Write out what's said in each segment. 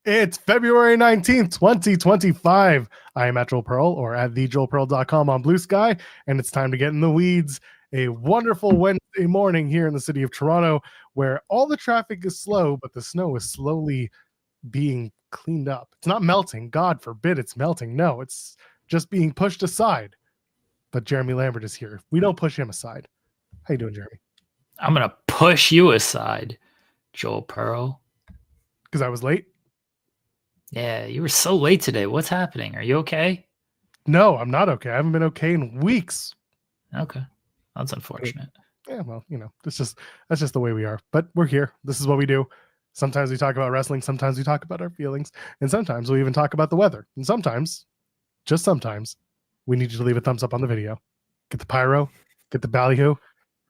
It's February 19th, 2025. I am at Joel Pearl or at thejoelpearl.com on Blue Sky, and it's time to get in the weeds. A wonderful Wednesday morning here in the city of Toronto where all the traffic is slow, but the snow is slowly being cleaned up. It's not melting. God forbid it's melting. No, it's just being pushed aside. But Jeremy Lambert is here. We don't push him aside. How you doing, Jeremy? I'm going to push you aside, Joel Pearl. Because I was late? Yeah, you were so late today. What's happening? Are you okay? No, I'm not okay. I haven't been okay in weeks. Okay. That's unfortunate. Yeah, well, that's just the way we are. But we're here. This is what we do. Sometimes we talk about wrestling. Sometimes we talk about our feelings. And sometimes we even talk about the weather. And sometimes, just sometimes, we need you to leave a thumbs up on the video. Get the pyro. Get the ballyhoo.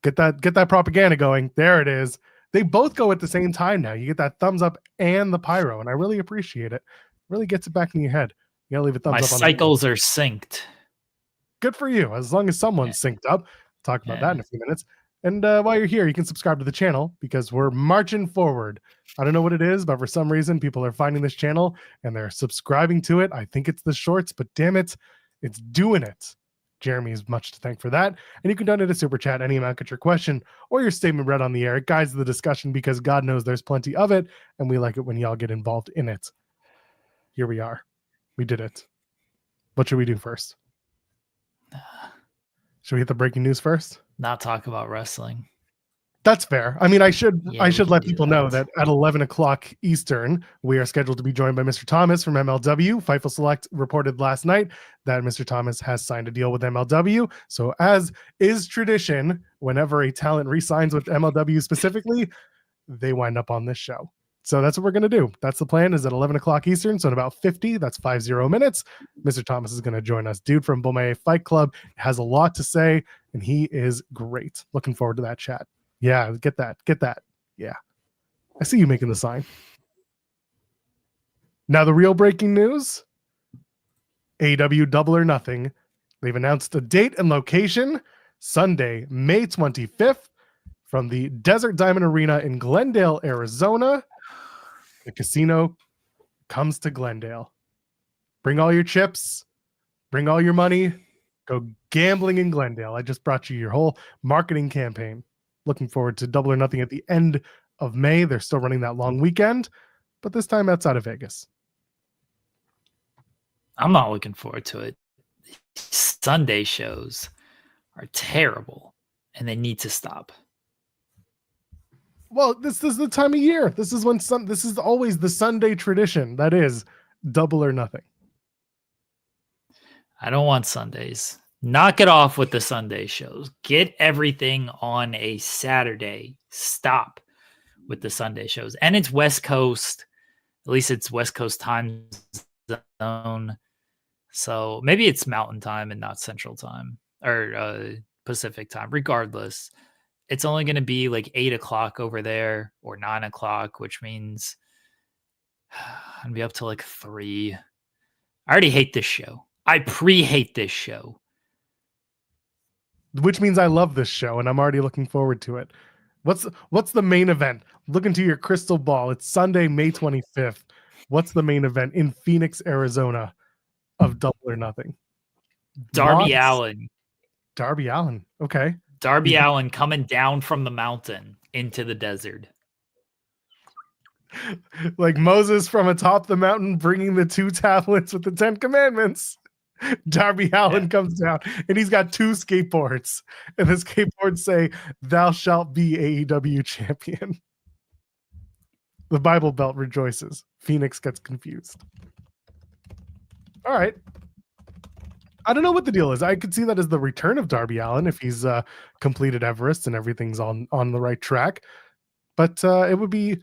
Get that propaganda going. There it is. They both go at the same time now. You get that thumbs up and the pyro, and I really appreciate it. Really gets it back in your head. You gotta leave a thumbs up on my cycles are synced. Good for you. As long as someone's synced up. Talk about that in a few minutes. And while you're here, you can subscribe to the channel because we're marching forward. I don't know what it is, but for some reason, people are finding this channel and they're subscribing to it. I think it's the shorts, but damn it, it's doing it. Jeremy is much to thank for that. And you can donate a super chat, any amount, get your question or your statement read on the air. It guides the discussion because God knows there's plenty of it, and we like it when y'all get involved in it. Here we are. We did it. What should we do first? Should we hit the breaking news first? Not talk about wrestling. That's fair. I mean, I should let people know that at 11 o'clock Eastern, we are scheduled to be joined by Mr. Thomas from MLW. Fightful Select reported last night that Mr. Thomas has signed a deal with MLW. So as is tradition, whenever a talent re-signs with MLW specifically, they wind up on this show. So that's what we're going to do. That's the plan, is at 11 o'clock Eastern. So in about 50, that's 50 minutes, Mr. Thomas is going to join us. Dude from BOMAYE Fight Club has a lot to say, and he is great. Looking forward to that chat. Yeah, get that. Yeah. I see you making the sign. Now, the real breaking news, AEW Double or Nothing. They've announced a date and location, Sunday, May 25th, from the Desert Diamond Arena in Glendale, Arizona. The casino comes to Glendale. Bring all your chips. Bring all your money. Go gambling in Glendale. I just brought you your whole marketing campaign. Looking forward to Double or Nothing at the end of May. They're still running that long weekend, but this time outside of Vegas. I'm not looking forward to it. Sunday shows are terrible, and they need to stop. Well, this is the time of year. This is when this is always the Sunday tradition. That is Double or Nothing. I don't want Sundays. Knock it off with the Sunday shows. Get everything on a Saturday. Stop with the Sunday shows. And it's West Coast. At least it's West Coast time zone. So maybe it's Mountain Time and not Central Time or Pacific Time. Regardless, it's only going to be like 8 o'clock over there or 9 o'clock, which means I'm going to be up to like 3. I already hate this show. I pre-hate this show. Which means I love this show, and I'm already looking forward to it. What's the main event? Look into your crystal ball. It's Sunday, May 25th. What's the main event in Phoenix, Arizona of Double or Nothing? Darby Allin. Darby Allin. Okay. Darby Allin coming down from the mountain into the desert. Like Moses from atop the mountain bringing the 2 tablets with the 10 commandments. Darby Allin comes down and he's got 2 skateboards, and the skateboards say, "Thou shalt be AEW champion." The Bible Belt rejoices. Phoenix gets confused. All right. I don't know what the deal is. I could see that as the return of Darby Allin if he's completed Everest and everything's on the right track. But it would be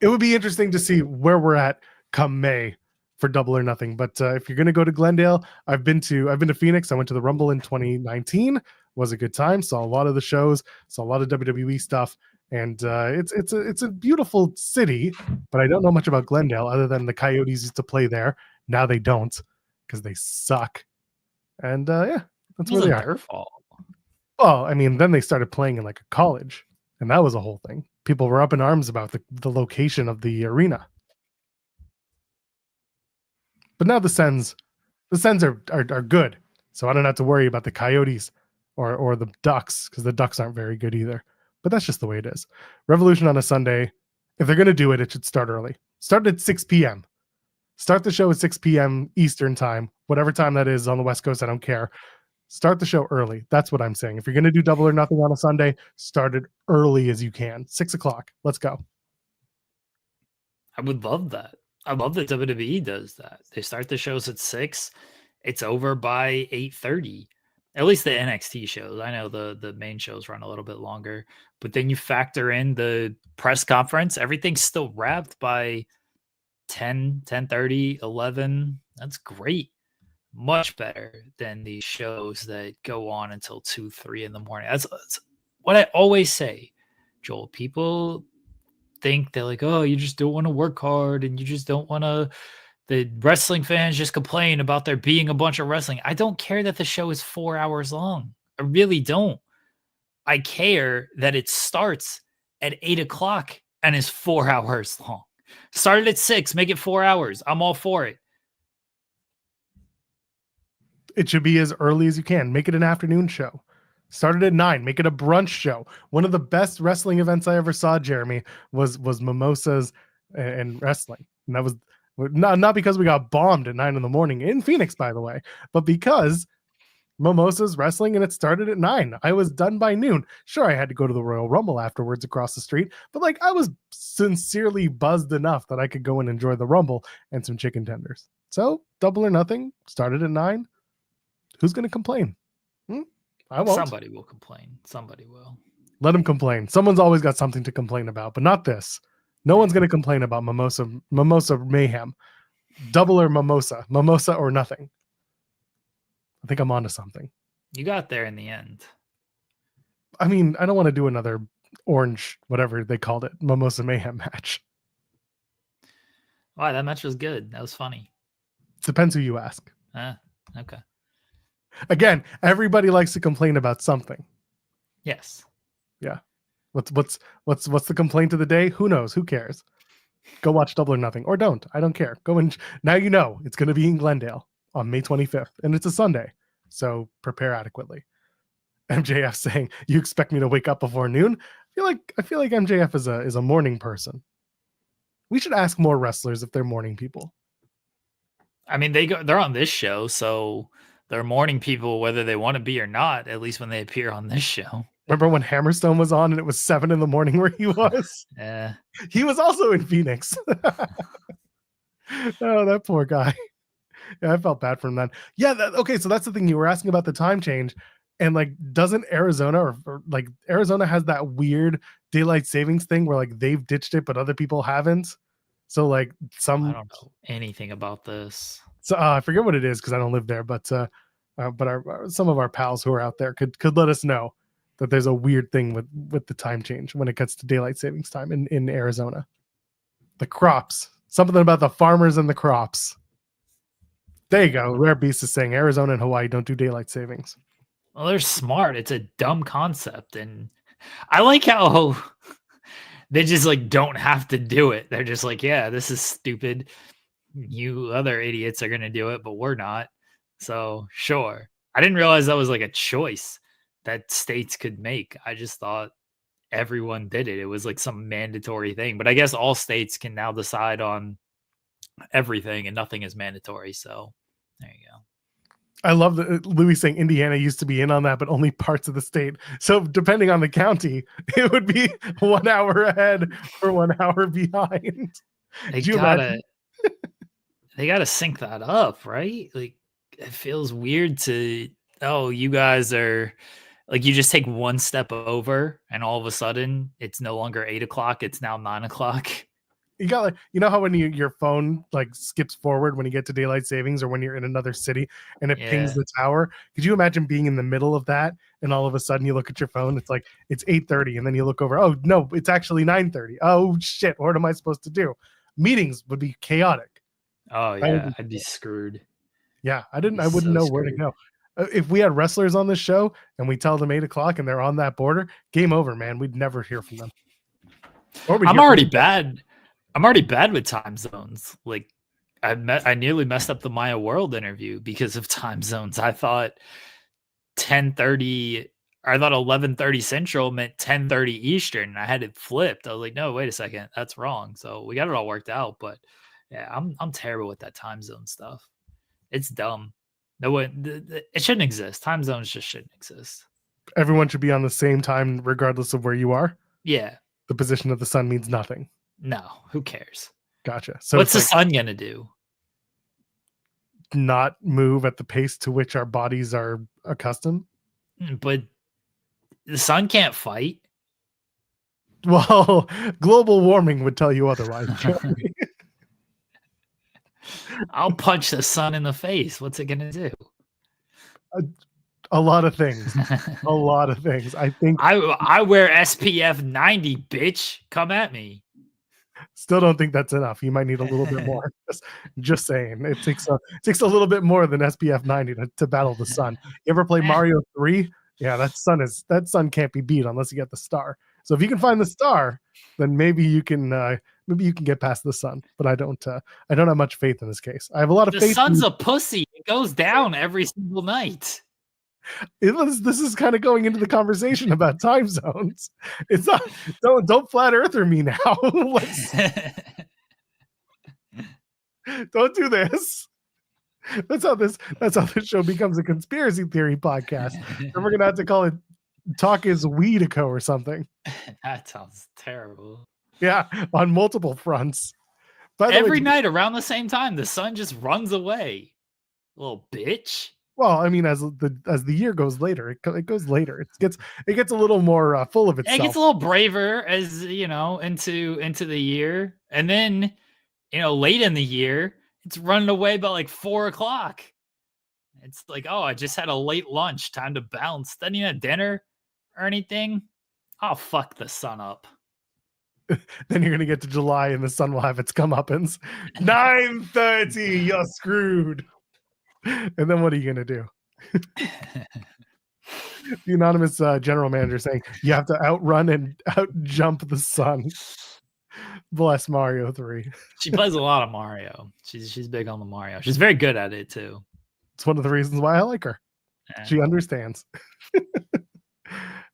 interesting to see where we're at come May for Double or Nothing. But if you're going to go to Glendale, I've been to Phoenix. I went to the Rumble in 2019. Was a good time. Saw a lot of the shows. Saw a lot of WWE stuff. And it's a beautiful city. But I don't know much about Glendale other than the Coyotes used to play there. Now they don't because they suck. And that's where they are. Their fault. Well, I mean, then they started playing in like a college, and that was a whole thing. People were up in arms about the location of the arena. But now the Sens are good. So I don't have to worry about the Coyotes or the Ducks, because the Ducks aren't very good either. But that's just the way it is. Revolution on a Sunday, if they're going to do it, it should start early. Start at 6 p.m. Start the show at 6 p.m. Eastern time, whatever time that is on the West Coast. I don't care. Start the show early. That's what I'm saying. If you're going to do Double or Nothing on a Sunday, start it early as you can. 6 o'clock. Let's go. I would love that. I love that WWE does that. They start the shows at 6. It's over by 8:30. At least the NXT shows. I know the main shows run a little bit longer, but then you factor in the press conference. Everything's still wrapped by 10, 10:30, 11. That's great. Much better than these shows that go on until 2, 3 in the morning. That's what I always say, Joel. People think they're like, oh, you just don't want to work hard and you just don't want to. The wrestling fans just complain about there being a bunch of wrestling. I don't care that the show is 4 hours long. I really don't. I care that it starts at 8 o'clock and is 4 hours long. Started at 6, make it 4 hours. I'm all for it. It should be as early as you can. Make it an afternoon show. Started at 9. Make it a brunch show. One of the best wrestling events I ever saw, Jeremy, was mimosas and wrestling. And that was not because we got bombed at 9 in the morning in Phoenix, by the way, but because mimosas, wrestling, and it started at 9. I was done by noon. Sure, I had to go to the Royal Rumble afterwards across the street, but like I was sincerely buzzed enough that I could go and enjoy the Rumble and some chicken tenders. So Double or Nothing started at 9. Who's going to complain? I won't. Somebody will complain. Somebody will. Let them complain. Someone's always got something to complain about, but not this. No one's going to complain about mimosa mayhem. Double or mimosa or nothing. I think I'm onto something. You got there in the end. I mean, I don't want to do another orange, whatever they called it, mimosa mayhem match. Wow, that match was good. That was funny. Depends who you ask. Okay. Again, everybody likes to complain about something. Yes. Yeah. What's the complaint of the day? Who knows? Who cares? Go watch Double or Nothing, or don't. I don't care. Go and now you know it's going to be in Glendale on May 25th, and it's a Sunday, so prepare adequately. MJF saying, "You expect me to wake up before noon?" I feel like MJF is a morning person. We should ask more wrestlers if they're morning people. I mean, they're on this show, so they're morning people whether they want to be or not, at least when they appear on this show. Remember when Hammerstone was on and it was 7 in the morning where he was? Yeah. He was also in Phoenix. Oh, that poor guy. Yeah, I felt bad for him then. Yeah, okay, so that's the thing. You were asking about the time change. And like, doesn't Arizona or like Arizona has that weird daylight savings thing where like they've ditched it, but other people haven't? So like I don't know anything about this. So I forget what it is because I don't live there, but some of our pals who are out there could let us know that there's a weird thing with the time change when it gets to daylight savings time in Arizona. The crops, something about the farmers and the crops. There you go. Rare Beast is saying Arizona and Hawaii don't do daylight savings. Well, they're smart. It's a dumb concept, and I like how they just like don't have to do it. They're just like, yeah, this is stupid. You other idiots are going to do it, but we're not. So sure. I didn't realize that was like a choice that states could make. I just thought everyone did it. It was like some mandatory thing, but I guess all states can now decide on everything and nothing is mandatory. So there you go. I love that Louis saying Indiana used to be in on that, but only parts of the state. So depending on the county, it would be 1 hour ahead or 1 hour behind. They gotta sync that up, right? Like it feels weird to, oh, you guys are like, you just take one step over and all of a sudden it's no longer 8 o'clock. It's now 9 o'clock. You got like, you know how when your phone like skips forward when you get to daylight savings or when you're in another city and it pings the tower? Could you imagine being in the middle of that and all of a sudden you look at your phone, it's like it's 8:30 and then you look over, oh no, it's actually 9:30. Oh shit, what am I supposed to do? Meetings would be chaotic. Oh yeah, I'd be screwed. Yeah, I wouldn't know where to go. If we had wrestlers on this show and we tell them 8 o'clock and they're on that border, game over, man. We'd never hear from them. I'm already bad with time zones. Like I nearly messed up the Maya World interview because of time zones. I thought 10:30. I thought 11:30 Central meant 10:30 Eastern. I had it flipped. I was like, no, wait a second, that's wrong. So we got it all worked out. But yeah, I'm terrible with that time zone stuff. It's dumb. No one, it shouldn't exist. Time zones just shouldn't exist. Everyone should be on the same time, regardless of where you are. Yeah. The position of the sun means nothing. No, who cares? Gotcha. So what's the sun gonna do? Not move at the pace to which our bodies are accustomed. But the sun can't fight. Well, global warming would tell you otherwise. I'll punch the sun in the face. What's it gonna do? A lot of things. A lot of things. I think I wear SPF 90, bitch. Come at me. Still don't think that's enough. You might need a little bit more. Just saying. It takes a little bit more than SPF 90 to battle the sun. You ever play Mario 3? Yeah, that sun can't be beat unless you get the star. So if you can find the star, then maybe you can get past the sun. But I don't have much faith in this case. I have a lot of faith. The sun's a pussy. It goes down every single night. This is kind of going into the conversation about time zones. It's not. Don't flat earther me now. Don't do this. That's how this show becomes a conspiracy theory podcast. And we're gonna have to call it "Talk Is Weedico" or something. That sounds terrible. Yeah, on multiple fronts. Every night around the same time, the sun just runs away. Little bitch. Well, I mean, as the year goes later, it goes later. It gets a little more full of itself. It gets a little braver as into the year, and then late in the year, it's running away by like 4:00. It's like, oh, I just had a late lunch, time to bounce. Doesn't even have dinner or anything. I'll fuck the sun up. Then you're gonna get to July, and the sun will have its comeuppance. 9:30, you're screwed. And then what are you going to do? The anonymous general manager saying you have to outrun and outjump the sun. Bless Mario 3. She plays a lot of Mario. She's big on the Mario. She's very good at it too. It's one of the reasons why I like her. Yeah. She understands.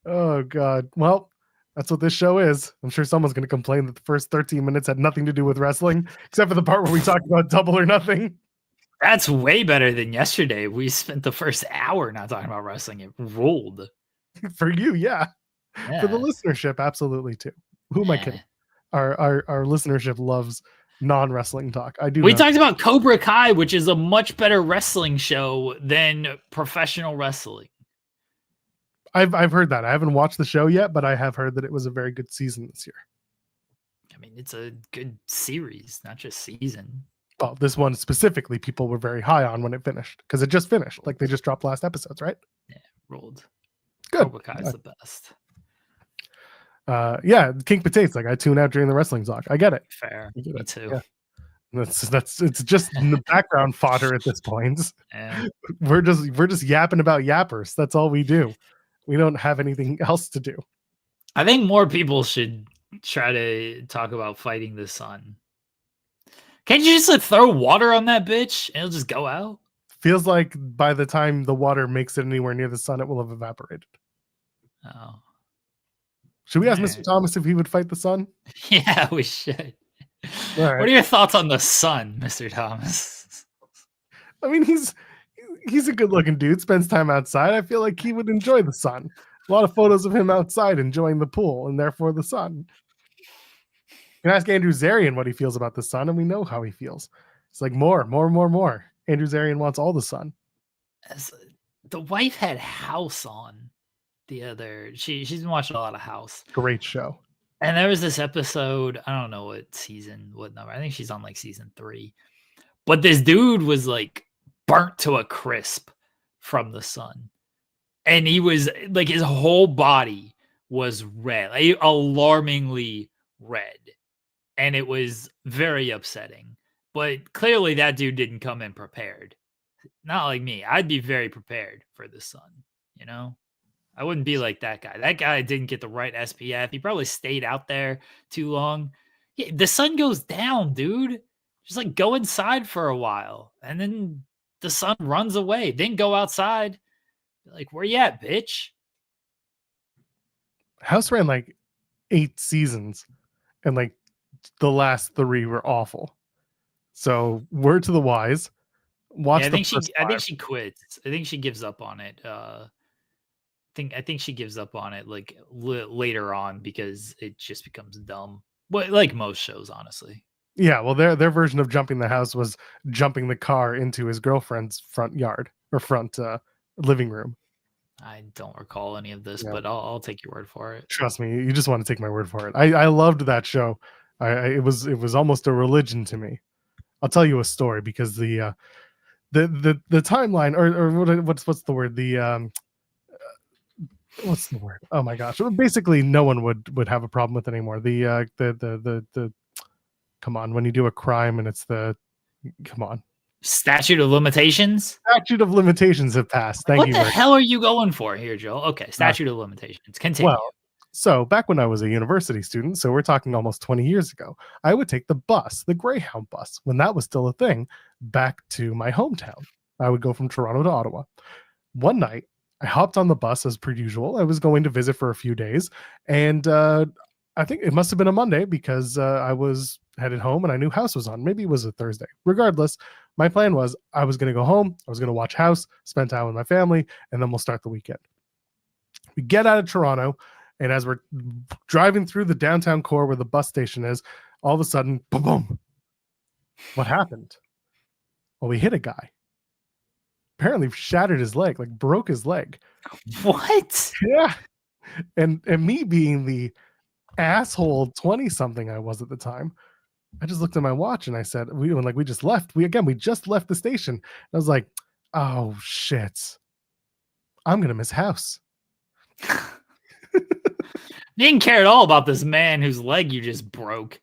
Oh God. Well, that's what this show is. I'm sure someone's going to complain that the first 13 minutes had nothing to do with wrestling, except for the part where we talked about Double or Nothing. That's way better than yesterday. We spent the first hour not talking about wrestling. It ruled. For you, yeah. For the listenership, absolutely too. Who am I kidding? Our listenership loves non-wrestling talk. We talked about Cobra Kai, which is a much better wrestling show than professional wrestling. I've heard that. I haven't watched the show yet, but I have heard that it was a very good season this year. I mean, it's a good series, not just season. Well, this one specifically, people were very high on when it finished because it just finished. Like they just dropped last episodes, right? Yeah, rolled. Good. Cobra Kai's the best. Yeah, King Potatoes. Like I tune out during the wrestling talk. I get it. Fair. Me too. Yeah. It's just in the background fodder at this point. Yeah. We're just yapping about yappers. That's all we do. We don't have anything else to do. I think more people should try to talk about fighting the sun. Can't you just throw water on that bitch and it'll just go out? Feels like by the time the water makes it anywhere near the sun, it will have evaporated. Oh. Should we ask Mr. Thomas if he would fight the sun? Yeah, we should. Right. What are your thoughts on the sun, Mr. Thomas? I mean, he's a good-looking dude, spends time outside. I feel like he would enjoy the sun. A lot of photos of him outside enjoying the pool and therefore the sun. You can ask Andrew Zarian what he feels about the sun, and we know how he feels. It's like more. Andrew Zarian wants all the sun. The wife had House on the other. She's been watching a lot of House. Great show. And there was this episode. I don't know what number. I think she's on like season 3. But this dude was like burnt to a crisp from the sun, and he was like his whole body was red, like, alarmingly red. And it was very upsetting. But clearly that dude didn't come in prepared. Not like me. I'd be very prepared for the sun, I wouldn't be like that guy. That guy didn't get the right SPF. He probably stayed out there too long. Yeah, the sun goes down, dude. Just like go inside for a while, and then the son runs away. Then go outside. Like, where you at, bitch? House ran like 8 seasons, and like the last 3 were awful. So word to the wise, watch Yeah, the first I 5. think she quits. I think she gives up on it. I think she gives up on it like later on because it just becomes dumb. But like most shows, honestly. Yeah, well, their version of jumping the house was jumping the car into his girlfriend's front yard or front living room. I don't recall any of this, Yeah. but I'll take your word for it. Trust me, you just want to take my word for it. I loved that show. It was almost a religion to me. I'll tell you a story because the timeline or what's the word what's the word? Oh my gosh! Basically, no one would have a problem with it anymore. The come on, when you do a crime and it's come on, Statute of limitations. statute of limitations have passed. Thank What you the very hell are you going for here, Joel? Okay, much. statute of limitations. Continue. Well, so back when I was a university student, so we're talking almost 20 years ago, I would take the bus, the Greyhound bus, when that was still a thing, back to my hometown. I would go from Toronto to Ottawa. One night, I hopped on the bus as per usual. I was going to visit for a few days, and I think it must have been a Monday because I was headed home and I knew House was on. Maybe it was a Thursday. Regardless, my plan was I was going to go home, I was going to watch House, spend time with my family, and then we'll start the weekend. We get out of Toronto, and as we're driving through the downtown core where the bus station is, all of a sudden, boom, boom. What happened? Well, we hit a guy. Apparently shattered his leg, like broke his leg. What? Yeah. And me being the asshole 20-something I was at the time, I just looked at my watch and I said, we just left. We just left the station. I was like, oh shit. I'm gonna miss House. Didn't care at all about this man whose leg you just broke.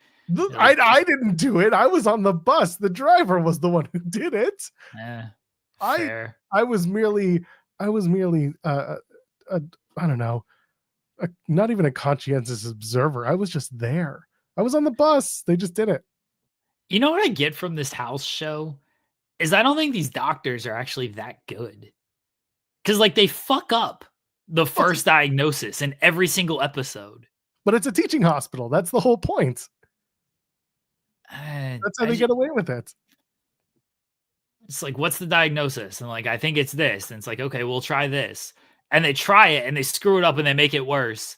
I didn't do it. I was on the bus. The driver was the one who did it. Fair. I was merely I don't know, not even a conscientious observer. I was just there. I was on the bus. They just did it. You know what I get from this House show is I don't think these doctors are actually that good. Because like they fuck up the first diagnosis in every single episode. But it's a teaching hospital. That's the whole point. That's how they get away with it. It's like, what's the diagnosis? And like, I think it's this. And it's like, okay, we'll try this. And they try it and they screw it up and they make it worse.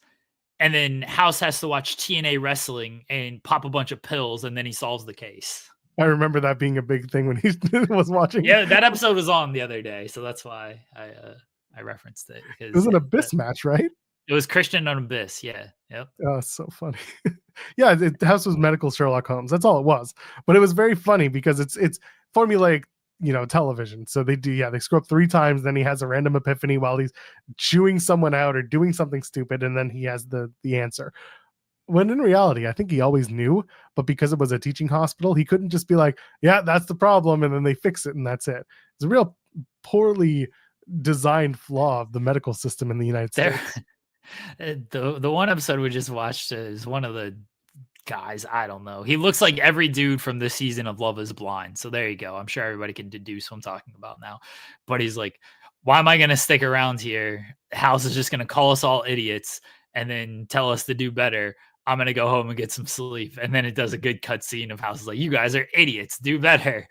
And then House has to watch TNA wrestling and pop a bunch of pills, and then he solves the case. I remember that being a big thing when he was watching. Yeah, that episode was on the other day, so that's why I referenced it. It was an Abyss match, right? It was Christian on Abyss. Yeah. Yep. Oh, it's so funny. Yeah, House was medical Sherlock Holmes. That's all it was. But it was very funny because it's formulaic, television. So they screw up 3 times, then he has a random epiphany while he's chewing someone out or doing something stupid, and then he has the answer. When in reality, I think he always knew, but because it was a teaching hospital, he couldn't just be like, yeah, that's the problem, and then they fix it and that's it. It's a real poorly designed flaw of the medical system in the United States. The one episode we just watched is one of the guys, I don't know. He looks like every dude from this season of Love is Blind. So there you go. I'm sure everybody can deduce what I'm talking about now. But he's like, why am I going to stick around here? House is just going to call us all idiots and then tell us to do better. I'm going to go home and get some sleep. And then it does a good cut scene of House is like, you guys are idiots. Do better.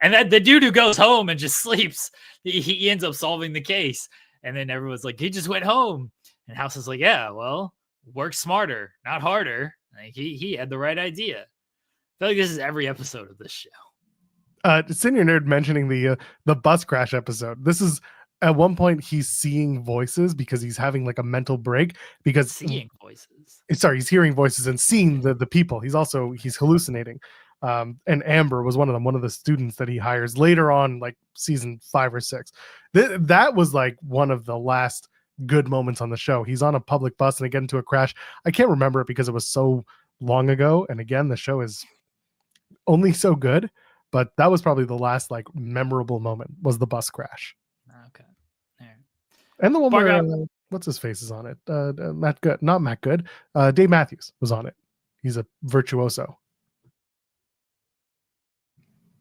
And then the dude who goes home and just sleeps, he ends up solving the case. And then everyone's like, he just went home. And House is like, yeah, well, work smarter, not harder. Like he had the right idea. I feel like this is every episode of this show. Senior Nerd mentioning the bus crash episode. This is at one point he's seeing voices because he's having like a mental break because seeing voices. Sorry, he's hearing voices and seeing the people. He's hallucinating. And Amber was one of them, one of the students that he hires later on, like season 5 or 6. That was like one of the last good moments on the show. He's on a public bus and they get into a crash. I can't remember it because it was so long ago. And again, the show is only so good, but that was probably the last like memorable moment was the bus crash. Okay. There. And the one where what's his face is on it? Not Matt Good. Dave Matthews was on it. He's a virtuoso.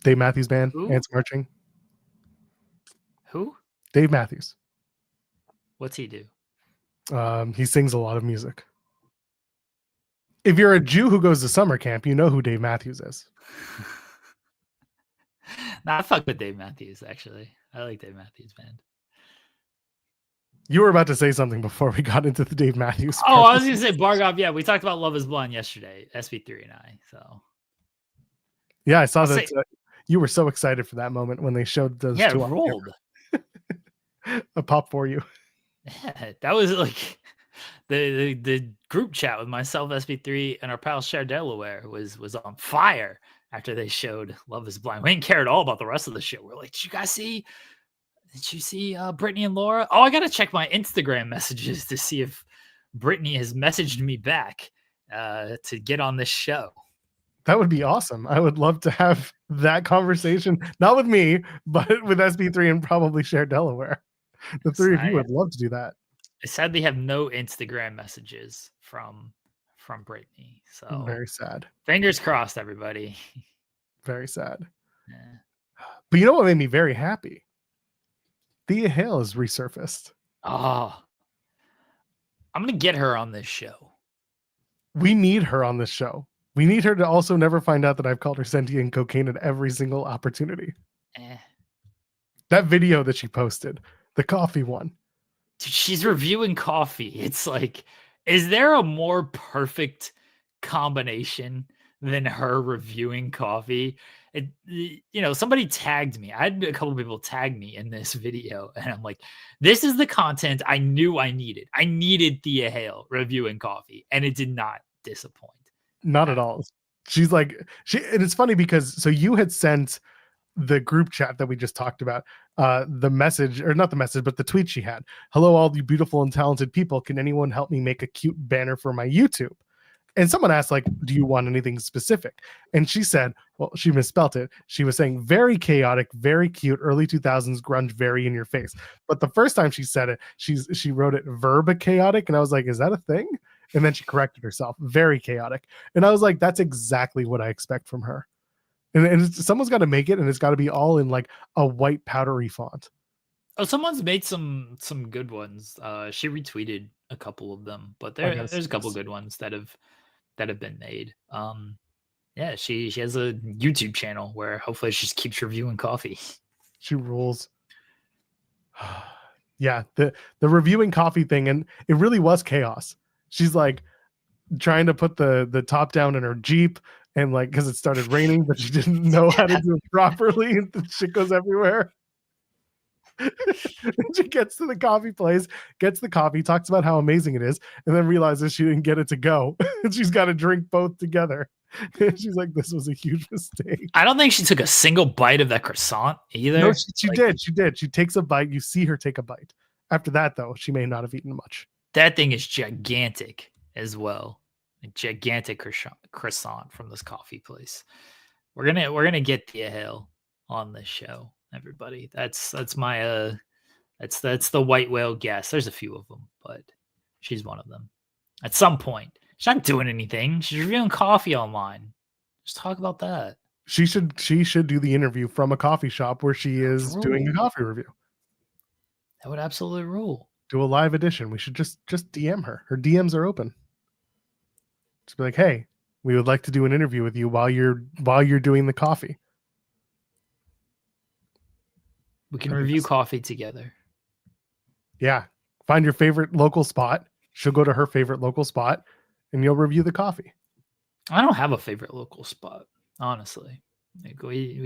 Dave Matthews Band, Who? Ants Marching. Who? Dave Matthews. What's he do? He sings a lot of music. If you're a Jew who goes to summer camp, you know who Dave Matthews is. Nah, I fuck with Dave Matthews, actually. I like Dave Matthews Band. You were about to say something before we got into the Dave Matthews. Oh, I was going to say Bargov. Yeah, we talked about Love is Blind yesterday, SB3 and I. So yeah, I saw that you were so excited for that moment when they showed those two. Yeah, rolled. A pop for you. Yeah, that was like the group chat with myself, SB3, and our pal Cher Delaware was on fire after they showed Love is Blind. We didn't care at all about the rest of the show. We're like, did you see Brittany and Laura? Oh, I gotta check my Instagram messages to see if Brittany has messaged me back to get on this show. That would be awesome. I would love to have that conversation, not with me, but with SB3 and probably Cher Delaware. The three of you would love to do that. I sadly have no Instagram messages from Brittany. So very sad. Fingers crossed, everybody. Very sad. Yeah. But you know what made me very happy? Thea Hail has resurfaced. Oh, I'm going to get her on this show. We need her on this show. We need her to also never find out that I've called her sentient cocaine at every single opportunity. That video that she posted, the coffee one. Dude, she's reviewing coffee. It's like, is there a more perfect combination than her reviewing coffee? Somebody tagged me. I had a couple people tag me in this video, and I'm like, this is the content I knew I needed. I needed Thea Hail reviewing coffee, and it did not disappoint. Not at all. She's like, and it's funny because so you had sent the group chat that we just talked about, the message, or not the message, but the tweet she had. Hello, all you beautiful and talented people. Can anyone help me make a cute banner for my YouTube? And someone asked, like, do you want anything specific? And she said, well, she misspelt it. She was saying very chaotic, very cute, early 2000s grunge, very in your face. But the first time she said it, she wrote it verb chaotic. And I was like, is that a thing? And then she corrected herself, very chaotic. And I was like, that's exactly what I expect from her. And someone's got to make it, and it's got to be all in like a white powdery font. Oh, someone's made some good ones. She retweeted a couple of them, but there's a couple good ones that have been made. Yeah, she has a YouTube channel where hopefully she just keeps reviewing coffee. She rules. Yeah, the reviewing coffee thing, and it really was chaos. She's like trying to put the top down in her Jeep, and like because it started raining, but she didn't know how to do it properly, and the shit goes everywhere. She gets to the coffee place, gets the coffee, talks about how amazing it is, and then realizes she didn't get it to go. And she's got to drink both together. And she's like, this was a huge mistake. I don't think she took a single bite of that croissant either. No, she did. She did. She takes a bite. You see her take a bite. After that, though, she may not have eaten much. That thing is gigantic as well. A gigantic croissant from this coffee place. We're gonna get Thea Hail on this show, everybody. That's my that's the white whale guess. There's a few of them, but she's one of them. At some point, she's not doing anything. She's reviewing coffee online. Just talk about that. She should do the interview from a coffee shop where she is doing a coffee review. That would absolutely rule. Do a live edition. We should just DM her. Her DMs are open. Just be like, hey, we would like to do an interview with you while you're doing the coffee. We can review coffee together. Yeah. Find your favorite local spot. She'll go to her favorite local spot, and you'll review the coffee. I don't have a favorite local spot, honestly. Like we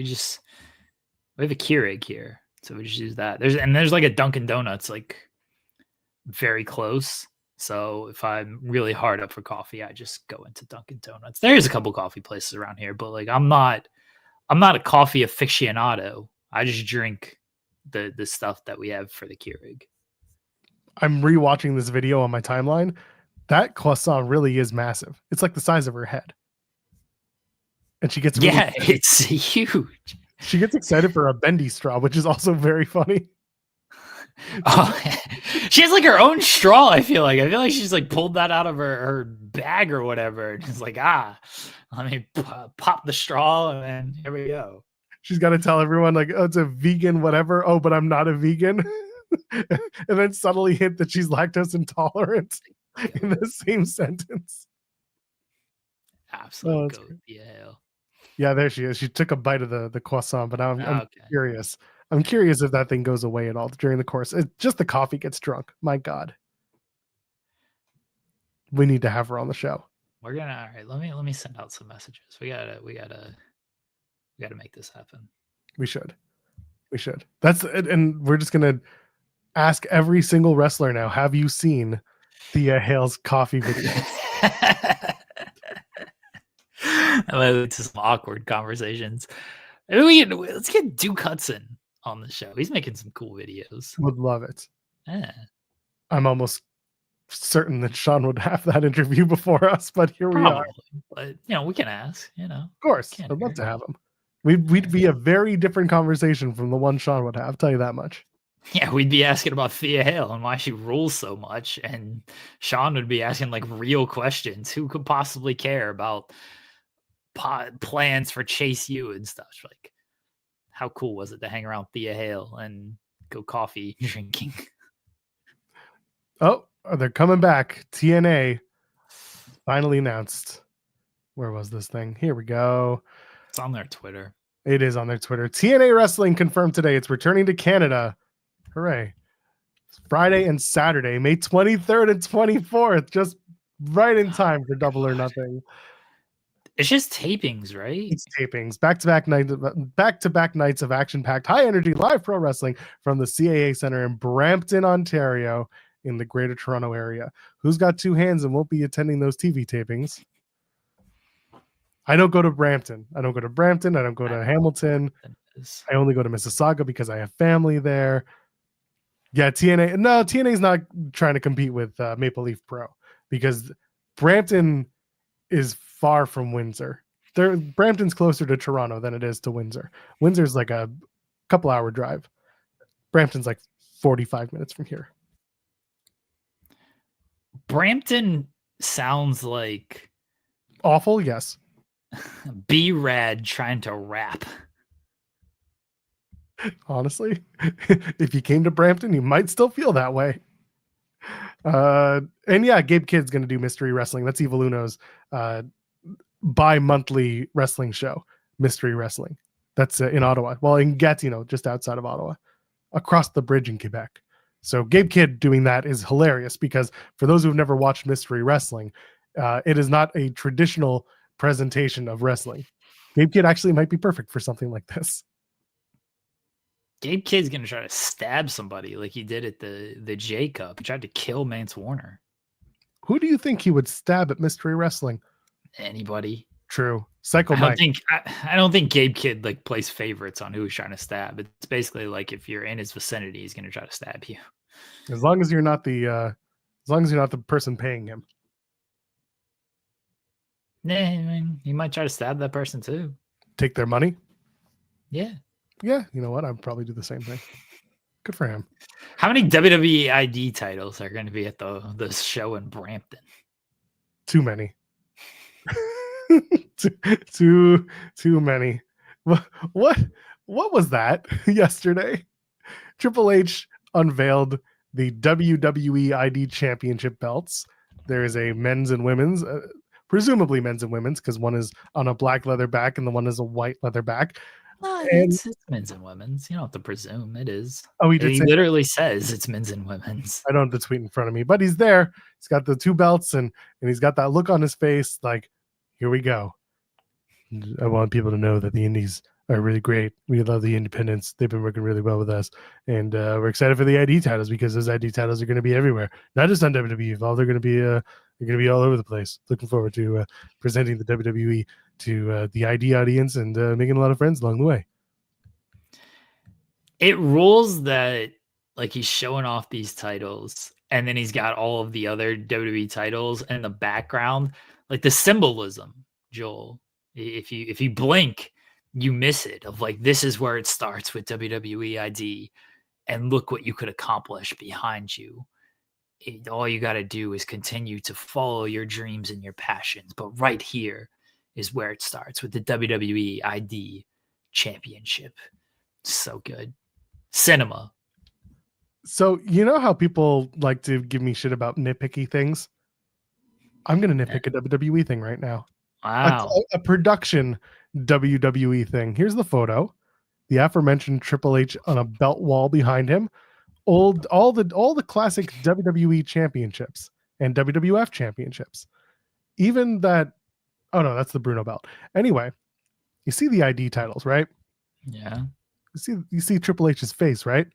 have a Keurig here, so we just use that. There's like a Dunkin' Donuts like very close. So if I'm really hard up for coffee, I just go into Dunkin' Donuts. There's a couple coffee places around here, but like I'm not a coffee aficionado. I just drink the stuff that we have for the Keurig. I'm rewatching this video on my timeline. That croissant really is massive. It's like the size of her head. And she gets it's huge. She gets excited for a bendy straw, which is also very funny. Oh, she has like her own straw. I feel like she's like pulled that out of her bag or whatever. And it's like, let me pop the straw, and then here we go. She's got to tell everyone like, oh, it's a vegan whatever. Oh, but I'm not a vegan. And then subtly hint that she's lactose intolerant in the same sentence. Absolute goat. Thea Hail. Yeah, there she is. She took a bite of the croissant, but now I'm Okay. curious. I'm curious if that thing goes away at all during the course. Just the coffee gets drunk. My God. We need to have her on the show. We're gonna all right. Let me send out some messages. We gotta make this happen. We should. That's it, and we're just gonna ask every single wrestler now. Have you seen Thea Hail's coffee video? That might lead to some awkward conversations. Maybe let's get Duke Hudson on the show. He's making some cool videos. Would love it. Yeah. I'm almost certain that Sean would have that interview before us, but here we are. But we can ask. Of course, I'd love to have him. We'd be a very different conversation from the one Sean would have. I'll tell you that much. Yeah, we'd be asking about Thea Hail and why she rules so much, and Sean would be asking like real questions. Who could possibly care about plans for Chase U and stuff? Like, how cool was it to hang around Thea Hail and go coffee drinking? Oh, they're coming back. TNA finally announced. Where was this thing? Here we go. It's on their Twitter. It is on their Twitter. TNA Wrestling confirmed today it's returning to Canada. Hooray. It's Friday and Saturday, May 23rd and 24th. Just right in time for Double or Nothing. It's just tapings, right? It's tapings. Back-to-back nights of action-packed, high-energy live pro wrestling from the CAA Center in Brampton, Ontario, in the Greater Toronto area. Who's got two hands and won't be attending those TV tapings? I don't go to Brampton. I don't go to Hamilton. I only go to Mississauga because I have family there. Yeah, TNA's not trying to compete with Maple Leaf Pro because Brampton is far from Windsor. Brampton's closer to Toronto than it is to Windsor. Windsor's like a couple hour drive. Brampton's like 45 minutes from here. Brampton sounds like awful, yes. B-Rad trying to rap. Honestly, if you came to Brampton, you might still feel that way. And yeah, Gabe Kidd's going to do Mystery Wrestling. That's Evil Uno's bi-monthly wrestling show, Mystery Wrestling. That's in Ottawa. Well, in Gatineau, just outside of Ottawa, across the bridge in Quebec. So Gabe Kidd doing that is hilarious because for those who've never watched Mystery Wrestling, it is not a traditional presentation of wrestling. Gabe Kidd actually might be perfect for something like this. Gabe Kidd's gonna try to stab somebody like he did at the J Cup. He tried to kill Mance Warner. Who do you think he would stab at Mystery Wrestling? Anybody. True. Psycho I Mike. I don't think Gabe Kidd like plays favorites on who he's trying to stab. It's basically like if you're in his vicinity, he's gonna try to stab you. As long as you're not the person paying him. Yeah, I mean, he might try to stab that person too. Take their money? Yeah. Yeah, you know what? I'd probably do the same thing. Good for him. How many WWE ID titles are going to be at the show in Brampton? Too many. too many. What was that yesterday? Triple H unveiled the WWE ID Championship belts. There is a men's and women's, presumably men's and women's, because one is on a black leather back and the one is a white leather back. It's men's and women's. You don't have to presume it is. Oh, he literally says it's men's and women's. I don't have the tweet in front of me, but he's there. He's got the two belts and he's got that look on his face like, here we go. I want people to know that the indies are really great. We love the independents. They've been working really well with us. And we're excited for the ID titles because those ID titles are going to be everywhere. Not just on WWE Evolve. They're going to be all over the place. Looking forward to presenting the WWE to the ID audience and making a lot of friends along the way. It rules that like he's showing off these titles and then he's got all of the other WWE titles in the background. Like the symbolism, Joel, if you blink, you miss it of like, this is where it starts with WWE ID and look what you could accomplish behind you. All you got to do is continue to follow your dreams and your passions. But right here is where it starts with the WWE ID Championship. So good. Cinema. So you know how people like to give me shit about nitpicky things? I'm going to nitpick a WWE thing right now. Wow. A production WWE thing. Here's the photo. The aforementioned Triple H on a belt wall behind him. All the classic WWE championships and WWF championships. Even that. Oh no, that's the Bruno belt. Anyway, you see the ID titles, right? Yeah. You see Triple H's face, right?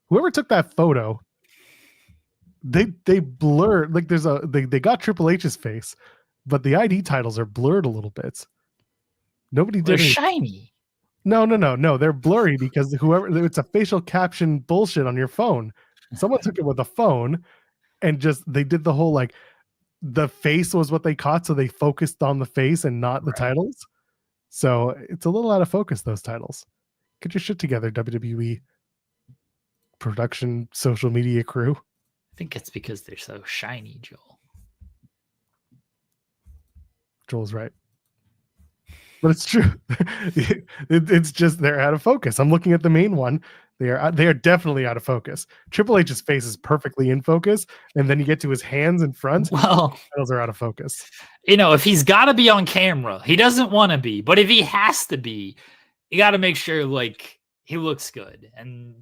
Whoever took that photo, they blurred, like they got Triple H's face, but the ID titles are blurred a little bit. Nobody They're did it. shiny. No. They're blurry because it's a facial caption bullshit on your phone. Someone took it with a phone and they did the whole like the face was what they caught, so they focused on the face and not the titles. So it's a little out of focus, those titles. Get your shit together, WWE production social media crew. I think it's because they're so shiny, Joel. Joel's right. But it's true. It's just they're out of focus. I'm looking at the main one. They are definitely out of focus. Triple H's face is perfectly in focus, and then you get to his hands in front. Well, those are out of focus. If he's got to be on camera, he doesn't want to be. But if he has to be, you got to make sure like he looks good and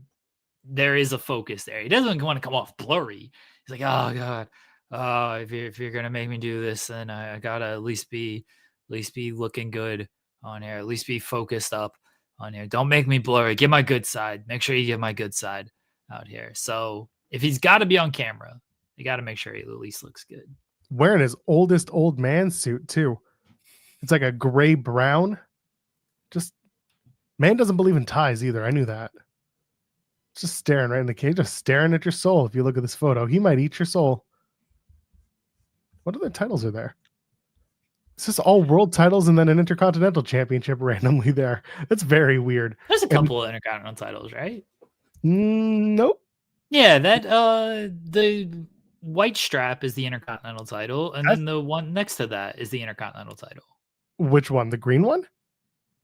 there is a focus there. He doesn't want to come off blurry. He's like, oh god, if you're gonna make me do this, then I gotta at least be looking good on here. At least be focused up on here. Don't make me blurry. Get my good side. Make sure you get my good side out here. So if he's got to be on camera, you got to make sure he at least looks good. Wearing his oldest old man suit too. It's like a gray brown. Just man doesn't believe in ties either. I knew that. Just staring right in the cage, just staring at your soul. If you look at this photo, he might eat your soul. What other titles are there? It's just all world titles and then an intercontinental championship randomly there. That's very weird. There's a couple of intercontinental titles, right? Nope. Yeah, that the white strap is the intercontinental title, and then the one next to that is the intercontinental title. Which one? The green one?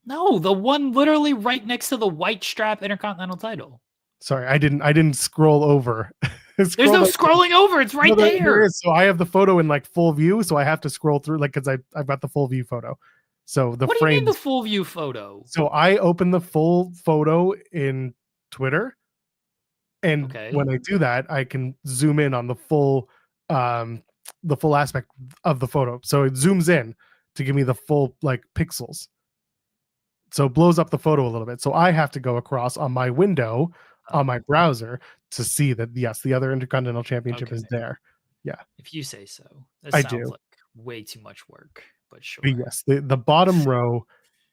No, the one literally right next to the white strap intercontinental title. Sorry, I didn't scroll over. There's no scrolling over. It's right there. So I have the photo in like full view, so I have to scroll through like because I've got the full view photo. So the what do you mean the full view photo? So I open the full photo in Twitter, and when I do that, I can zoom in on the full aspect of the photo. So it zooms in to give me the full like pixels. So it blows up the photo a little bit. So I have to go across on my window on my browser to see that yes, the other Intercontinental Championship is there. Yeah. If you say so. I do. Like way too much work, but sure. But yes, the bottom row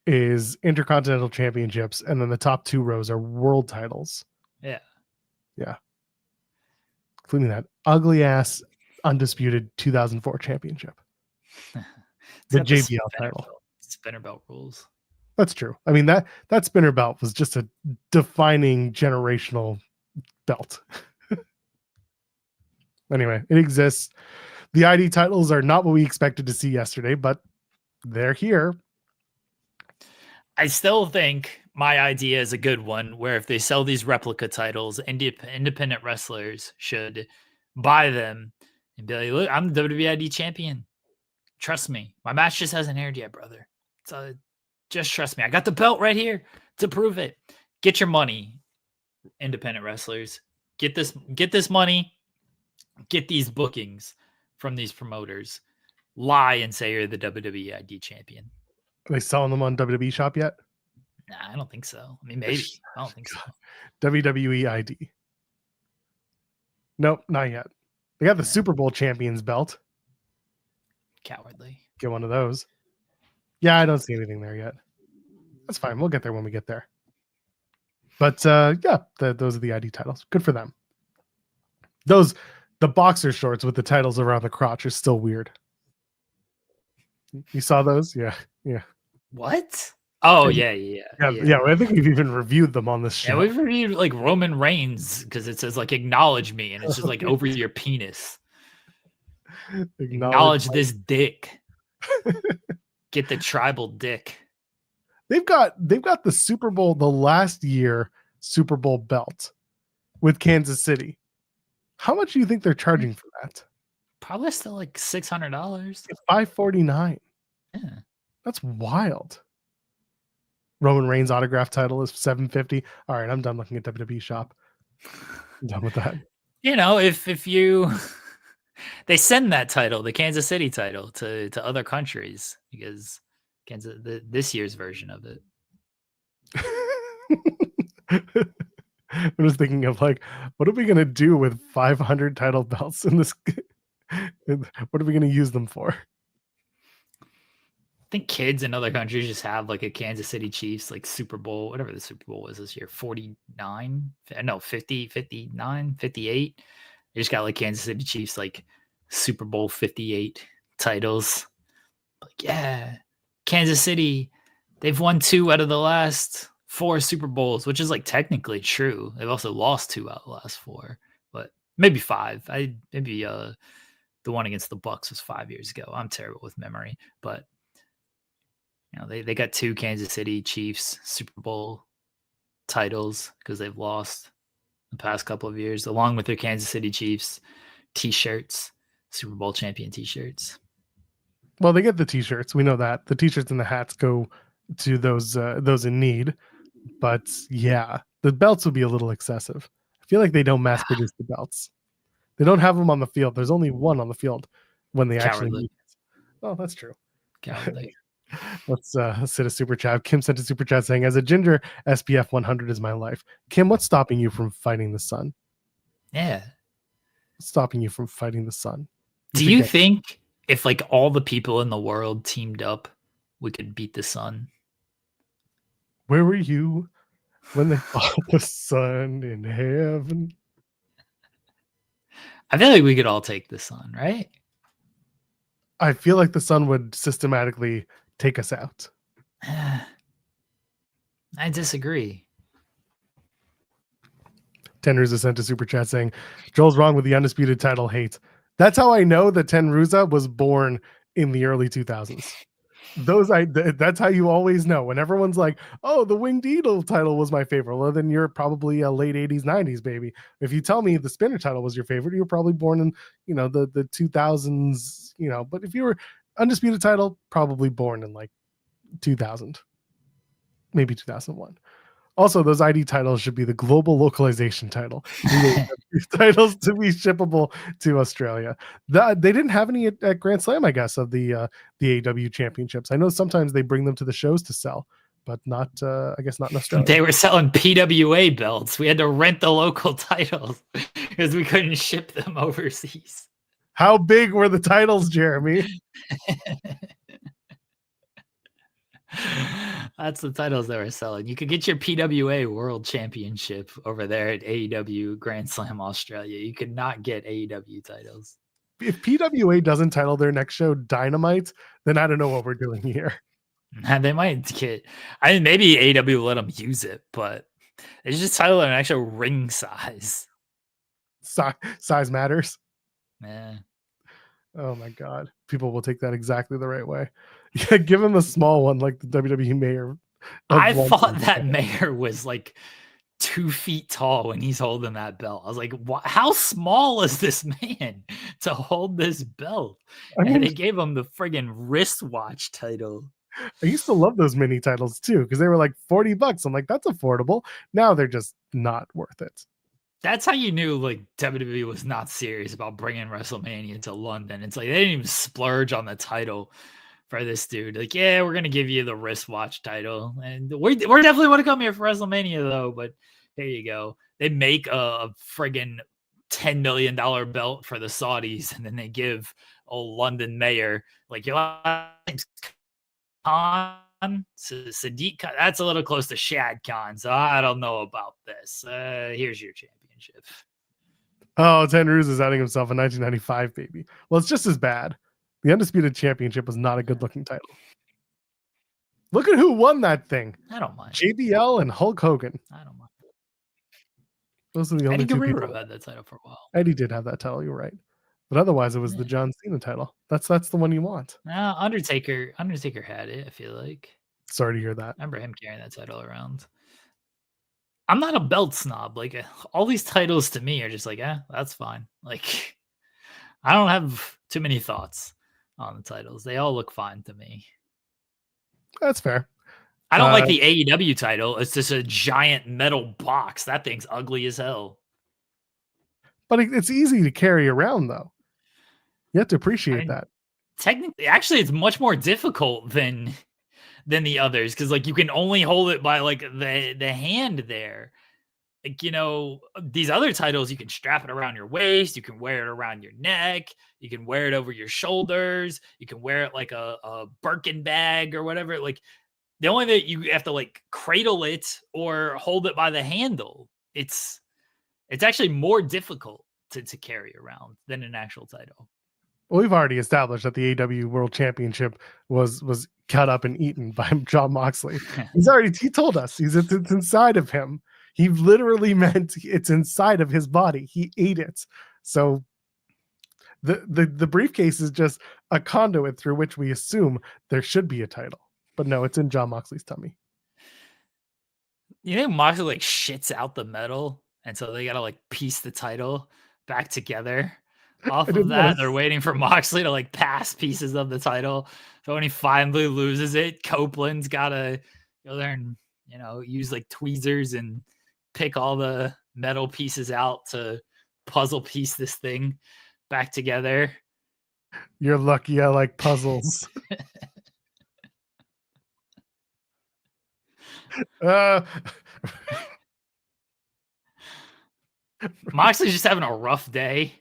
is Intercontinental Championships, and then the top two rows are world titles. Yeah. Yeah. Including that ugly ass undisputed 2004 championship. The JBL title. Spinner belt rules. That's true. I mean, that spinner belt was just a defining generational belt. Anyway, it exists. The ID titles are not what we expected to see yesterday, but they're here. I still think my idea is a good one, where if they sell these replica titles, independent wrestlers should buy them and be like, look, I'm the WWE ID champion. Trust me. My match just hasn't aired yet, brother. So just trust me. I got the belt right here to prove it. Get your money, independent wrestlers. Get this money. Get these bookings from these promoters. Lie and say you're the WWE ID champion. Are they selling them on WWE Shop yet? Nah, I don't think so. I mean, maybe. I don't think so. WWE ID. Nope, not yet. They got the Super Bowl champions belt. Cowardly. Get one of those. Yeah, I don't see anything there yet. That's fine. We'll get there when we get there. But those are the ID titles. Good for them. The boxer shorts with the titles around the crotch are still weird. You saw those? Yeah. What? Oh, yeah. I think we've even reviewed them on this show. Yeah, we've reviewed like Roman Reigns because it says like acknowledge me, and it's just like over your penis. Acknowledge this dick. Get the tribal dick. They've got the Super Bowl, the last year Super Bowl belt with Kansas City. How much do you think they're charging for that? Probably still like $600. $549. Yeah. That's wild. Roman Reigns autograph title is $750. All right, I'm done looking at WWE shop. I'm done with that. You know, if you they send that title, the Kansas City title, to other countries because this year's version of it. I'm just thinking of like, what are we gonna do with 500 title belts in this? What are we gonna use them for? I think kids in other countries just have like a Kansas City Chiefs like Super Bowl, whatever the Super Bowl was this year, 49, no, 50, 59, 58. They just got like Kansas City Chiefs like Super Bowl 58 titles. Like, yeah, Kansas City, they've won 2 out of the last 4 Super Bowls, which is like technically true. They've also lost 2 out of the last 4, but maybe 5. Maybe the one against the Bucks was 5 years ago. I'm terrible with memory, but you know, they got 2 Kansas City Chiefs Super Bowl titles because they've lost the past couple of years, along with their Kansas City Chiefs T-shirts, Super Bowl champion T-shirts. Well, they get the T-shirts. We know that the T-shirts and the hats go to those in need. But yeah, the belts would be a little excessive. I feel like they don't mass produce the belts. They don't have them on the field. There's only one on the field when they actually need it. Oh, that's true. Cowardly. Let's sit a super chat. Kim sent a super chat saying, as a ginger, SPF 100 is my life. Kim, what's stopping you from fighting the sun? Yeah. What's stopping you from fighting the sun? Do you think if like all the people in the world teamed up, we could beat the sun? Where were you when they fought the sun in heaven? I feel like we could all take the sun, right? I feel like the sun would systematically take us out. I disagree. Tenruza sent a super chat saying, Joel's wrong with the undisputed title hate. That's how I know that Tenruza was born in the early 2000s. That's how you always know. When everyone's like, oh, the Winged Eagle title was my favorite. Well, then you're probably a late 80s, 90s baby. If you tell me the Spinner title was your favorite, you're probably born in, you know, the 2000s, you know, but if you were undisputed title, probably born in like 2000, maybe 2001. Also, those ID titles should be the global localization title. Titles to be shippable to Australia. They didn't have any at Grand Slam, I guess, of the AEW championships. I know sometimes they bring them to the shows to sell, but not, I guess, not in Australia. They were selling PWA belts. We had to rent the local titles because we couldn't ship them overseas. How big were the titles, Jeremy? That's the titles they were selling. You could get your PWA World Championship over there at AEW Grand Slam Australia. You could not get AEW titles. If PWA doesn't title their next show Dynamite, then I don't know what we're doing here. And they might get, I mean, maybe AEW will let them use it, but they just title it an actual ring size. Size matters. Yeah. Oh my God. People will take that exactly the right way. Yeah, give him a small one like the WWE mayor. I thought that mayor was like 2 feet tall when he's holding that belt. I was like, how small is this man to hold this belt? I mean, and they gave him the friggin' wristwatch title. I used to love those mini titles too because they were like $40. I'm like, that's affordable. Now they're just not worth it. That's how you knew like WWE was not serious about bringing WrestleMania to London. It's like they didn't even splurge on the title for this dude. Like, yeah, we're gonna give you the wristwatch title, and we're definitely want to come here for WrestleMania though. But here you go. They make a friggin' $10 million belt for the Saudis, and then they give a London mayor like your last name's Khan, Sadiq Khan. That's a little close to Shad Khan, so I don't know about this. Here's your championship. Oh, Tenruz is outing himself in 1995, baby. Well, it's just as bad. The Undisputed Championship was not a good-looking title. Look at who won that thing. I don't mind. JBL and Hulk Hogan. I don't mind. Those are the only Eddie two Guerrero people. had that title for a while. Eddie did have that title, you're right. But otherwise, it was the John Cena title. That's the one you want. Undertaker had it, I feel like. Sorry to hear that. I remember him carrying that title around. I'm not a belt snob. Like all these titles to me are just like, that's fine. Like I don't have too many thoughts on the titles. They all look fine to me. That's fair. I don't like the AEW title. It's just a giant metal box. That thing's ugly as hell. But it's easy to carry around, though. You have to appreciate that. Technically, actually, it's much more difficult than the others because, like, you can only hold it by like the hand there. Like, these other titles, you can strap it around your waist, you can wear it around your neck, you can wear it over your shoulders, you can wear it like a Birkin bag or whatever. Like, the only that you have to like cradle it or hold it by the handle. It's actually more difficult to carry around than an actual title. Well, we've already established that the AEW World Championship was cut up and eaten by Jon Moxley. He told us it's inside of him. He literally meant it's inside of his body. He ate it. So the briefcase is just a conduit through which we assume there should be a title. But no, it's in Jon Moxley's tummy. You think Moxley like shits out the metal, and so they gotta like piece the title back together off of that? They're waiting for Moxley to like pass pieces of the title. So when he finally loses it, Copeland's gotta go there and use like tweezers and pick all the metal pieces out to puzzle piece this thing back together. You're lucky I like puzzles. Moxley's just having a rough day.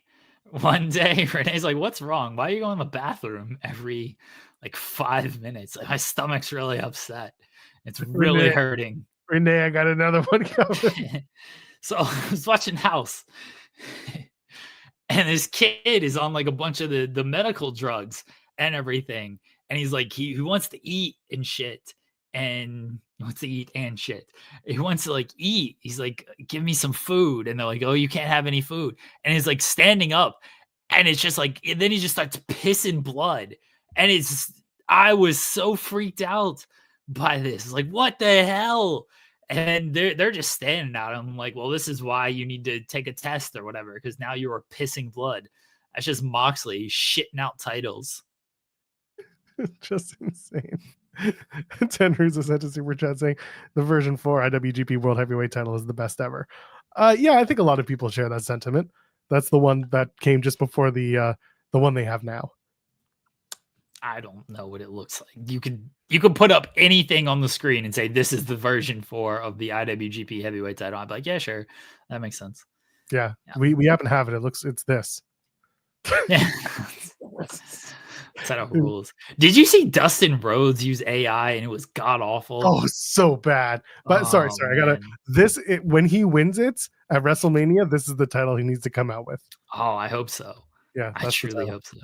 One day, Renee's like, "What's wrong? Why are you going to the bathroom every like 5 minutes? Like, my stomach's really upset. It's really hurting." Renee, I got another one coming. So I was watching House, and this kid is on like a bunch of the medical drugs and everything, and he's like, he wants to eat and shit. And he wants to eat and shit. He wants to like eat. He's like, "Give me some food." And they're like, "Oh, you can't have any food." And he's like standing up, and it's just like, and then he just starts pissing blood. And I was so freaked out by this. It's like, what the hell? And they're just standing at him like, "Well, this is why you need to take a test or whatever, because now you are pissing blood." That's just Moxley shitting out titles. Just insane. 10 Ruzza sent a super chat saying the version 4 IWGP World Heavyweight title is the best ever. Yeah, I think a lot of people share that sentiment. That's the one that came just before the one they have now. I don't know what it looks like. You could put up anything on the screen and say this is the version 4 of the IWGP Heavyweight title. I'd be like, yeah, sure, that makes sense. Yeah. We happen to have it. It's this. Yeah. Set of rules. Did you see Dustin Rhodes use AI and it was god awful? Oh, so bad. But sorry. When he wins it at WrestleMania, this is the title he needs to come out with. Oh, I hope so. Yeah, I truly hope so.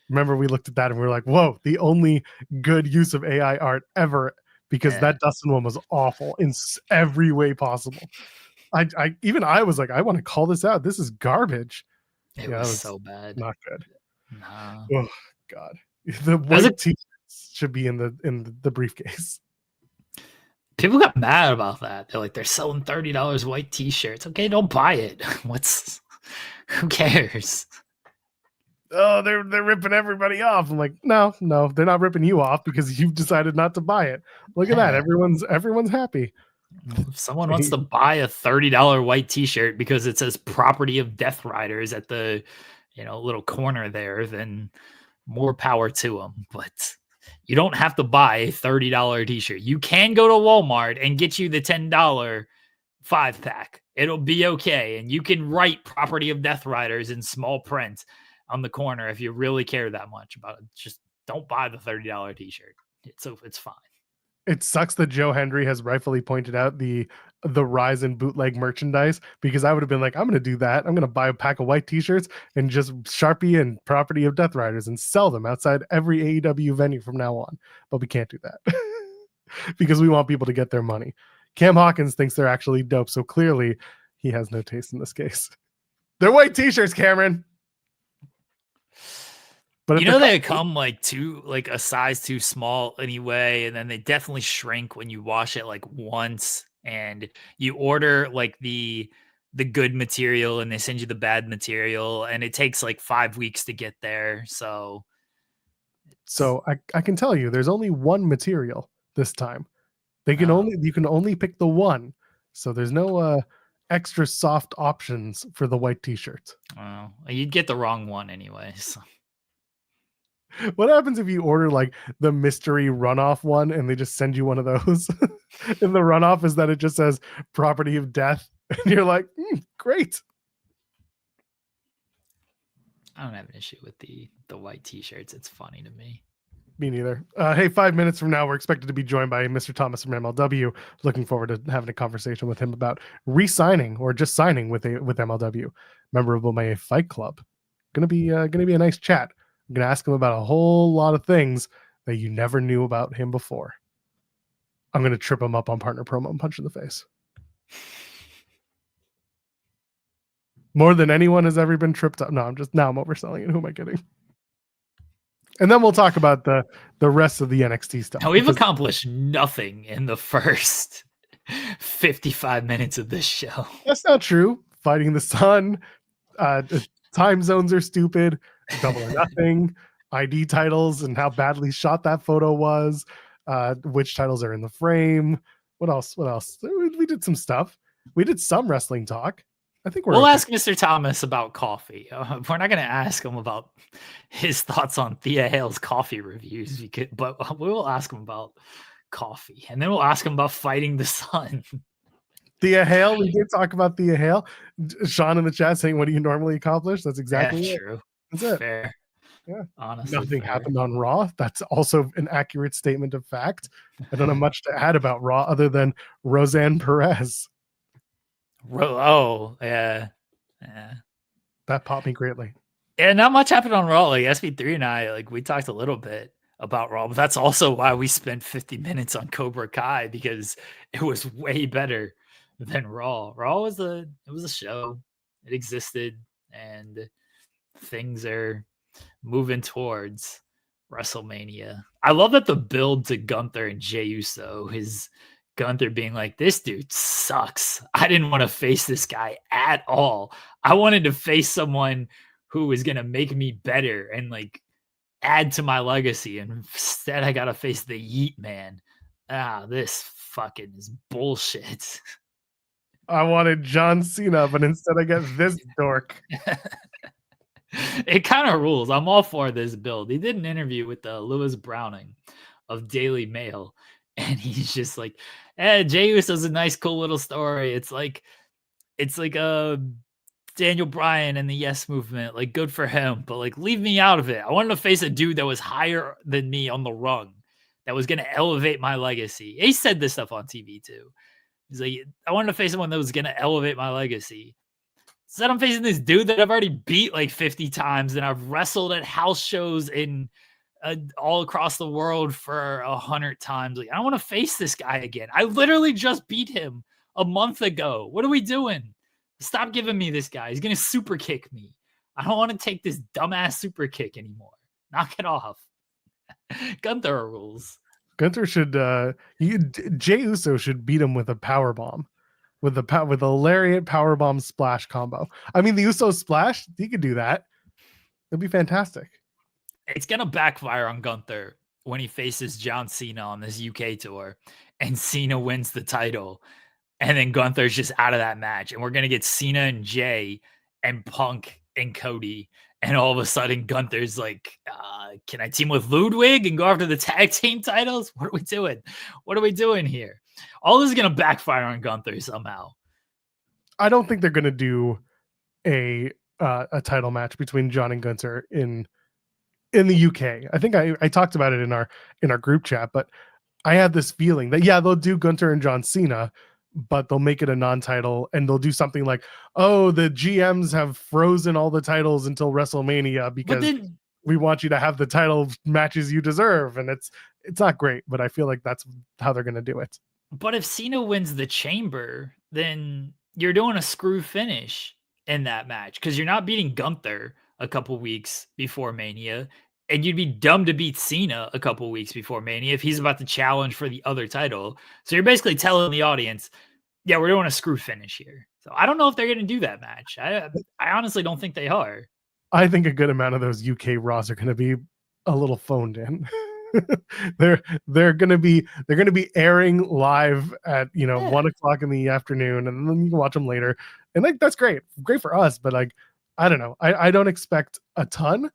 Remember, we looked at that and we were like, whoa, the only good use of AI art ever, because that Dustin one was awful in every way possible. I was like, I want to call this out. This is garbage. It was so bad. Not good. Nah. Oh God. The white t-shirts should be in the briefcase. People got mad about that. They're like, they're selling $30 white t-shirts. Okay, don't buy it. Who cares? Oh, they're ripping everybody off. I'm like, no, they're not ripping you off because you've decided not to buy it. Look at that. Everyone's happy. If someone wants to buy a $30 white t-shirt because it says property of Death Riders at the little corner there, then more power to them. But you don't have to buy a $30 t-shirt. You can go to Walmart and get you the $10 5-pack. It'll be okay. And you can write property of Death Riders in small print on the corner if you really care that much about it. Just don't buy the $30 t-shirt. It's fine. It sucks that Joe Hendry has rightfully pointed out the rise in bootleg merchandise, because I would have been like, I'm going to do that. I'm going to buy a pack of white t-shirts and just Sharpie and property of Death Riders and sell them outside every AEW venue from now on. But we can't do that because we want people to get their money. Cam Hawkins thinks they're actually dope. So clearly he has no taste in this case. They're white t-shirts, Cameron. But You if know they're they come like a size too small anyway, and then they definitely shrink when you wash it like once, and you order like the good material and they send you the bad material, and it takes like 5 weeks to get there. So it's so I can tell you, there's only one material this time. no, You can only pick the one. So there's no extra soft options for the white t-shirt. well, you'd get the wrong one anyway. So. What happens if you order like the mystery runoff one and they just send you one of those? And the runoff is that it just says property of death. And you're like, great. I don't have an issue with the white t-shirts. It's funny to me. Me neither. Hey, 5 minutes from now, we're expected to be joined by Mr. Thomas from MLW. Looking forward to having a conversation with him about re-signing or just signing with MLW. Member of BOMAYE Fight Club. Gonna be a nice chat. I'm gonna ask him about a whole lot of things that you never knew about him before. I'm gonna trip him up on partner promo and punch in the face. More than anyone has ever been tripped up. No, I'm overselling it. Who am I kidding? And then we'll talk about the rest of the NXT stuff. Now, we've accomplished nothing in the first 55 minutes of this show. That's not true. Fighting the sun, time zones are stupid, double or nothing, ID titles and how badly shot that photo was, which titles are in the frame. What else? We did some stuff. We did some wrestling talk. I think we'll ask Mr. Thomas about coffee. We're not going to ask him about his thoughts on Thea Hail's coffee reviews, but we will ask him about coffee, and then we'll ask him about fighting the sun. Thea Hail, we did talk about Thea Hail. Sean in the chat saying, "What do you normally accomplish?" That's exactly true. That's it. Fair. Yeah, honestly, nothing happened on Raw. That's also an accurate statement of fact. I don't have much to add about Raw other than Roseanne Perez. Oh, yeah. That popped me greatly. Yeah, not much happened on Raw. Like SP3 and I, we talked a little bit about Raw, but that's also why we spent 50 minutes on Cobra Kai, because it was way better than Raw. Raw was a show. It existed, and things are moving towards WrestleMania. I love that the build to Gunther and Jey Uso is Gunther being like, this dude sucks. I didn't want to face this guy at all. I wanted to face someone who was going to make me better and add to my legacy. And instead I got to face the Yeet Man. This fucking is bullshit. I wanted John Cena, but instead I get this dork. It kind of rules. I'm all for this build. He did an interview with Lewis Browning of Daily Mail, and he's just like, Jey Uso's a nice, cool little story. It's like Daniel Bryan and the Yes Movement, good for him, but leave me out of it. I wanted to face a dude that was higher than me on the rung, that was going to elevate my legacy. He said this stuff on TV too. He's like, I wanted to face someone that was going to elevate my legacy. Instead, I'm facing this dude that I've already beat 50 times, and I've wrestled at house shows in all across the world for 100 times. I don't want to face this guy again. I literally just beat him a month ago. What are we doing? Stop giving me this guy. He's going to super kick me. I don't want to take this dumbass super kick anymore. Knock it off. Gunther rules. Gunther should, Jey Uso should beat him with a power bomb. With a lariat powerbomb splash combo. I mean, the Uso splash, he could do that. It'd be fantastic. It's gonna backfire on Gunther when he faces John Cena on this UK tour, and Cena wins the title, and then Gunther's just out of that match, and we're gonna get Cena and Jay and Punk and Cody, and all of a sudden Gunther's like, "Can I team with Ludwig and go after the tag team titles? What are we doing? What are we doing here?" All this is going to backfire on Gunther somehow. I don't think they're going to do a title match between John and Gunther in the UK. I think I talked about it in our group chat, but I have this feeling that they'll do Gunther and John Cena, but they'll make it a non-title, and they'll do something like, oh, the GMs have frozen all the titles until WrestleMania because we want you to have the title matches you deserve, and it's not great, but I feel like that's how they're going to do it. But if Cena wins the Chamber, then you're doing a screw finish in that match, because you're not beating Gunther a couple weeks before Mania. And you'd be dumb to beat Cena a couple weeks before Mania if he's about to challenge for the other title. So you're basically telling the audience, yeah, we're doing a screw finish here. So I don't know if they're going to do that match. I honestly don't think they are. I think a good amount of those UK Raws are going to be a little phoned in. they're going to be airing live at 1 o'clock in the afternoon, and then you can watch them later. And like that's great for us. But like I don't know, I don't expect a ton.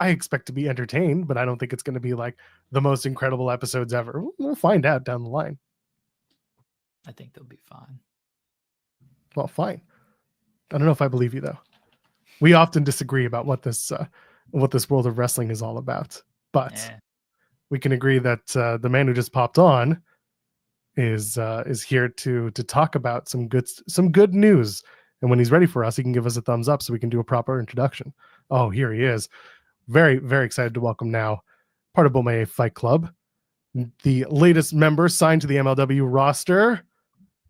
I expect to be entertained, but I don't think it's going to be like the most incredible episodes ever. We'll find out down the line. I think they'll be fine. Well, fine. I don't know if I believe you though. We often disagree about what this world of wrestling is all about, but we can agree that the man who just popped on is here to talk about some good news. And when he's ready for us, he can give us a thumbs up so we can do a proper introduction. Oh, here he is. Very, very excited to welcome now part of BOMAYE Fight Club, the latest member signed to the MLW roster.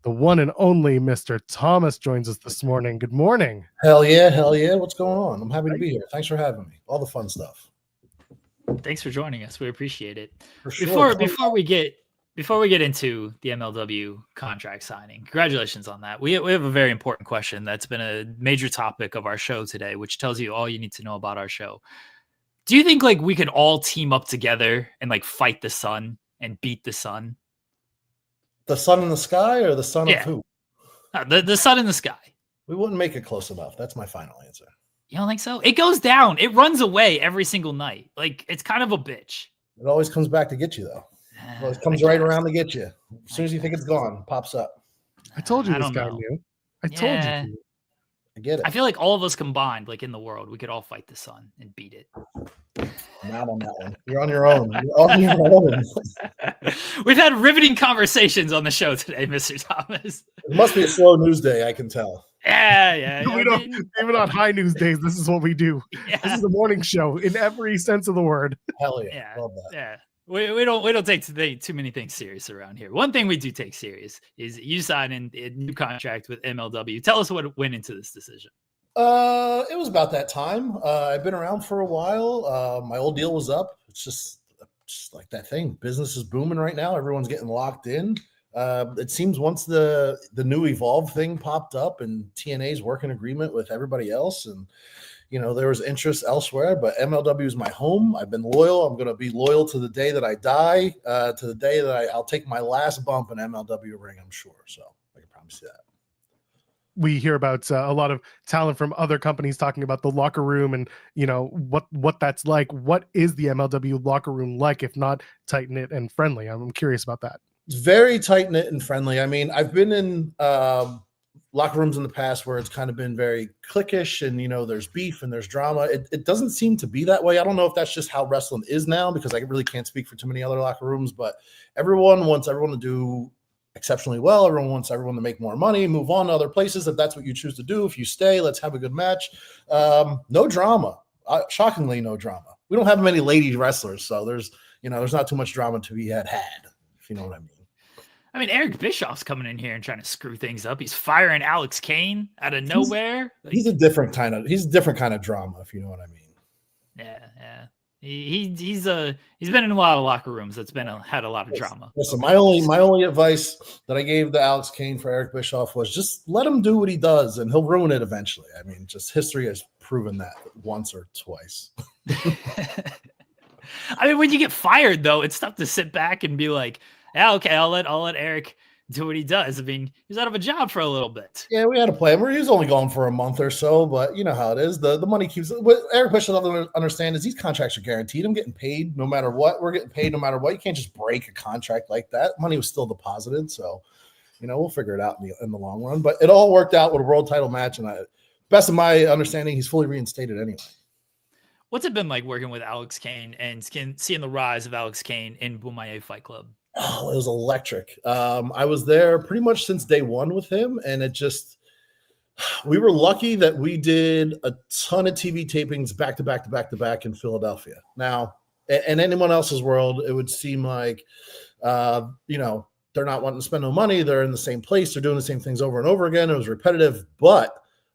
The one and only Mr. Thomas joins us this morning. Good morning. Hell yeah. What's going on? I'm happy to be here. Thanks for having me. All the fun stuff. Thanks for joining us. We appreciate it. For sure. Before we get into the MLW contract signing, congratulations on that. We have a very important question that's been a major topic of our show today, which tells you all you need to know about our show. Do you think like we could all team up together and like fight the sun and beat the sun? The sun in the sky or the sun of who? The sun in the sky. We wouldn't make it close enough. That's my final answer. You don't think so? It goes down. It runs away every single night. Like it's kind of a bitch. It always comes back to get you though. It always comes right around to get you. As soon as you think it's gone, pops up. I told you this guy knew. I told you. I get it. I feel like all of us combined, like in the world, we could all fight the sun and beat it. Not on that one. You're on your own. You're on your own. We've had riveting conversations on the show today, Mr. Thomas. It must be a slow news day, I can tell. Yeah. We don't, even on high news days, this is what we do. Yeah. This is a morning show in every sense of the word. Hell yeah. Love that. Yeah. We don't take too many things serious around here. One thing we do take serious is you signing a new contract with MLW. Tell us what went into this decision. It was about that time. I've been around for a while. My old deal was up. It's just like that thing. Business is booming right now. Everyone's getting locked in. It seems once the new Evolve thing popped up and TNA's working agreement with everybody else, and there was interest elsewhere, but MLW is my home. I've been loyal. I'm going to be loyal to the day that I die, to the day that I'll take my last bump in MLW ring, I'm sure. So I can promise you that. We hear about a lot of talent from other companies talking about the locker room and, what that's like. What is the MLW locker room like, if not tight-knit and friendly? I'm curious about that. It's very tight-knit and friendly. I mean, I've been in locker rooms in the past where it's kind of been very cliquish and, there's beef and there's drama. It doesn't seem to be that way. I don't know if that's just how wrestling is now, because I really can't speak for too many other locker rooms, but everyone wants everyone to do exceptionally well. Everyone wants everyone to make more money, move on to other places if that's what you choose to do. If you stay, let's have a good match. No drama. Shockingly, no drama. We don't have many lady wrestlers, so there's not too much drama to be had, if you know what I mean. I mean, Eric Bischoff's coming in here and trying to screw things up. He's firing Alex Kane out of nowhere. He's a different kind of drama, if you know what I mean. Yeah. He's been in a lot of locker rooms that's had a lot of drama. Listen, my only advice that I gave to Alex Kane for Eric Bischoff was just let him do what he does, and he'll ruin it eventually. I mean, just history has proven that once or twice. I mean, when you get fired, though, it's tough to sit back and be like, yeah, okay, I'll let Eric do what he does. I mean, he's out of a job for a little bit. Yeah, we had to play him. He was only gone for a month or so, but you know how it is. The money keeps. What Eric Bischoff doesn't understand is these contracts are guaranteed. I'm getting paid no matter what. We're getting paid no matter what. You can't just break a contract like that. Money was still deposited, so we'll figure it out in the long run. But it all worked out with a world title match, and best of my understanding, he's fully reinstated anyway. What's it been like working with Alex Kane and seeing the rise of Alex Kane in BOMAYE Fight Club? Oh, it was electric. I was there pretty much since day one with him, and we were lucky that we did a ton of TV tapings back to back in Philadelphia. Now, in anyone else's world, it would seem like, they're not wanting to spend no money. They're in the same place. They're doing the same things over and over again. It was repetitive, but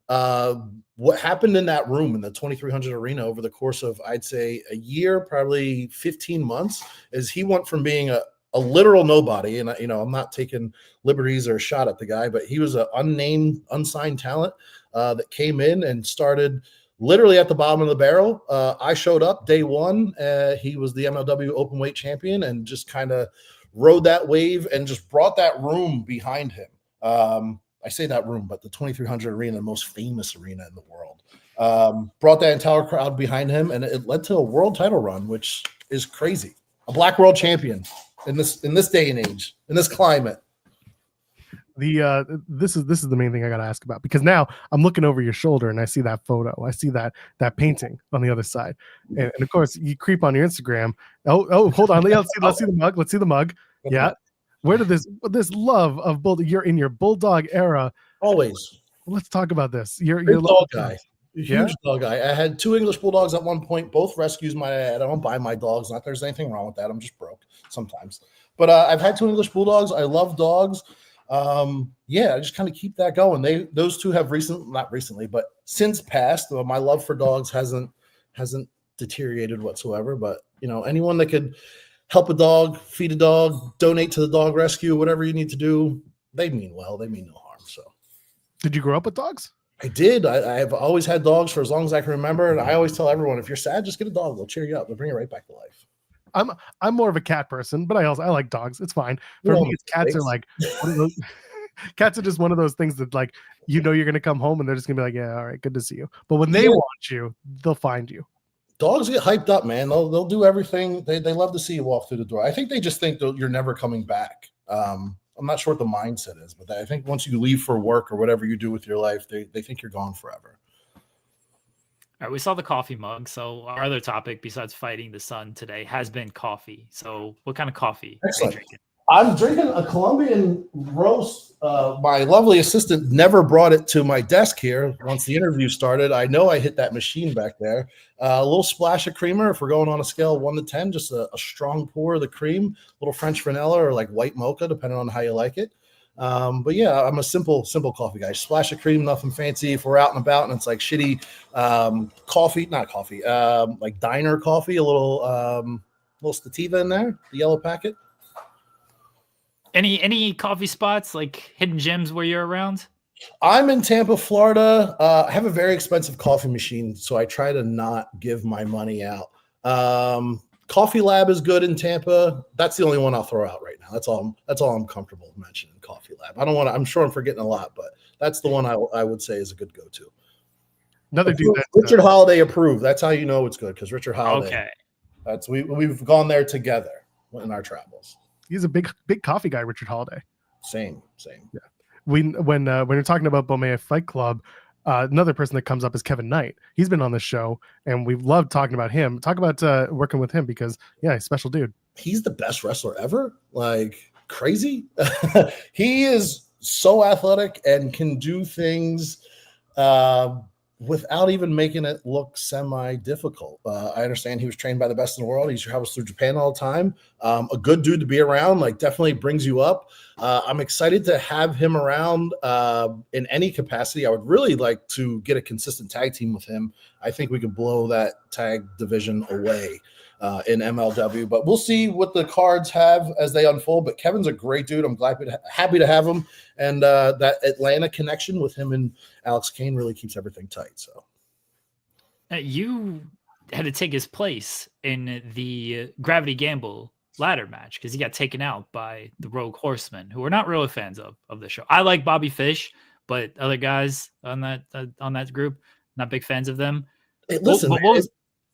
what happened in that room in the 2300 arena over the course of, I'd say, a year, probably 15 months, is he went from being a literal nobody. And, I'm not taking liberties or a shot at the guy, but he was an unnamed, unsigned talent that came in and started literally at the bottom of the barrel. I showed up day one. He was the MLW open weight champion and just kind of rode that wave and just brought that room behind him. I say that room, but the 2300 arena, the most famous arena in the world, brought that entire crowd behind him, and it led to a world title run, which is crazy. A black world champion in this day and age, in this climate. This is the main thing I got to ask about, because now I'm looking over your shoulder and I see that photo. I see that painting on the other side, and of course you creep on your Instagram. Oh, hold on. Let's see the mug. Let's see the mug. Yeah. Where did this love of bulldog? You're in your bulldog era. Always. Let's talk about this. You're dog guy. Huge dog guy. I had 2 English bulldogs at one point. Both rescues. I don't buy my dogs. Not there's anything wrong with that. I'm just broke sometimes. But I've had 2 English bulldogs. I love dogs. I just kind of keep that going. Those two have not recently, but since passed. My love for dogs hasn't deteriorated whatsoever. But anyone that could help a dog, feed a dog, donate to the dog rescue, whatever you need to do, they mean well. They mean no harm. So, did you grow up with dogs? I did. I've always had dogs for as long as I can remember, and I always tell everyone, if you're sad, just get a dog. They'll cheer you up. They'll bring you right back to life. I'm more of a cat person, but I like dogs. It's fine for me. Cats are like one of those, cats are just one of those things that, like, you're gonna come home and they're just gonna be like, yeah, all right, good to see you. But when they want you, they'll find you. Dogs get hyped up, man. They'll do everything. They love to see you walk through the door. I think they just think that you're never coming back. I'm not sure what the mindset is, but I think once you leave for work or whatever you do with your life, they think you're gone forever. All right, we saw the coffee mug. So our other topic besides fighting the sun today has been coffee. So what kind of coffee are you drinking? I'm drinking a Colombian roast. My lovely assistant never brought it to my desk here once the interview started. I know I hit that machine back there. A little splash of creamer. If we're going on a scale of 1 to 10, just a strong pour of the cream, a little French vanilla or like white mocha, depending on how you like it. But yeah, I'm a simple coffee guy. Splash of cream, nothing fancy. If we're out and about and it's like shitty like diner coffee, a little sativa in there, the yellow packet. Any coffee spots, like hidden gems where you're around? I'm in Tampa, Florida. I have a very expensive coffee machine, so I try to not give my money out. Coffee Lab is good in Tampa. That's the only one I'll throw out right now. That's all I'm comfortable mentioning. Coffee Lab. I'm sure I'm forgetting a lot, but that's the one I would say is a good go-to. Another dude Richard Holiday approved. That's how you know it's good, because Richard Holiday. Okay. We've gone there together in our travels. He's a big coffee guy, Richard Holiday. Same. Yeah. When you're talking about BOMAYE Fight Club, another person that comes up is Kevin Knight. He's been on this show, and we've loved talking about him. Talk about working with him, because he's a special dude. He's the best wrestler ever. Like, crazy. He is so athletic and can do things without even making it look semi-difficult. I understand he was trained by the best in the world. He travels through Japan all the time. A good dude to be around, like, definitely brings you up. I'm excited to have him around in any capacity. I would really like to get a consistent tag team with him. I think we could blow that tag division away in MLW, but we'll see what the cards have as they unfold. But Kevin's a great dude. I'm happy to have him, and that Atlanta connection with him and Alex Kane really keeps everything tight. So you had to take his place in the Gravity Gamble ladder match, because he got taken out by the Rogue Horsemen, who are not really fans of the show. I like Bobby Fish, but other guys on that group, not big fans of them. Hey, listen,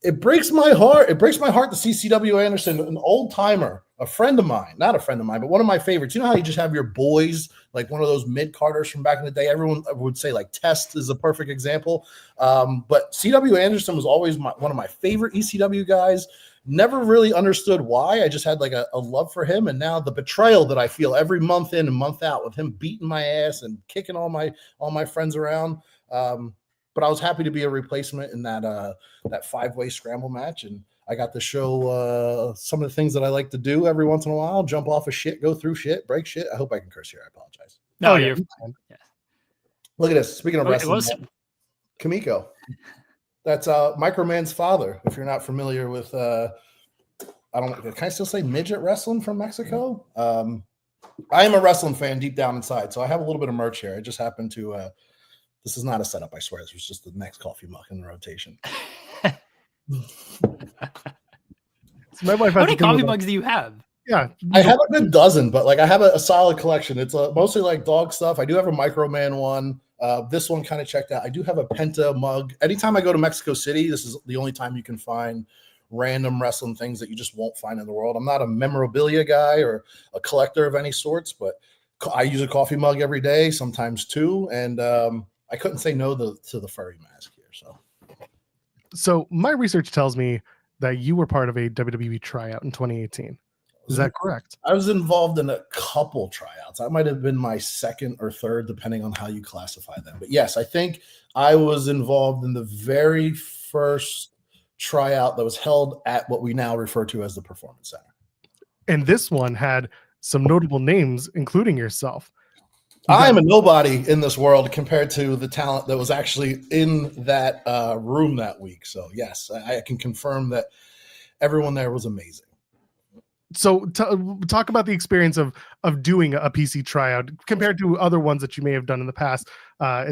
it breaks my heart. It breaks my heart to see CW Anderson, an old timer, a friend of mine, not a friend of mine, but one of my favorites. You know how you just have your boys, like one of those mid-carders from back in the day? Everyone would say like Test is a perfect example. But CW Anderson was always one of my favorite ECW guys. Never really understood why. I just had like a love for him. And now the betrayal that I feel every month in and month out with him beating my ass and kicking all my friends around. But I was happy to be a replacement in that 5-way scramble match. And I got to show some of the things that I like to do every once in a while: jump off of shit, go through shit, break shit. I hope I can curse here. I apologize. No, you're fine. Yeah. Look at this. Speaking of wrestling, Kamiko. That's Microman's father. If you're not familiar with, can I still say midget wrestling from Mexico? I am a wrestling fan deep down inside, so I have a little bit of merch here. I just happened to. This is not a setup, I swear. This was just the next coffee mug in the rotation. So my wife How many coffee mugs do you have? Yeah, I have a good dozen, but like I have a solid collection. It's mostly like dog stuff. I do have a Microman one. This one kind of checked out. I do have a Penta mug. Anytime I go to Mexico City, this is the only time you can find random wrestling things that you just won't find in the world. I'm not a memorabilia guy or a collector of any sorts, but I use a coffee mug every day, sometimes two, and I couldn't say no to the furry mask here. So my research tells me that you were part of a WWE tryout in 2018. Is that correct? I was involved in a couple tryouts. I might have been my second or third, depending on how you classify them. But yes, I think I was involved in the very first tryout that was held at what we now refer to as the Performance Center. And this one had some notable names, including yourself. I am a nobody in this world compared to the talent that was actually in that room that week. So yes, I can confirm that everyone there was amazing. So talk about the experience of doing a PC tryout compared to other ones that you may have done in the past.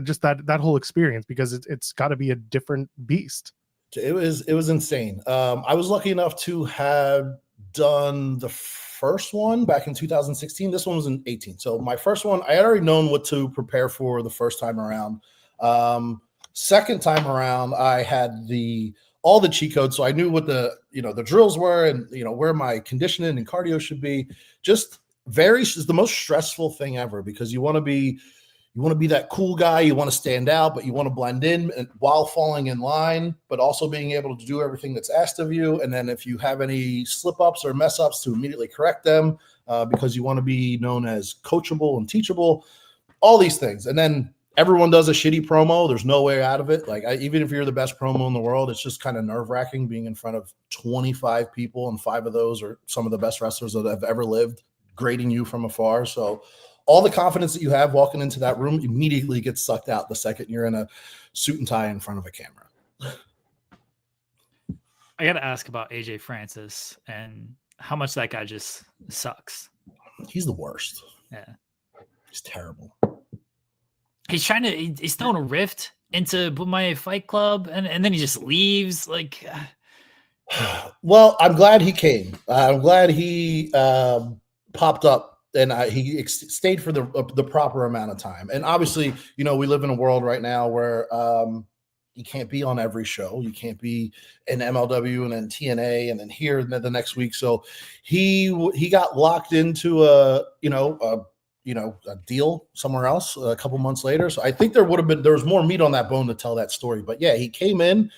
Just that whole experience, because it's got to be a different beast. It was insane. I was lucky enough to have done the first one back in 2016. This one was in 18. So my first one, I had already known what to prepare for the first time around. Second time around, I had all the cheat codes, so I knew what the drills were and where my conditioning and cardio should be. Just is the most stressful thing ever, because you want to be that cool guy, you want to stand out, but you want to blend in and while falling in line, but also being able to do everything that's asked of you. And then if you have any slip ups or mess ups, to immediately correct them, because you want to be known as coachable and teachable, all these things. And then everyone does a shitty promo. There's no way out of it. Like even if you're the best promo in the world, it's just kind of nerve-wracking being in front of 25 people, and 5 of those are some of the best wrestlers that have ever lived, grading you from afar. So all the confidence that you have walking into that room immediately gets sucked out the second you're in a suit and tie in front of a camera. I got to ask about AJ Francis and how much that guy just sucks. He's the worst. Yeah. He's terrible. He's throwing a rift into BOMAYE Fight Club, and then he just leaves. Like, well, I'm glad he came. I'm glad he popped up, and he stayed for the proper amount of time. And obviously, we live in a world right now where you can't be on every show. You can't be in MLW and then TNA and then here and then the next week. So he got locked into a deal somewhere else a couple months later. So I think there was more meat on that bone to tell that story. But yeah, he came in,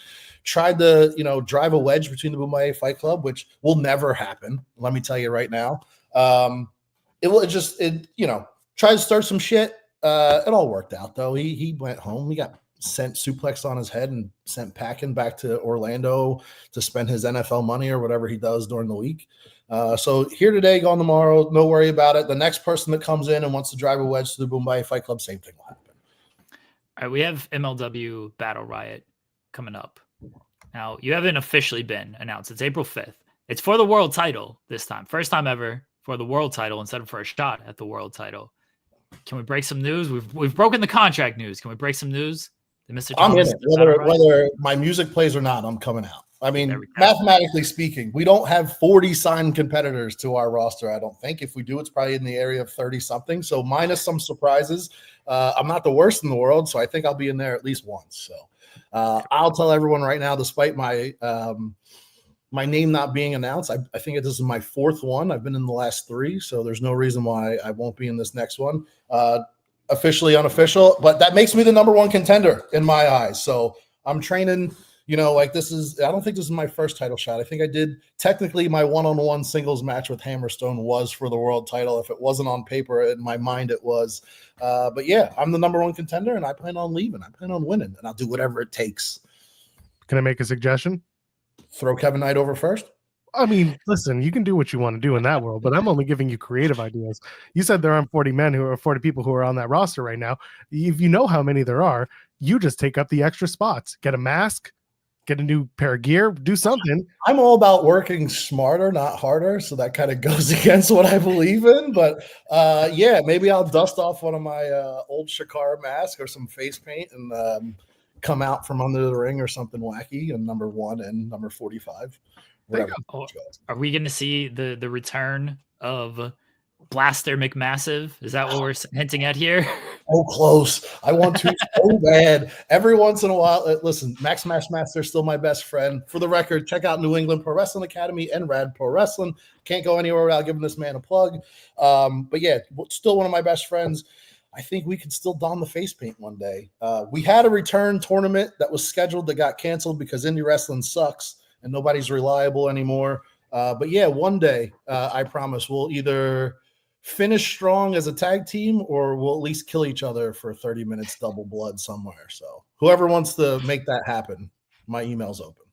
tried to, drive a wedge between the BOMAYE Fight Club, which will never happen. Let me tell you right now. Tried to start some shit. It all worked out though. He went home. He got sent suplex on his head and sent packing back to Orlando to spend his NFL money or whatever he does during the week. So here today, gone tomorrow. No worry about it. The next person that comes in and wants to drive a wedge to the BOMAYE Fight Club, same thing will happen. All right, we have MLW Battle Riot coming up. Now, you haven't officially been announced. It's April 5th. It's for the world title this time. First time ever for the world title instead of for a shot at the world title. Can we break some news? We've broken the contract news. Can we break some news? Mr. I'm in it. Whether my music plays or not, I'm coming out. I mean, mathematically speaking, we don't have 40 signed competitors to our roster, I don't think. If we do, it's probably in the area of 30-something. So minus some surprises, I'm not the worst in the world, so I think I'll be in there at least once. So I'll tell everyone right now, despite my my name not being announced, I think this is my 4th one. I've been in the last 3, so there's no reason why I won't be in this next one. Officially unofficial, but that makes me the number 1 contender in my eyes. So I'm training, I don't think this is my first title shot. I think I did technically my one-on-one singles match with Hammerstone was for the world title. If it wasn't on paper, in my mind it was. But yeah, I'm the number 1 contender, and I plan on leaving. I plan on winning, and I'll do whatever it takes. Can I make a suggestion? Throw Kevin Knight over first? I mean, listen, you can do what you want to do in that world, but I'm only giving you creative ideas. You said there aren't 40 people who are on that roster right now. If you know how many there are, you just take up the extra spots. Get a mask, get a new pair of gear, do something. I'm all about working smarter, not harder. So that kind of goes against what I believe in. But yeah, maybe I'll dust off one of my old Shakara masks or some face paint and come out from under the ring or something wacky and number 1 and number 45. Whatever. Oh, are we going to see the return of Blaster McMassive? Is that what we're hinting at here? So close. I want to so bad. Every once in a while, listen, Max Matchmaster's still my best friend. For the record, check out New England Pro Wrestling Academy and Rad Pro Wrestling. Can't go anywhere without giving this man a plug. But yeah, still one of my best friends. I think we could still don the face paint one day. We had a return tournament that was scheduled that got canceled because indie wrestling sucks and nobody's reliable anymore. But yeah, one day, I promise we'll either finish strong as a tag team or we'll at least kill each other for 30 minutes double blood somewhere. So whoever wants to make that happen, my email's open.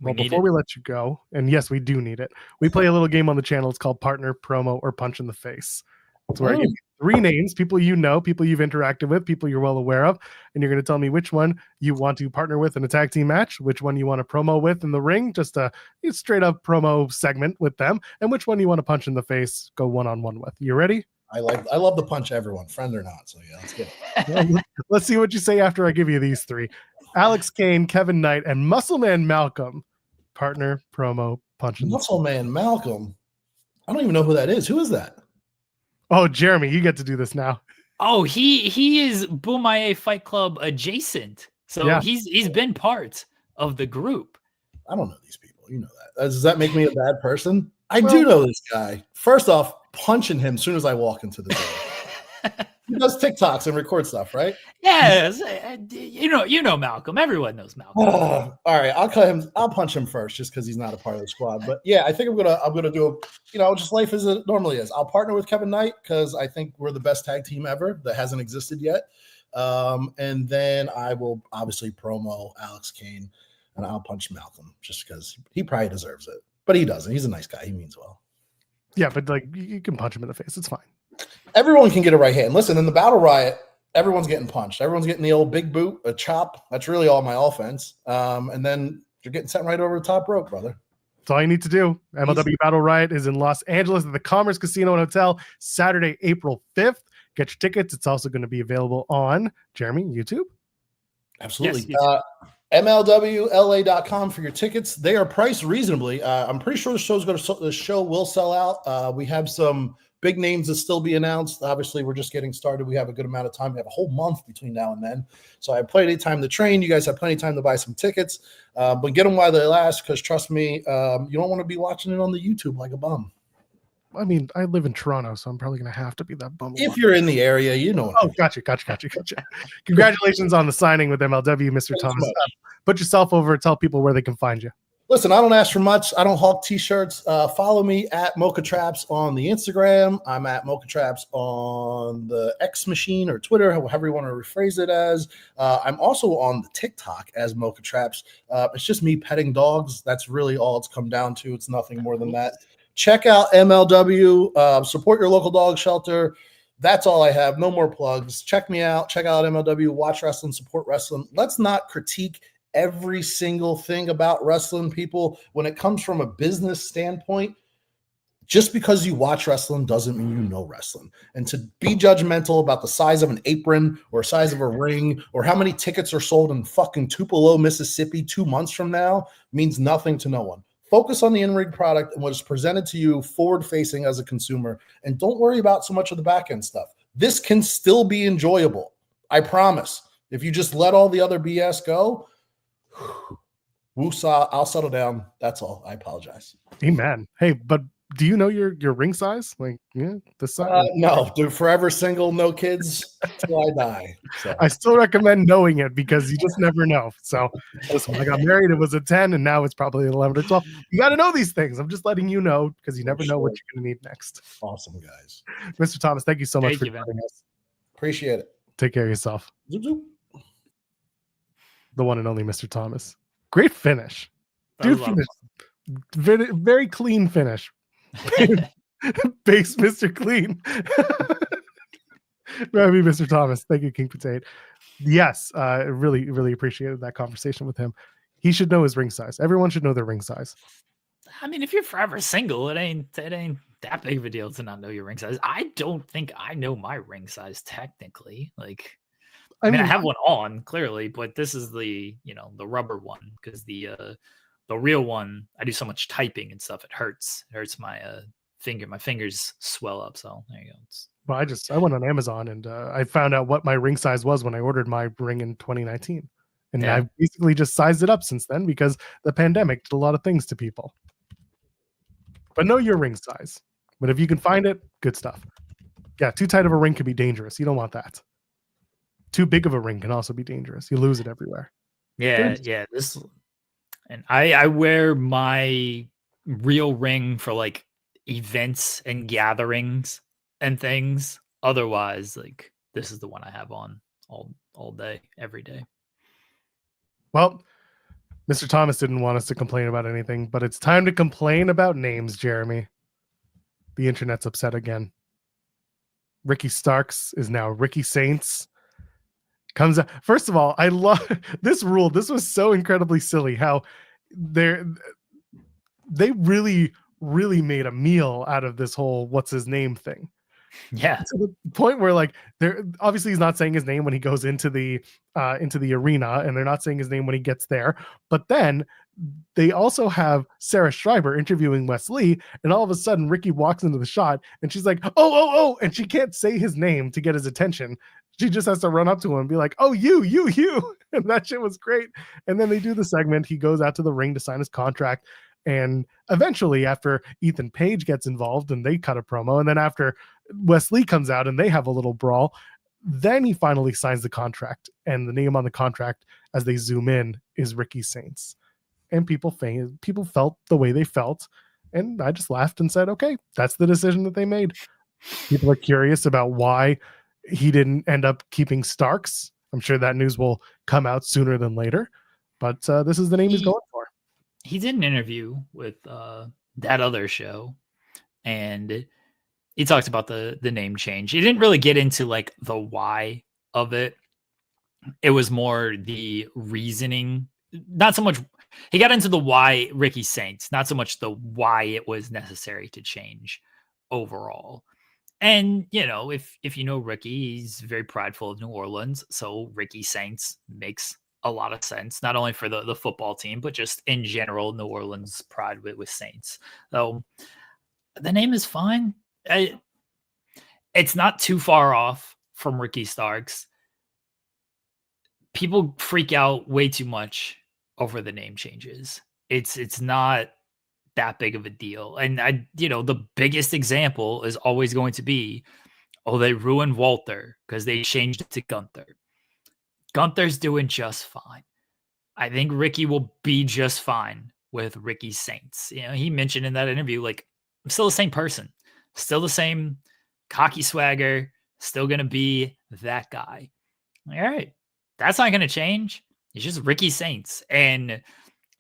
Well, before we let you go, and yes, we do need it, we play a little game on the channel. It's called Partner, Promo, or Punch in the Face. It's where I give you 3 names, people you know, people you've interacted with, people you're well aware of, and you're going to tell me which one you want to partner with in a tag team match, which one you want to promo with in the ring, just a straight up promo segment with them, and which one you want to punch in the face, go one-on-one with. You ready? I love to punch everyone, friend or not. So yeah, let's get it. Well, let's see what you say after I give you these 3. Alex Kane, Kevin Knight, and Muscleman Malcolm. Partner, promo, punch in the face. Muscleman Malcolm. I don't even know who that is. Who is that? Oh, Jeremy, you get to do this now. Oh, he is BOMAYE Fight Club adjacent. So Yeah. he's been part of the group. I don't know these people. You know that. Does that make me a bad person? I do know this guy. First off, punching him as soon as I walk into the door. He does TikToks and record stuff, right? Yes, you know Malcolm. Everyone knows Malcolm. All right, I'll punch him first, just because he's not a part of the squad. But yeah, I think I'm gonna do just life as it normally is. I'll partner with Kevin Knight because I think we're the best tag team ever that hasn't existed yet. And then I will obviously promo Alex Kane, and I'll punch Malcolm just because he probably deserves it, but he doesn't. He's a nice guy. He means well. Yeah, but like you can punch him in the face. It's fine. Everyone can get a right hand. Listen, in the Battle Riot, everyone's getting punched. Everyone's getting the old big boot, a chop. That's really all my offense. And then you're getting sent right over the top rope, brother. That's all you need to do. MLW Battle Riot is in Los Angeles at the Commerce Casino and Hotel, Saturday, April 5th. Get your tickets. It's also going to be available on, Jeremy, YouTube? Absolutely. Yes, MLWLA.com for your tickets. They are priced reasonably. I'm pretty sure the show will sell out. We have some big names that still be announced. Obviously, we're just getting started. We have a good amount of time. We have a whole month between now and then. So I have plenty of time to train. You guys have plenty of time to buy some tickets. But get them while they last, because trust me, you don't want to be watching it on the YouTube like a bum. I mean, I live in Toronto, so I'm probably going to have to be that bum. If you're in the area, you know. Oh, gotcha. Congratulations on the signing with MLW, Mr. Thanks Thomas. much. Put yourself over. Tell people where they can find you. Listen, I don't ask for much. I don't hawk t-shirts. Follow me at Mocha Traps on the Instagram. I'm at Mocha Traps on the X machine or Twitter, however you want to rephrase it as. I'm also on the TikTok as Mocha Traps. It's just me petting dogs. That's really all it's come down to. It's nothing more than that. Check out MLW. Support your local dog shelter. That's all I have. No more plugs. Check me out. Check out MLW. Watch wrestling. Support wrestling. Let's not critique every single thing about wrestling, people. When it comes from a business standpoint, just because you watch wrestling doesn't mean you know wrestling. And to be judgmental about the size of an apron or size of a ring or how many tickets are sold in fucking Tupelo, Mississippi 2 months from now means nothing to no one. Focus on the in-ring product and what is presented to you forward-facing as a consumer, and don't worry about so much of the back-end stuff. This can still be enjoyable. I promise. If you just let all the other BS go, woosah, I'll settle down. That's all. I apologize. Amen. Hey, but do you know your ring size? Like, yeah, the size. No, dude, forever single, no kids till I die. So. I still recommend knowing it because you just never know. So, listen, when I got married, it was a 10, and now it's probably 11 or 12. You got to know these things. I'm just letting you know because you never know what you're going to need next. Awesome, guys. Mr. Thomas, thank you so much for joining us. Appreciate it. Take care of yourself. Zoop, zoop. The one and only Mr. Thomas. Great finish. Dude finished Very, very clean finish. Base Mr. Clean. Mr. Thomas. Thank you, King Potato. Yes, really, really appreciated that conversation with him. He should know his ring size. Everyone should know their ring size. I mean, if you're forever single, it ain't that big of a deal to not know your ring size. I don't think I know my ring size technically. Like, I mean, I have one on clearly, but this is the the rubber one because the real one, I do so much typing and stuff. It hurts. It hurts my finger. My fingers swell up. So there you go. Well, I went on Amazon and I found out what my ring size was when I ordered my ring in 2019. And I've basically just sized it up since then because the pandemic did a lot of things to people. But know your ring size. But if you can find it, good stuff. Yeah, too tight of a ring can be dangerous. You don't want that. Too big of a ring can also be dangerous. You lose it everywhere. Yeah. And I wear my real ring for like events and gatherings and things. Otherwise, like this is the one I have on all day, every day. Well, Mr. Thomas didn't want us to complain about anything, but it's time to complain about names, Jeremy. The internet's upset again. Ricky Starks is now Ricky Saints. Comes out. First of all, I love this rule. This was so incredibly silly how they really made a meal out of this whole what's his name thing. Yeah, to the point where like they're obviously he's not saying his name when he goes into the arena, and they're not saying his name when he gets there. But then they also have Sarah Schreiber interviewing Wes Lee, and all of a sudden Ricky walks into the shot, and she's like, oh, and she can't say his name to get his attention. She just has to run up to him and be like, oh, you, and that shit was great. And then they do the segment. He goes out to the ring to sign his contract. And eventually, after Ethan Page gets involved and they cut a promo, and then after Wes Lee comes out and they have a little brawl, then he finally signs the contract. And the name on the contract, as they zoom in, is Ricky Saints. And people felt the way they felt. And I just laughed and said, okay, that's the decision that they made. People are curious about why he didn't end up keeping Starks. I'm sure that news will come out sooner than later. But this is the name he's going for. He did an interview with that other show, and he talked about the name change. He didn't really get into like the why of it. It was more the reasoning. Not so much. He got into the why Ricky Saints, not so much the why it was necessary to change overall. And if you know Ricky, he's very prideful of New Orleans. So Ricky Saints makes a lot of sense, not only for the football team, but just in general, New Orleans pride with Saints. So the name is fine. It's not too far off from Ricky Starks. People freak out way too much over the name changes. It's not that big of a deal. And the biggest example is always going to be, they ruined Walter because they changed it to Gunther. Gunther's doing just fine. I think Ricky will be just fine with Ricky Saints. He mentioned in that interview, like, I'm still the same person, still the same cocky swagger, still going to be that guy. All right. That's not going to change. It's just Ricky Saints. And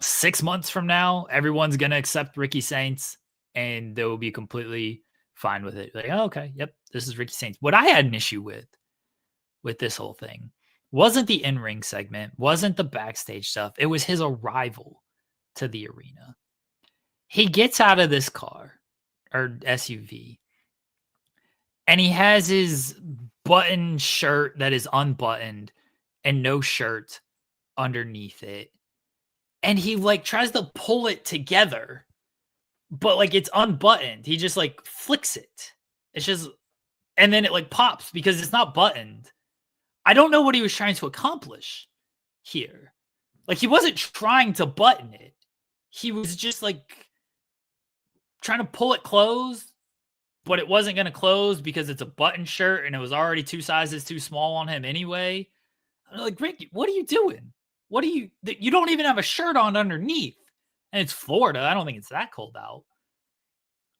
6 months from now, everyone's going to accept Ricky Saints and they will be completely fine with it. Like, oh, okay. Yep. This is Ricky Saints. What I had an issue with this whole thing wasn't the in-ring segment, wasn't the backstage stuff. It was his arrival to the arena. He gets out of this car or SUV and he has his button shirt that is unbuttoned and no shirt underneath it. And he like tries to pull it together, but like it's unbuttoned. He just like flicks it. It's just, and then it like pops because it's not buttoned. I don't know what he was trying to accomplish here. Like he wasn't trying to button it. He was just like trying to pull it closed, but it wasn't going to close because it's a button shirt and it was already 2 sizes too small on him anyway. I'm like, Ricky, what are you doing? You don't even have a shirt on underneath. And it's Florida. I don't think it's that cold out.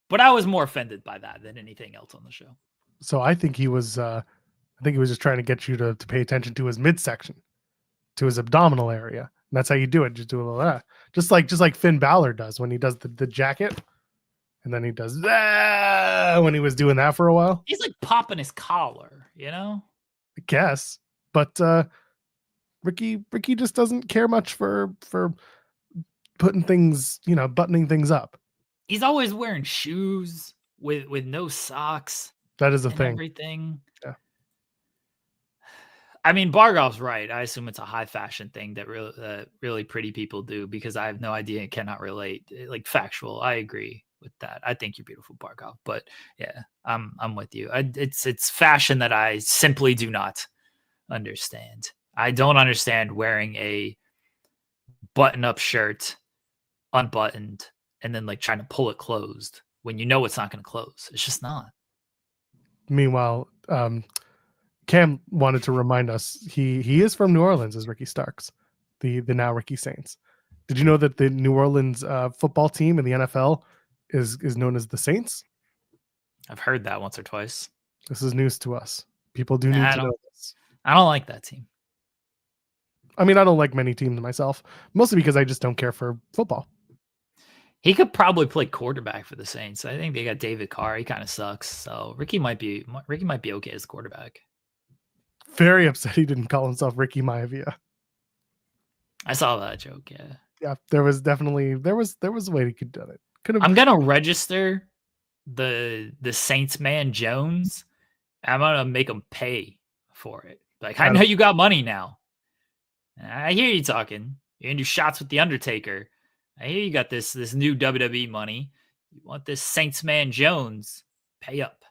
But I was more offended by that than anything else on the show. So I think he was just trying to get you to pay attention to his midsection. to his abdominal area. And that's how you do it. Just do a little just like Finn Balor does when he does the jacket. And then he does that when he was doing that for a while. He's like popping his collar, you know? I guess. But Ricky just doesn't care much for putting things, buttoning things up. He's always wearing shoes with no socks. That is a thing. Everything. Yeah. I mean, Bargov's right. I assume it's a high fashion thing that really pretty people do, because I have no idea and cannot relate. Like, factual. I agree with that. I think you're beautiful, Bargov. But yeah, I'm with you. It's fashion that I simply do not understand. I don't understand wearing a button-up shirt unbuttoned and then like trying to pull it closed when you know it's not going to close. It's just not. Meanwhile, Cam wanted to remind us he is from New Orleans, as Ricky Starks, the now Ricky Saints. Did you know that the New Orleans football team in the NFL is known as the Saints? I've heard that once or twice. This is news to us. People do need to know this. I don't like that team. I mean, I don't like many teams myself, mostly because I just don't care for football. He could probably play quarterback for the Saints. I think they got David Carr. He kind of sucks. So Ricky might be okay as quarterback. Very upset he didn't call himself Ricky Maivia. I saw that joke. Yeah. Yeah, there was a way he could do it. I'm gonna register the Saints man Jones. I'm gonna make him pay for it. Like, I know you got money now. I hear you talking. You're gonna do shots with the Undertaker. I hear you got this new WWE money. You want this Saints man Jones? Pay up.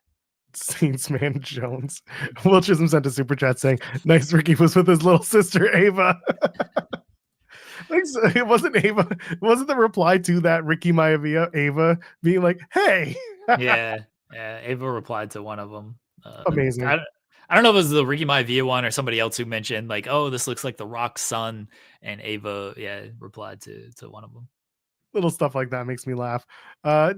Saints man Jones. Will Chisholm sent a super chat saying, "Nice, Ricky was with his little sister Ava." It wasn't Ava. It wasn't the reply to that Ricky Maivia, Ava being like, "Hey." yeah. Ava replied to one of them. Amazing. I don't know if it was the Ricky Maivia one or somebody else who mentioned like, "Oh, this looks like the Rock's son," and Ava, replied to one of them. Little stuff like that makes me laugh.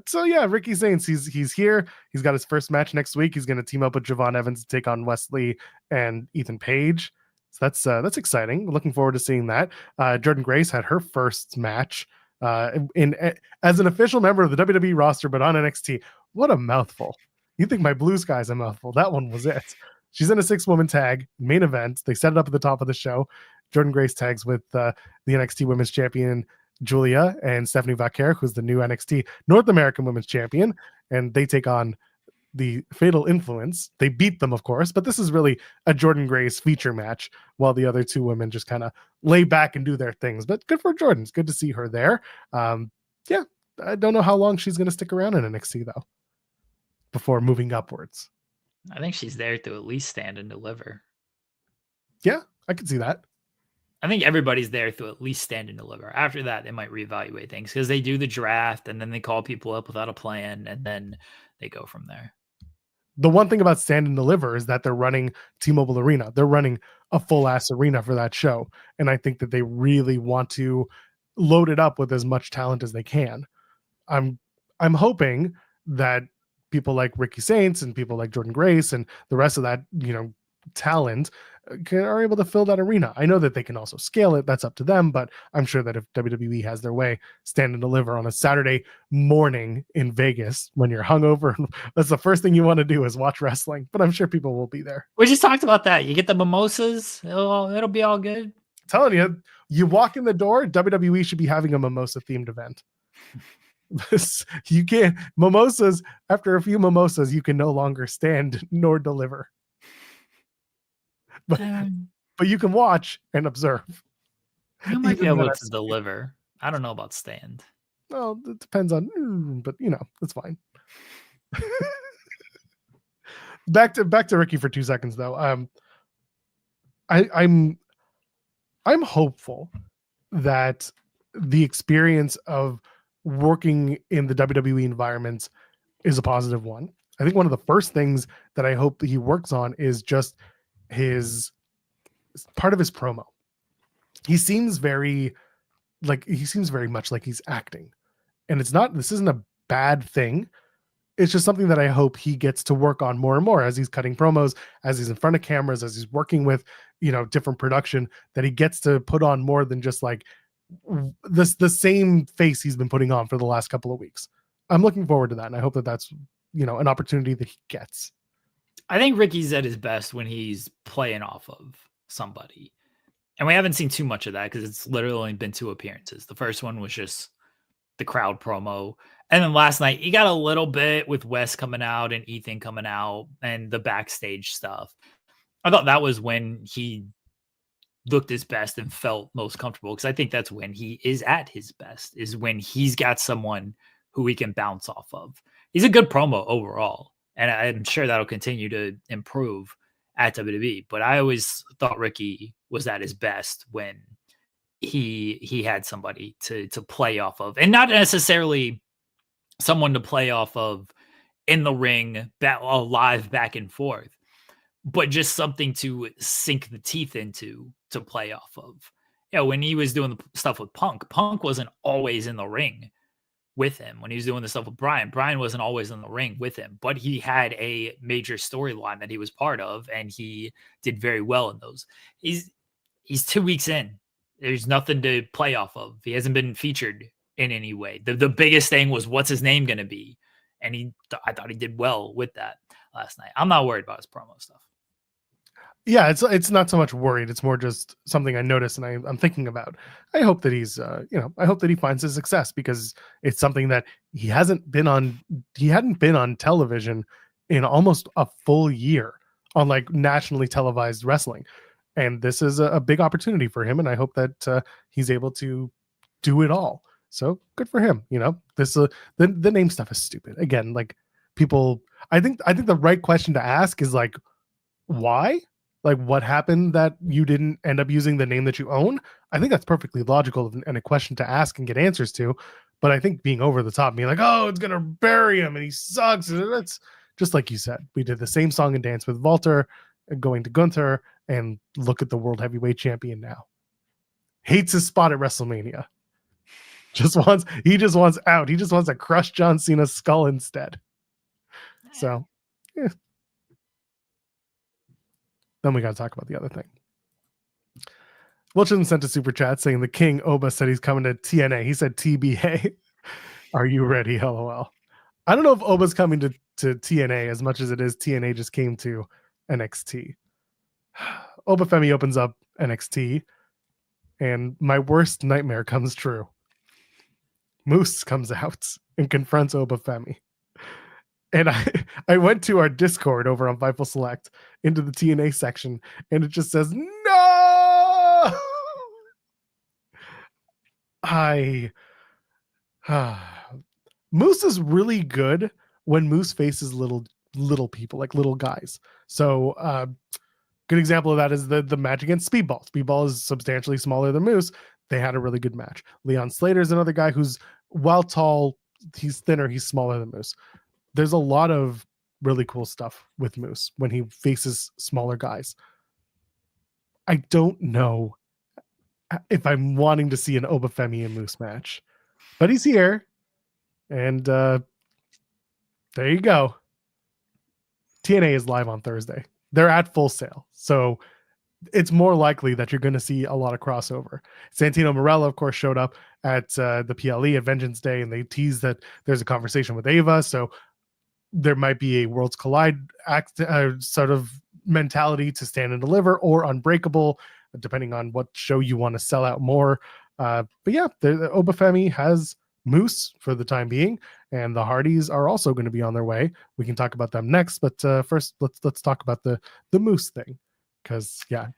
So yeah, Ricky Saints, he's here. He's got his first match next week. He's going to team up with Javon Evans to take on Wesley and Ethan Page. So that's exciting. Looking forward to seeing that. Jordan Grace had her first match as an official member of the WWE roster, but on NXT. What a mouthful! You think my blue sky's a mouthful? That one was it. She's in a 6-woman tag main event. They set it up at the top of the show. Jordan Grace tags with the NXT Women's Champion Julia and Stephanie Vaquer, who's the new NXT North American Women's Champion, and they take on the Fatal Influence. They beat them, of course, but this is really a Jordan Grace feature match while the other two women just kind of lay back and do their things. But good for Jordan. It's good to see her there. Yeah, I don't know how long she's going to stick around in NXT, though, before moving upwards. I think she's there to at least stand and deliver. Yeah, I can see that. I think everybody's there to at least stand and deliver. After that, they might reevaluate things because they do the draft and then they call people up without a plan and then they go from there. The one thing about stand and deliver is that they're running T-Mobile Arena. They're running a full-ass arena for that show. And I think that they really want to load it up with as much talent as they can. I'm hoping that people like Ricky Saints and people like Jordan Grace and the rest of that, talent are able to fill that arena. I know that they can also scale it. That's up to them. But I'm sure that if WWE has their way, stand and deliver on a Saturday morning in Vegas when you're hungover, that's the first thing you want to do is watch wrestling. But I'm sure people will be there. We just talked about that. You get the mimosas. It'll be all good. I'm telling you, you walk in the door, WWE should be having a mimosa themed event. You can't mimosas. After a few mimosas, you can no longer stand nor deliver. But you can watch and observe. You might be able to deliver. I don't know about stand. Well, it depends on, but it's fine. Back to Ricky for 2 seconds though. I'm hopeful that the experience of working in the WWE environment is a positive one. I think one of the first things that I hope that he works on is just his part of his promo. He seems very much like he's acting, and this isn't a bad thing. it's just something that I hope he gets to work on more and more as he's cutting promos, as he's in front of cameras, as he's working with, different production, that he gets to put on more than just like the same face he's been putting on for the last couple of weeks. I'm looking forward to that. And I hope that that's, an opportunity that he gets. I think Ricky's at his best when he's playing off of somebody. And we haven't seen too much of that because it's literally only been 2 appearances. The first one was just the crowd promo. And then last night, he got a little bit with Wes coming out and Ethan coming out and the backstage stuff. I thought that was when he looked his best and felt most comfortable, because I think that's when he is at his best, is when he's got someone who he can bounce off of. He's a good promo overall, and I'm sure that'll continue to improve at WWE. But I always thought Ricky was at his best when he had somebody to play off of, and not necessarily someone to play off of in the ring, live back and forth, but just something to sink the teeth into, to play off of. When he was doing the stuff with Punk wasn't always in the ring with him. When he was doing the stuff with Brian wasn't always in the ring with him, but he had a major storyline that he was part of, and he did very well in those. He's 2 weeks in. There's nothing to play off of. He hasn't been featured in any way. The biggest thing was, what's his name going to be? And I thought he did well with that last night. I'm not worried about his promo stuff. Yeah, it's not so much worried. It's more just something I noticed and I'm thinking about. I hope that he's, I hope that he finds his success, because it's something that he hadn't been on television in almost a full year, on like nationally televised wrestling. And this is a big opportunity for him. And I hope that he's able to do it all. So good for him. This, the name stuff is stupid. Again, like people, I think the right question to ask is like, why? Like, what happened that you didn't end up using the name that you own? I think that's perfectly logical and a question to ask and get answers to. But I think being over the top, being like, oh, it's going to bury him and he sucks. That's just like you said. We did the same song and dance with Walter going to Gunther, and look at the world heavyweight champion now. Hates his spot at WrestleMania. He just wants out. He just wants to crush John Cena's skull instead. So, yeah. Then we got to talk about the other thing. Wilson sent a super chat saying the King Oba said he's coming to TNA. He said TBA. Are you ready? LOL. I don't know if Oba's coming to TNA as much as it is TNA just came to NXT. Oba Femi opens up NXT, and my worst nightmare comes true. Moose comes out and confronts Oba Femi. And I went to our Discord over on Fightful Select into the TNA section, and it just says, no! Moose is really good when Moose faces little people, like little guys. So good example of that is the match against Speedball. Speedball is substantially smaller than Moose. They had a really good match. Leon Slater is another guy who's, while tall, he's thinner, he's smaller than Moose. There's a lot of really cool stuff with Moose when he faces smaller guys. I don't know if I'm wanting to see an Oba Femi and Moose match, but he's here. And there you go. TNA is live on Thursday. They're at Full Sail. So it's more likely that you're going to see a lot of crossover. Santino Marella, of course, showed up at the PLE at Vengeance Day, and they teased that there's a conversation with Ava. So there might be a Worlds Collide sort of mentality to Stand and Deliver or Unbreakable, depending on what show you want to sell out more. But yeah, the Oba Femi has Moose for the time being, and the Hardys are also going to be on their way. We can talk about them next, but first let's talk about the Moose thing, because yeah,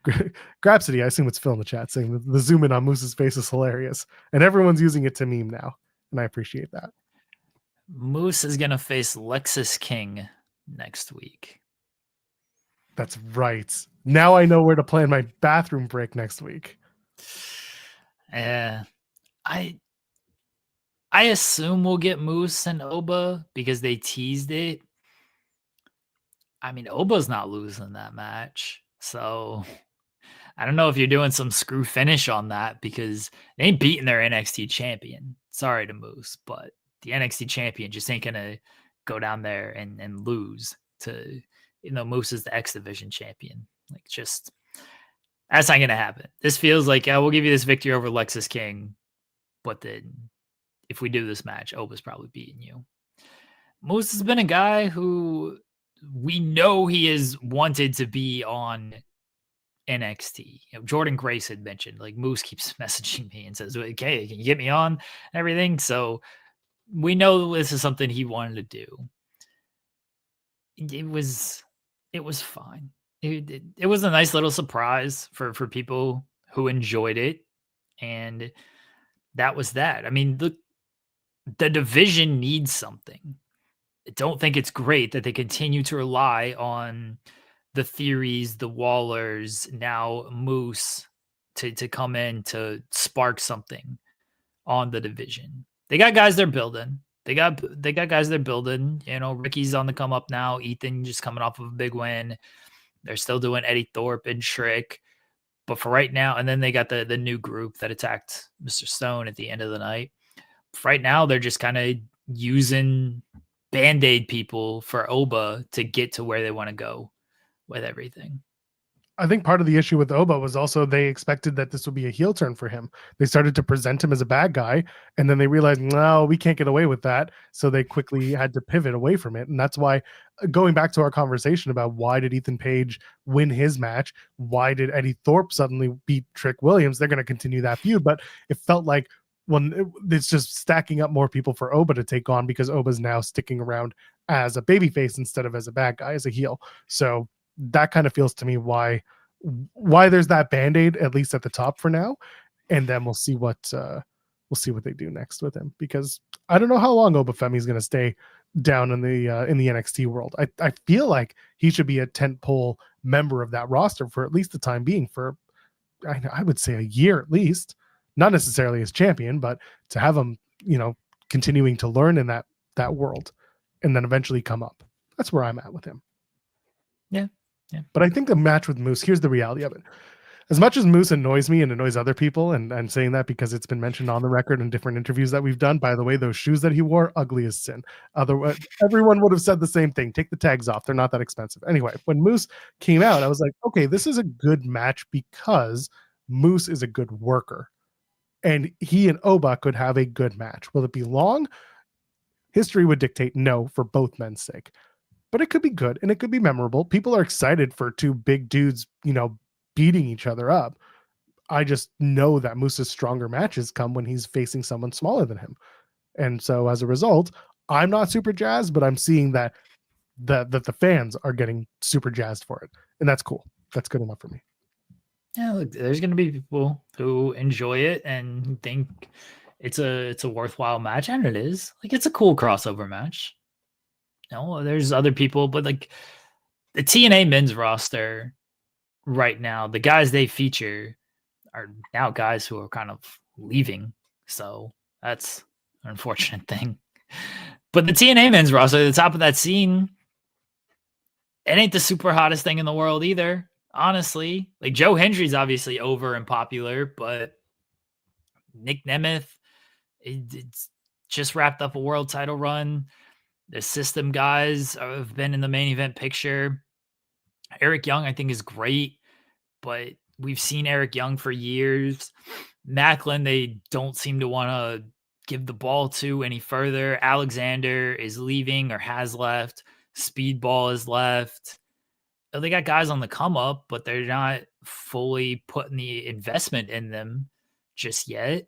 Grapsity, I assume it's Phil in the chat saying the zoom in on Moose's face is hilarious, and everyone's using it to meme now, and I appreciate that. Moose is going to face Lexus King next week. That's right. Now I know where to plan my bathroom break next week. I assume we'll get Moose and Oba because they teased it. I mean, Oba's not losing that match. So I don't know if you're doing some screw finish on that, because they ain't beating their NXT champion. Sorry to Moose, but the NXT champion just ain't going to go down there and lose to, Moose is the X Division champion. Like, just, that's not going to happen. This feels like, we'll give you this victory over Lexus King, but then if we do this match, Oba's probably beating you. Moose has been a guy who we know he is wanted to be on NXT. Jordan Grace had mentioned, like, Moose keeps messaging me and says, okay, can you get me on and everything? So we know this is something he wanted to do. It was fine. It was a nice little surprise for people who enjoyed it. And that was that. I mean, the division needs something. I don't think it's great that they continue to rely on the Theories, the Wallers, now Moose to come in to spark something on the division. They got guys they're building. They got guys they're building. Ricky's on the come up now. Ethan just coming off of a big win. They're still doing Eddie Thorpe and Shrek. But for right now, and then they got the new group that attacked Mr. Stone at the end of the night. For right now, they're just kind of using Band-Aid people for Oba to get to where they want to go with everything. I think part of the issue with Oba was also they expected that this would be a heel turn for him. They started to present him as a bad guy, and then they realized, no, we can't get away with that. So they quickly had to pivot away from it. And that's why, going back to our conversation about why did Ethan Page win his match? Why did Eddie Thorpe suddenly beat Trick Williams? They're going to continue that feud, but it felt like it's just stacking up more people for Oba to take on because Oba's now sticking around as a babyface instead of as a bad guy, as a heel. So that kind of feels to me why there's that Band-Aid, at least at the top for now. And then we'll see what they do next with him, because I don't know how long Oba Femi is going to stay down in the NXT world. I feel like he should be a tentpole member of that roster for at least the time being, for I would say a year at least. Not necessarily as champion, but to have him, continuing to learn in that world and then eventually come up. That's where I'm at with him. Yeah. But I think the match with Moose, here's the reality of it. As much as Moose annoys me and annoys other people, and I'm saying that because it's been mentioned on the record in different interviews that we've done, by the way, those shoes that he wore, ugly as sin. Otherwise, everyone would have said the same thing. Take the tags off. They're not that expensive. Anyway, when Moose came out, I was like, okay, this is a good match because Moose is a good worker. And he and Oba could have a good match. Will it be long? History would dictate no for both men's sake. But it could be good and it could be memorable. People are excited for two big dudes, beating each other up. I just know that Moose's stronger matches come when he's facing someone smaller than him. And so as a result, I'm not super jazzed, but I'm seeing that the fans are getting super jazzed for it. And that's cool. That's good enough for me. Yeah, look, there's going to be people who enjoy it and think it's a worthwhile match, and it is. Like, it's a cool crossover match. There's other people, but like the TNA men's roster right now, the guys they feature are now guys who are kind of leaving. So that's an unfortunate thing. But the TNA men's roster at the top of that scene, it ain't the super hottest thing in the world either. Honestly, like, Joe Hendry's obviously over and popular, but Nick Nemeth, it's just wrapped up a world title run. The System guys have been in the main event picture. Eric Young, I think, is great, but we've seen Eric Young for years. Macklin, they don't seem to want to give the ball to any further. Alexander is leaving or has left. Speedball is left. They got guys on the come up, but they're not fully putting the investment in them just yet.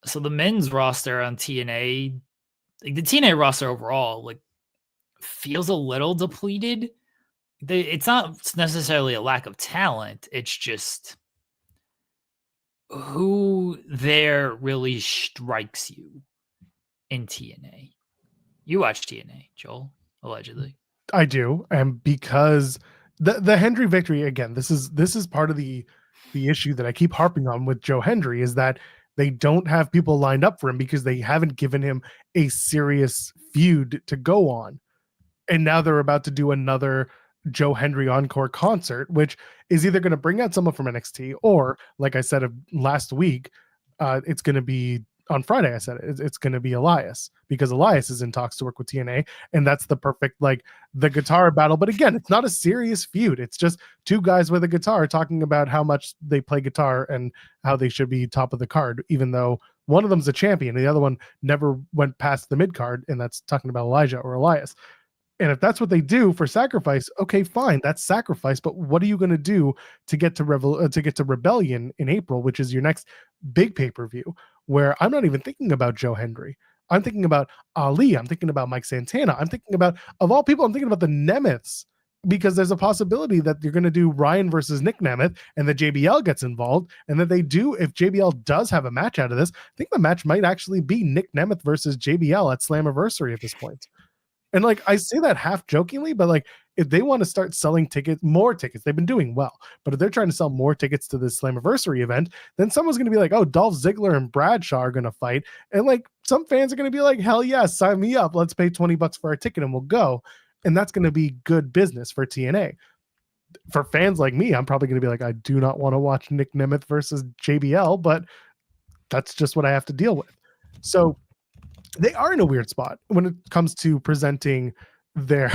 So the men's roster on TNA, like the TNA roster overall, like, feels a little depleted. It's not necessarily a lack of talent. It's just who there really strikes you in TNA. You watch TNA, Joel, allegedly. I do, and because the Hendry victory, again, this is part of the issue that I keep harping on with Joe Hendry, is that they don't have people lined up for him because they haven't given him a serious feud to go on. And now they're about to do another Joe Hendry encore concert, which is either going to bring out someone from NXT or, like I said last week, it's going to be on Friday I said it's going to be Elias, because Elias is in talks to work with TNA, and that's the perfect, like, the guitar battle. But again, it's not a serious feud. It's just two guys with a guitar talking about how much they play guitar and how they should be top of the card, even though one of them's a champion and the other one never went past the mid card, and that's talking about Elijah or Elias. And if that's what they do for Sacrifice, okay, fine, that's Sacrifice. But what are you going to do to get to Rebellion in April, which is your next big pay-per-view, where I'm not even thinking about Joe Hendry. I'm thinking about Ali. I'm thinking about Mike Santana. I'm thinking about, of all people, I'm thinking about the Nemeths, because there's a possibility that you're going to do Ryan versus Nick Nemeth and that JBL gets involved. And that they do, if JBL does have a match out of this, I think the match might actually be Nick Nemeth versus JBL at Slammiversary at this point. And like, I say that half jokingly, but like, if they want to start selling more tickets, they've been doing well. But if they're trying to sell more tickets to this Slammiversary event, then someone's going to be like, oh, Dolph Ziggler and Bradshaw are going to fight. And like, some fans are going to be like, hell yes, sign me up. Let's pay $20 for our ticket and we'll go. And that's going to be good business for TNA. For fans like me, I'm probably going to be like, I do not want to watch Nick Nemeth versus JBL, but that's just what I have to deal with. So they are in a weird spot when it comes to presenting their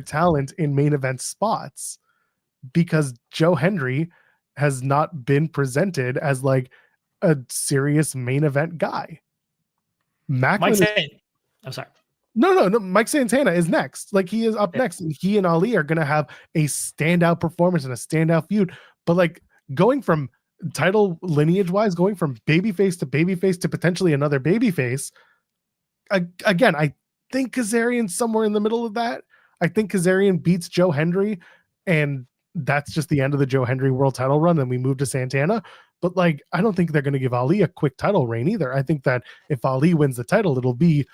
talent in main event spots, because Joe Hendry has not been presented as like a serious main event guy. I'm sorry. No. Mike Santana is next. Like, he is up next, and he and Ali are going to have a standout performance and a standout feud. But like, going from title lineage wise, going from babyface to potentially another babyface, again, I think Kazarian's somewhere in the middle of that. I think Kazarian beats Joe Hendry, and that's just the end of the Joe Hendry world title run, and we move to Santana. But like, I don't think they're going to give Ali a quick title reign either. I think that if Ali wins the title, it'll be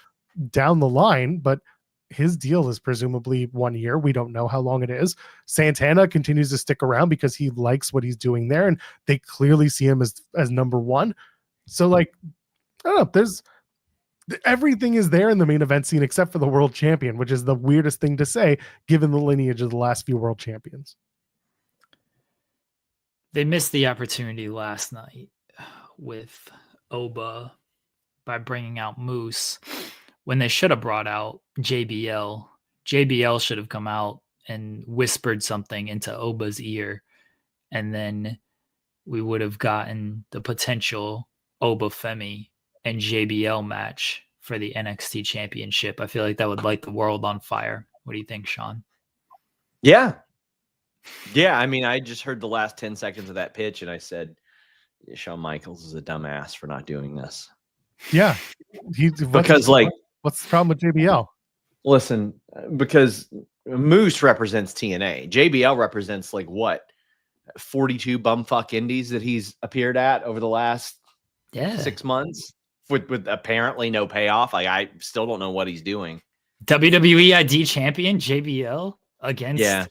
down the line, but his deal is presumably 1 year. We don't know how long it is. Santana continues to stick around because he likes what he's doing there, and they clearly see him as number one. So like, I don't know, everything is there in the main event scene except for the world champion, which is the weirdest thing to say given the lineage of the last few world champions. They missed the opportunity last night with Oba by bringing out Moose when they should have brought out JBL. JBL should have come out and whispered something into Oba's ear, and then we would have gotten the potential Oba Femi and JBL match for the NXT championship. I feel like that would light the world on fire. What do you think, Sean? Yeah. I mean, I just heard the last 10 seconds of that pitch and I said, Shawn Michaels is a dumbass for not doing this. Yeah. What's the problem with JBL? Listen, because Moose represents TNA. JBL represents 42 bumfuck indies that he's appeared at over the last 6 months with apparently no payoff. I still don't know what he's doing. WWE ID champion JBL against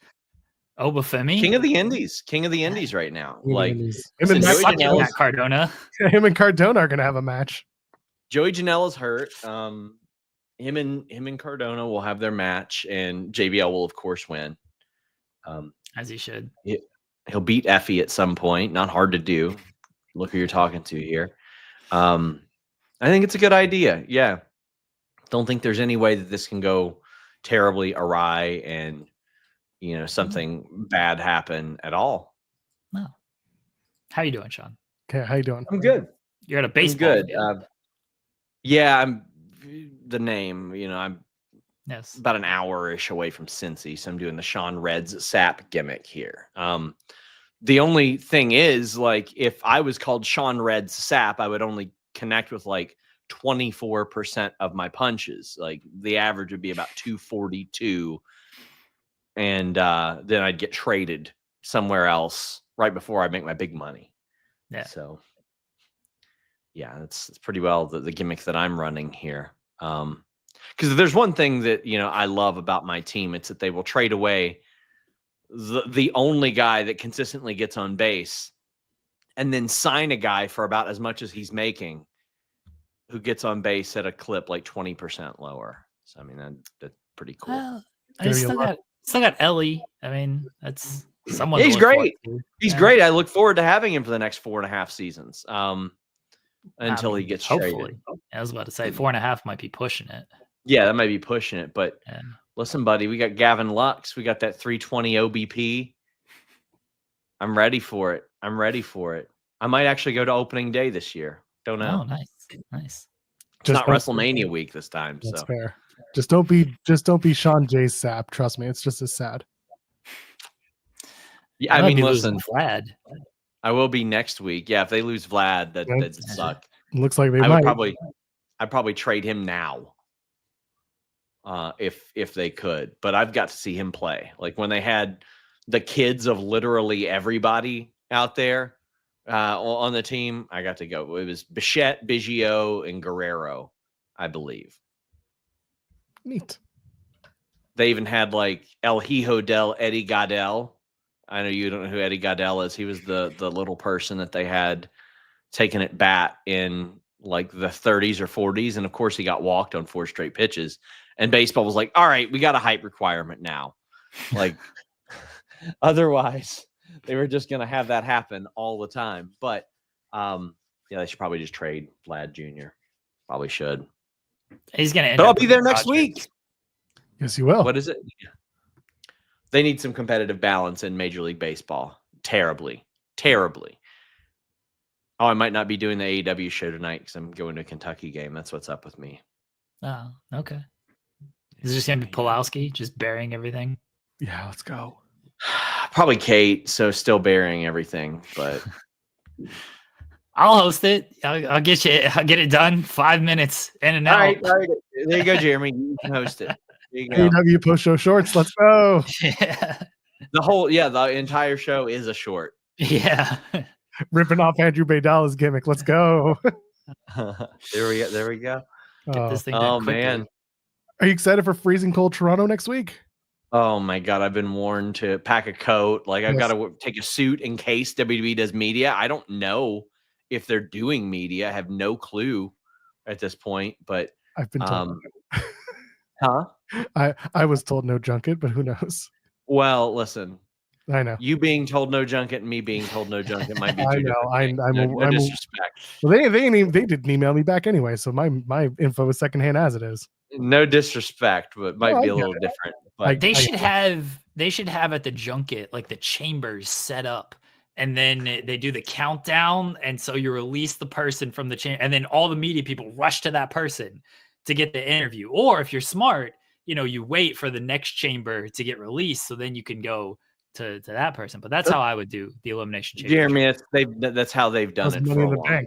Oba Femi, King of the Indies right now. Him and Cardona. Him and Cardona are going to have a match. Joey Janela's hurt. Him and Cardona will have their match, and JBL will of course win. As he should. He'll beat Effie at some point. Not hard to do. Look who you're talking to here. I think it's a good idea. Yeah. Don't think there's any way that this can go terribly awry and something bad happen at all. No. How you doing, Sean? Okay, how you doing? I'm good. You're at a baseball. I'm good. I'm the name. I'm about an hour-ish away from Cincy, so I'm doing the Sean Reds Sap gimmick here. The only thing is, if I was called Sean Reds Sap, I would only connect with 24% of my punches. The average would be about 242. And then I'd get traded somewhere else right before I make my big money. Yeah. So, that's pretty well the gimmick that I'm running here. Because if there's one thing that, I love about my team, it's that they will trade away the only guy that consistently gets on base and then sign a guy for about as much as he's making who gets on base at a clip 20% lower. So, I mean, that's pretty cool. Well, I still got Ellie. I mean, that's someone. Yeah, he's great. He's great. I look forward to having him for the next 4.5 seasons. until he gets hopefully. traded. I was about to say 4.5 might be pushing it. Yeah, that might be pushing it. But listen, buddy, we got Gavin Lux. We got that 320 OBP. I'm ready for it. I might actually go to opening day this year. Don't know. Oh, nice. It's not WrestleMania week this time. That's so fair. Just don't be Sean Jay's sap. Trust me, it's just as sad. Yeah, I mean, listen, Vlad. I will be next week. Yeah, if they lose Vlad, that'd suck. Looks like they I'd might. probably trade him now. If they could, but I've got to see him play. Like when they had the kids of literally everybody out there on the team, I got to go. It was Bichette, Biggio, and Guerrero, I believe. Neat. They even had like El Hijo del Eddie Gaedel. I know you don't know who Eddie Gaedel is. He was the little person that they had taken at bat in like the 30s or 40s, and of course he got walked on 4 straight pitches. And baseball was like, all right, we got a height requirement now. Like, otherwise, they were just going to have that happen all the time. But, they should probably just trade Vlad Jr. Probably should. He's going to end But up I'll be there next week. Yes, you will. What is it? They need some competitive balance in Major League Baseball. Terribly. Oh, I might not be doing the AEW show tonight because I'm going to a Kentucky game. That's what's up with me. Oh, okay. Is it just going to be Pulowski just burying everything? Yeah, let's go. Probably Kate, so still burying everything, but I'll host it. I'll get it done. 5 minutes in and out. All right. There you go, Jeremy. You can host it. AEW post-show shorts. Let's go. Yeah. The entire show is a short. Yeah. Ripping off Andrew Baydala's gimmick. Let's go. There we go. Get this thing Oh done quickly. man. Are you excited for freezing cold Toronto next week? Oh my God, I've been warned to pack a coat. Like I've got to take a suit in case WWE does media. I don't know if they're doing media. I have no clue at this point, but I've been told. Huh? I was told no junket, but who knows? Well, listen. I know. You being told no junket and me being told no junket might be two I know. no disrespect. Well, they didn't email me back anyway, so my info is secondhand as it is. No disrespect, but might be a little different. But They should have at the junket like the chambers set up, and then they do the countdown, and so you release the person from the chamber, and then all the media people rush to that person to get the interview. Or if you're smart, you wait for the next chamber to get released, so then you can go to that person. But that's how I would do the elimination chamber. Jeremy, that's how they've done it for a long time.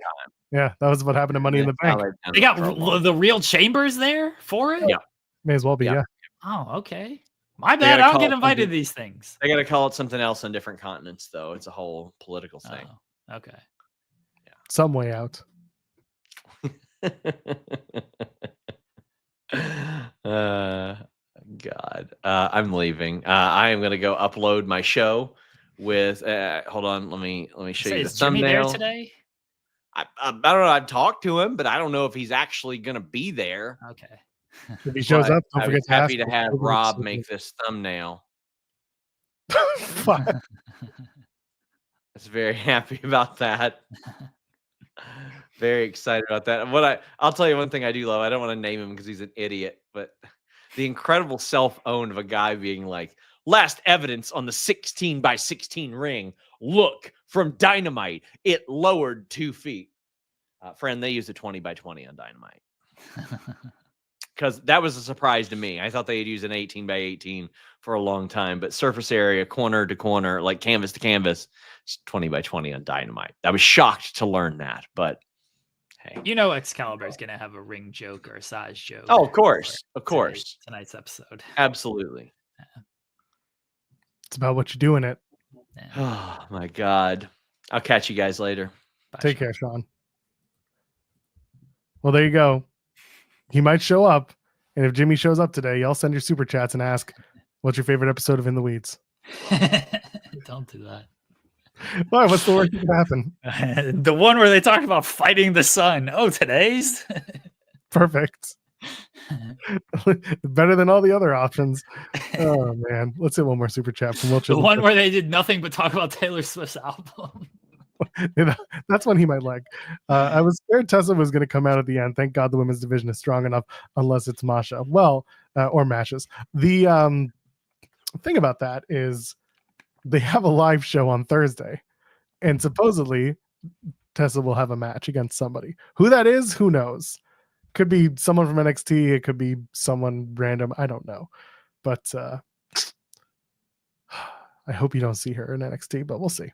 Yeah, that was what happened to Money in the Bank. They got the real chambers there for it? Yeah. May as well be, yeah. Oh, okay. My bad. I don't get invited to these things. They got to call it something else on different continents, though. It's a whole political thing. Oh, okay. Yeah. Some way out. God. I'm leaving. I am going to go upload my show with hold on, let me show you the thumbnail. Jimmy there today? I don't know. I've talked to him, but I don't know if he's actually going to be there. Okay. If he shows up, don't forget to happy to have Rob make this thumbnail. Fuck. I was very happy about that. Very excited about that. I'll tell you one thing I do love. I don't want to name him because he's an idiot, but the incredible self-own of a guy being like, last evidence on the 16x16 ring. Look, from Dynamite, it lowered 2 feet. Friend, they used a 20x20 on Dynamite. Because that was a surprise to me. I thought they'd use an 18x18 for a long time, but surface area, corner to corner, like canvas to canvas, it's 20x20 on Dynamite. I was shocked to learn that, but hey. Excalibur is going to have a ring joke or a size joke. Oh, of course. Of course. Tonight's episode. Absolutely. It's about what you do in it. Oh, my God. I'll catch you guys later. Bye, Take care, Sean. Well, there you go. He might show up. And if Jimmy shows up today, y'all send your super chats and ask, what's your favorite episode of In the Weeds? Don't do that. Why? What's the worst that can happen? The one where they talk about fighting the sun. Oh, today's? Perfect. Better than all the other options. Oh, man. Let's hit one more super chat from Wilcher. The one where they did nothing but talk about Taylor Swift's album. That's one he might like. I was scared Tessa was going to come out at the end. Thank God the women's division is strong enough, unless it's Masha. Well, or matches. The thing about that is they have a live show on Thursday, and supposedly Tessa will have a match against somebody. Who that is, who knows? Could be someone from NXT. It could be someone random. I don't know. But I hope you don't see her in NXT, but we'll see.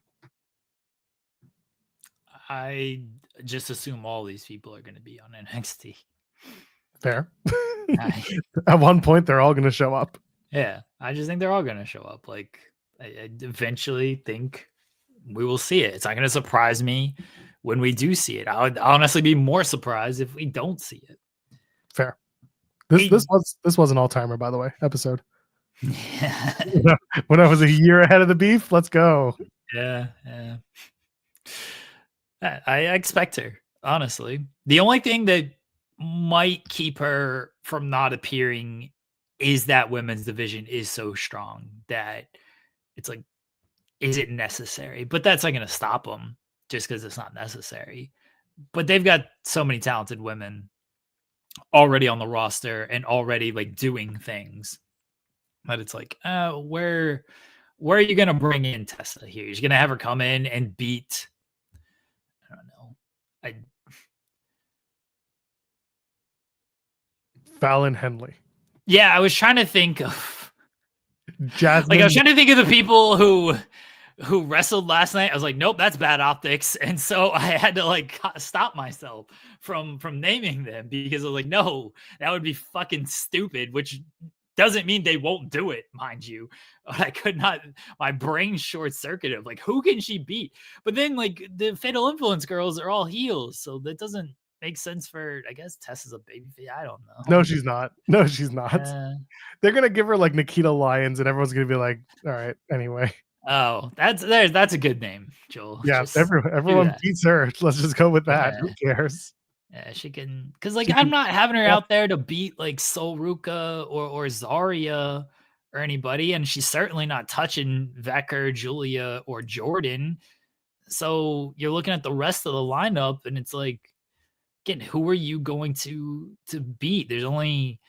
I just assume all these people are going to be on NXT. Fair. At one point, they're all going to show up. Yeah, I just think they're all going to show up. Like, I eventually think we will see it. It's not going to surprise me when we do see it. I would honestly be more surprised if we don't see it. Fair. This was an all-timer, by the way, episode. Yeah. When I was a year ahead of the beef, let's go. Yeah. I expect her, honestly. The only thing that might keep her from not appearing is that women's division is so strong that it's like, is it necessary? But that's not going to stop them just because it's not necessary. But they've got so many talented women already on the roster and already like doing things that it's like, where are you going to bring in Tessa here? You're going to have her come in and beat, I don't know, Fallon Henley. Yeah, I was trying to think of Jasmine. Like I was trying to think of the people who wrestled last night. I was like, nope, that's bad optics. And so I had to like stop myself from naming them because I was like, no, that would be fucking stupid, which doesn't mean they won't do it, mind you. But I could not, my brain short circuited. Like, who can she beat? But then like the Fatal Influence girls are all heels. So that doesn't make sense for, I guess Tessa's a baby. I don't know. No, she's not. They're going to give her like Nikita Lyons and everyone's going to be like, all right, anyway. Oh, that's a good name, Joel. Yeah, everyone beats her. Let's just go with that. Yeah. Who cares? Yeah, she can, because like I'm not having her out there to beat like Sol Ruka or Zarya or anybody, and she's certainly not touching Vecker, Julia, or Jordan. So you're looking at the rest of the lineup, and it's like, again, who are you going to beat? There's only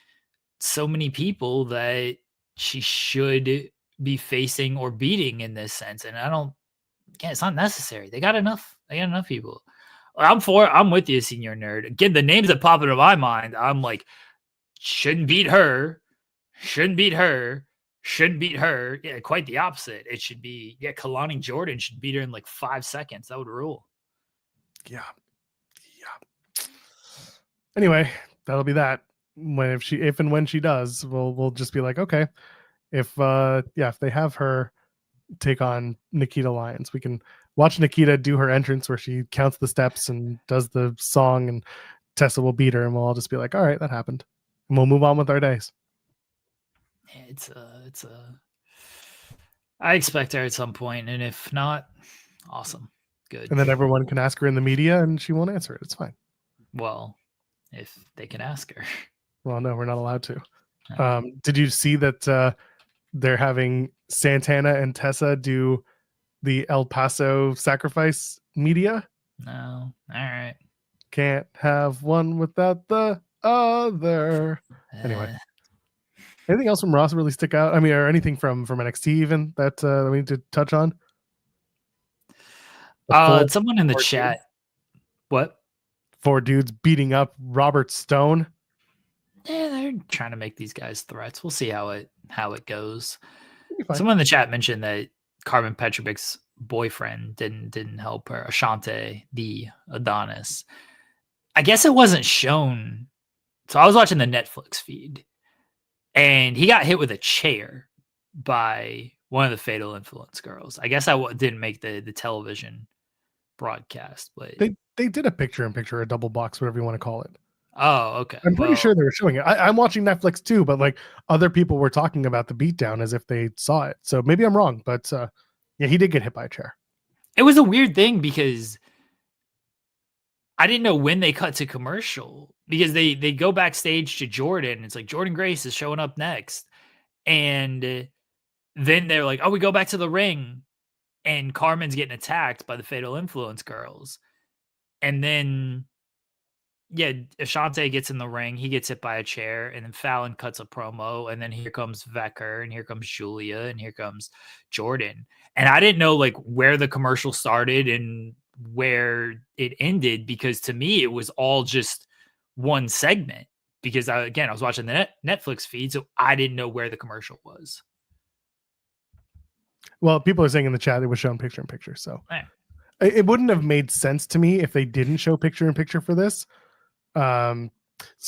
so many people that she should be facing or beating in this sense, and it's not necessary. They got enough people. I'm with you, Senior Nerd. Again, the names that pop into my mind, I'm like, shouldn't beat her. Yeah, quite the opposite. It should be, Kalani Jordan should beat her in like 5 seconds. That would rule. Yeah. Anyway, that'll be that. If and when she does, we'll just be like, okay, if they have her take on Nikita Lyons, we can watch Nikita do her entrance where she counts the steps and does the song, and Tessa will beat her, and we'll all just be like, all right, that happened, and we'll move on with our days. I expect her at some point, and if not, awesome, good. And then everyone can ask her in the media, and she won't answer it. It's fine. Well, if they can ask her. Well, no, we're not allowed to. Did you see that they're having Santana and Tessa do the El Paso sacrifice media? No. All right. Can't have one without the other. Anyway. Anything else from Ross really stick out? I mean, or anything from NXT even that we need to touch on? Someone in the chat. Dudes. What? 4 dudes beating up Robert Stone. Yeah, they're trying to make these guys threats. We'll see how it goes. Someone in the chat mentioned that Carmen Petrovic's boyfriend didn't help her, Ashante the Adonis. I guess it wasn't shown. So I was watching the Netflix feed, and he got hit with a chair by one of the Fatal Influence girls. I guess I didn't make the television broadcast, but they did a picture-in-picture, a double box, whatever you want to call it. Oh, okay. I'm pretty sure they were showing it. I'm watching Netflix too, but like other people were talking about the beatdown as if they saw it. So maybe I'm wrong, but yeah, he did get hit by a chair. It was a weird thing because I didn't know when they cut to commercial, because they go backstage to Jordan. It's like Jordan Grace is showing up next. And then they're like, oh, we go back to the ring. and Carmen's getting attacked by the Fatal Influence girls. And then, yeah, Ashante gets in the ring. He gets hit by a chair, and then Fallon cuts a promo, and then here comes Vecker, and here comes Julia, and here comes Jordan. And I didn't know like where the commercial started and where it ended, because to me it was all just one segment, because I was watching the Netflix feed, so I didn't know where the commercial was. Well, people are saying in the chat it was shown picture in picture, so Yeah. It wouldn't have made sense to me if they didn't show picture in picture for this. So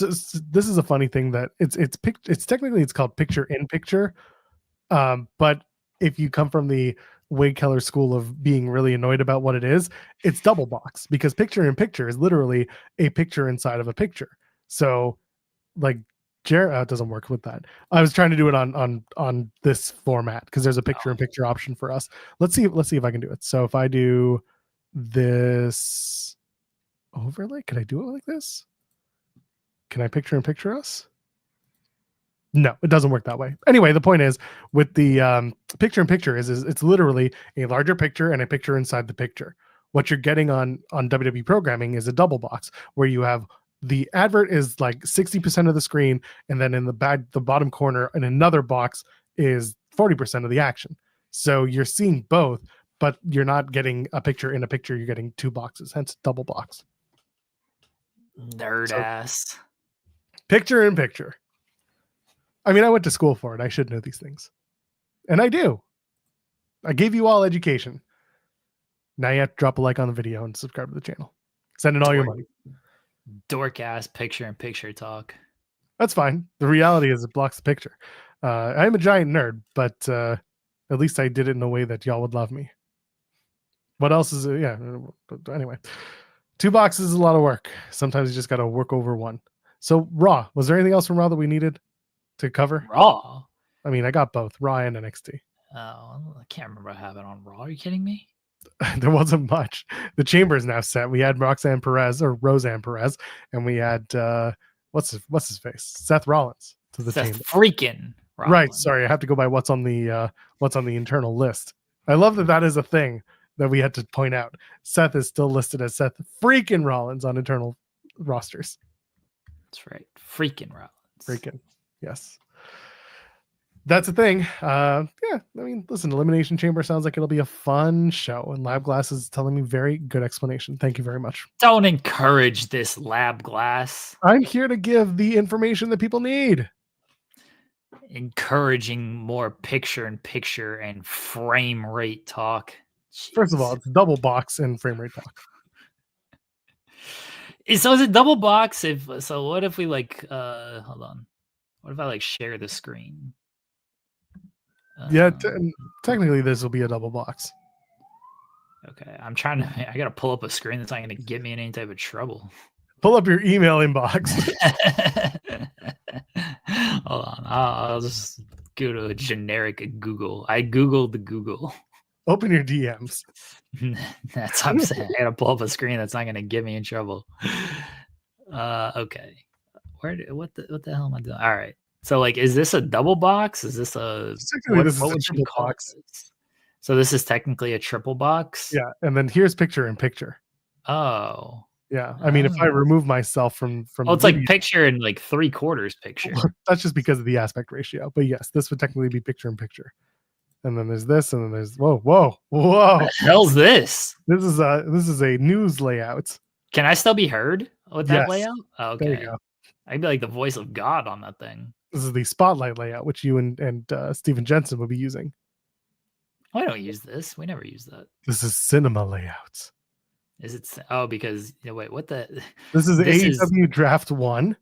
this is a funny thing that it's technically it's called picture in picture, but if you come from the Wade Keller school of being really annoyed about what it is, it's double box, because picture in picture is literally a picture inside of a picture. So like it doesn't work with that. I was trying to do it on this format because there's a picture in picture option for us. Let's see if I can do it. So if I do this overlay, can I do it like this? Can I picture in picture us? No, it doesn't work that way. Anyway, the point is with the picture in picture is it's literally a larger picture and a picture inside the picture. What you're getting on WWE programming is a double box where you have the advert is like 60% of the screen, and then in the bottom corner in another box is 40% of the action. So you're seeing both, but you're not getting a picture in a picture. You're getting two boxes, hence double box. Nerd ass. Picture in picture. I mean, I went to school for it. I should know these things. And I do. I gave you all education. Now you have to drop a like on the video and subscribe to the channel. Send in all your money. Dork ass picture in picture talk. That's fine. The reality is it blocks the picture. I am a giant nerd, but at least I did it in a way that y'all would love me. What else is it? Yeah. Anyway, 2 boxes is a lot of work. Sometimes you just got to work over one. So Raw, was there anything else from Raw that we needed to cover? Raw? I mean, I got both Raw and NXT. Oh, I can't remember what happened on Raw. Are you kidding me? There wasn't much. The chamber is now set. We had Roxanne Perez and we had what's his face? Seth Rollins to the chamber. Freaking Rollins. Right. Sorry, I have to go by what's on the internal list. I love that is a thing that we had to point out. Seth is still listed as Seth freaking Rollins on internal rosters. That's right. Freaking Rollins. Freaking. Yes. That's a thing. Yeah, I mean, listen, Elimination Chamber sounds like it'll be a fun show, and Lab Glass is telling me very good explanation. Thank you very much. Don't encourage this, Lab Glass. I'm here to give the information that people need. Encouraging more picture-in-picture and frame rate talk. Jeez. First of all, it's double box and frame rate talk. So is it double box? So what if we like hold on. What if I like share the screen? Yeah, technically this will be a double box. Okay, I gotta pull up a screen that's not gonna get me in any type of trouble. Pull up your email inbox. Hold on, I'll just go to a generic Google. I googled the Google. Open your DMs. That's what I'm saying. I gotta pull up a screen that's not gonna get me in trouble. Okay, what the hell am I doing? All right. So, like, is this a double box? Is this a triple box? So this is technically a triple box? Yeah, and then here's picture in picture. Oh. Yeah, I mean, if I remove myself from it's like picture in like 3/4 picture. That's just because of the aspect ratio. But yes, this would technically be picture in picture. And then there's this, and then there's whoa. What the hell's this? This is a news layout. Can I still be heard with that layout? Oh, okay. There you go. I'd be like the voice of God on that thing. This is the spotlight layout, which you and Steven Jensen will be using. I don't use this. We never use that. This is cinema layouts. Is it? Oh, because wait, what the? This is AEW Draft 1.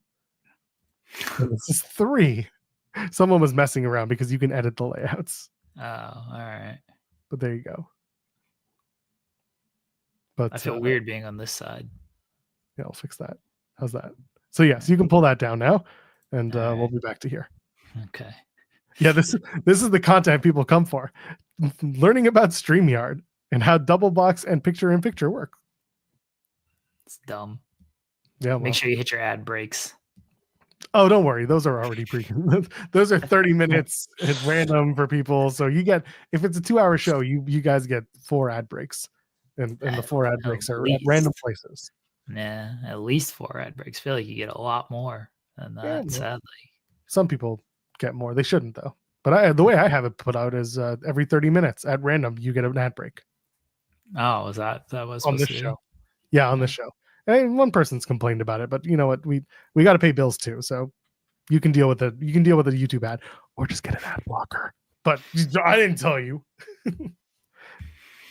And this is 3. Someone was messing around because you can edit the layouts. Oh, all right. But there you go. But I feel weird being on this side. Yeah, I'll fix that. How's that? So yes, you can pull that down now, and we'll be back to here. Okay. Yeah, this is the content people come for. Learning about StreamYard and how double box and picture in picture work. It's dumb. Yeah. Make sure you hit your ad breaks. Oh, don't worry. Those are already those are 30 minutes at random for people. So you get, if it's a 2-hour show, you guys get 4 ad breaks. And the 4 ad breaks are at random places. Yeah, at least 4 ad breaks. I feel like you get a lot more than that, Yeah, sadly. Some people get more. They shouldn't, though. But the way I have it put out is every 30 minutes at random, you get an ad break. Oh, was that was on this show? Yeah, on this show. And one person's complained about it, but you know what? We got to pay bills too, so you can deal with it. You can deal with a YouTube ad, or just get an ad blocker. But I didn't tell you.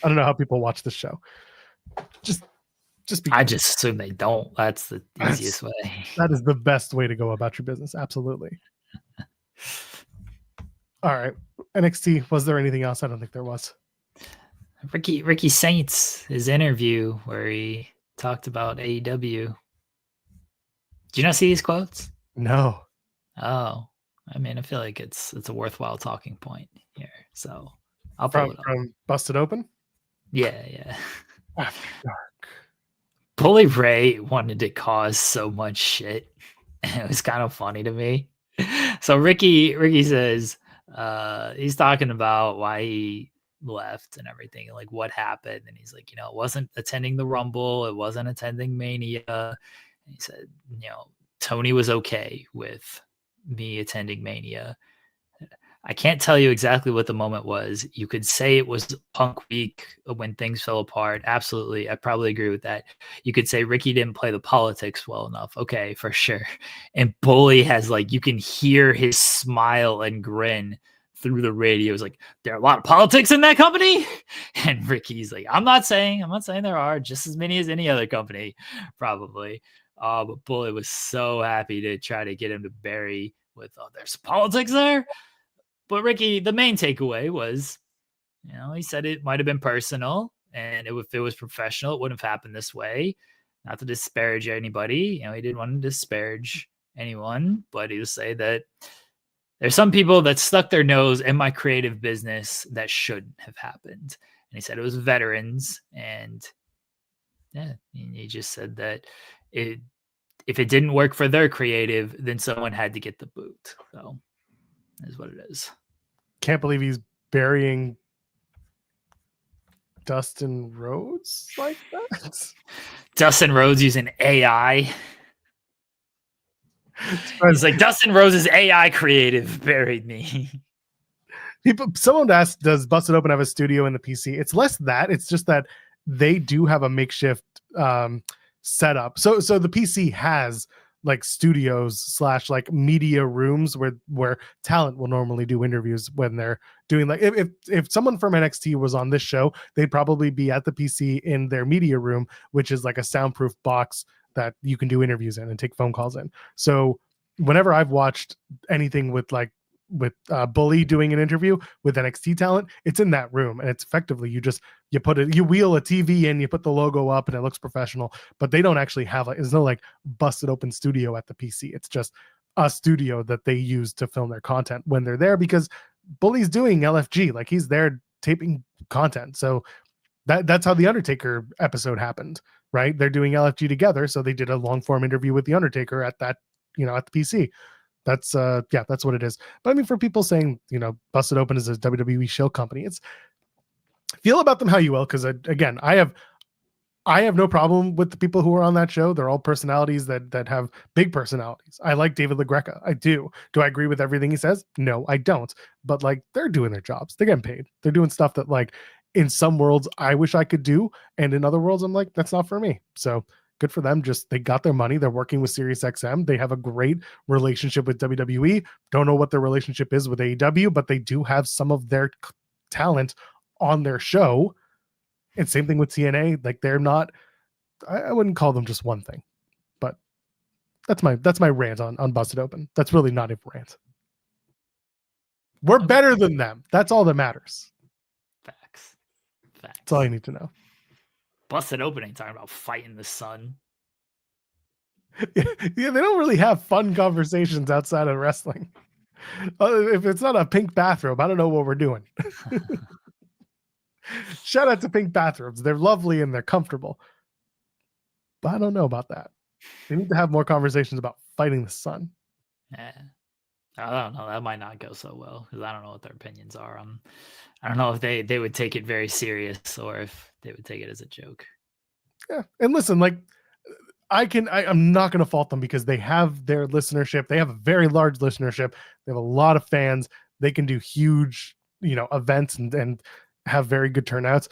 I don't know how people watch this show. Just I just assume they don't. That's the easiest way. That is the best way to go about your business. Absolutely. All right. NXT, was there anything else? I don't think there was. Ricky Saints, his interview where he talked about AEW. Do you not see these quotes? No. Oh, I mean, I feel like it's a worthwhile talking point here. So I'll pull it up. From Busted Open? Yeah. After Dark. Bully Ray wanted to cause so much shit. It was kind of funny to me. So Ricky says he's talking about why he left and everything, and like what happened. And he's like, it wasn't attending the Rumble, it wasn't attending Mania. And he said, Tony was okay with me attending Mania. I can't tell you exactly what the moment was. You could say it was Punk Week when things fell apart. Absolutely. I probably agree with that. You could say Ricky didn't play the politics well enough. Okay, for sure. And Bully has you can hear his smile and grin through the radio. It's like, there are a lot of politics in that company. And Ricky's like, I'm not saying there are just as many as any other company, probably. But Bully was so happy to try to get him to bury with, there's politics there. But Ricky, the main takeaway was, he said it might have been personal, and if it was professional, it wouldn't have happened this way. Not to disparage anybody, he didn't want to disparage anyone, but he would say that there's some people that stuck their nose in my creative business that shouldn't have happened. And he said it was veterans, and yeah, he just said that if it didn't work for their creative, then someone had to get the boot. So is what it is. Can't believe he's burying Dustin Rhodes like that. Dustin Rhodes using AI. He's like, Dustin Rhodes' AI creative buried me. Someone asked, does Busted Open have a studio in the PC? It's less that. It's just that they do have a makeshift setup. So the PC has studios / media rooms where talent will normally do interviews when they're doing if someone from NXT was on this show, they'd probably be at the PC in their media room, which is a soundproof box that you can do interviews in and take phone calls in. So whenever I've watched anything with Bully doing an interview with NXT talent, it's in that room, and it's effectively you wheel a TV in, you put the logo up, and it looks professional. But they don't actually have there's no Busted Open studio at the PC. It's just a studio that they use to film their content when they're there, because Bully's doing LFG, he's there taping content. So that's how the Undertaker episode happened, right? They're doing LFG together, so they did a long form interview with the Undertaker at that at the PC. That's that's what it is. But I mean, for people saying, Busted Open is a WWE show company, it's feel about them how you will. Because again, I have no problem with the people who are on that show. They're all personalities that have big personalities. I like David LaGreca. I do. Do I agree with everything he says? No, I don't. But they're doing their jobs. They're getting paid. They're doing stuff that in some worlds I wish I could do, and in other worlds I'm like, that's not for me. So good for them. Just they got their money. They're working with SiriusXM. They have a great relationship with WWE. Don't know what their relationship is with AEW, but they do have some of their talent on their show. And same thing with TNA. They're not, I wouldn't call them just one thing, but that's my rant on Busted Open. That's really not a rant. We're better than them. That's all that matters. Facts. That's all you need to know. Busted Open ain't talking about fighting the sun. Yeah, they don't really have fun conversations outside of wrestling. If it's not a pink bathrobe, I don't know what we're doing. Shout out to pink bathrobes. They're lovely and they're comfortable. But I don't know about that. They need to have more conversations about fighting the sun. Yeah. I don't know. That might not go so well because I don't know what their opinions are on. I don't know if they would take it very serious or if they would take it as a joke. Yeah, and listen, like I'm not going to fault them because they have their listenership. They have a very large listenership. They have a lot of fans. They can do huge, events and have very good turnouts.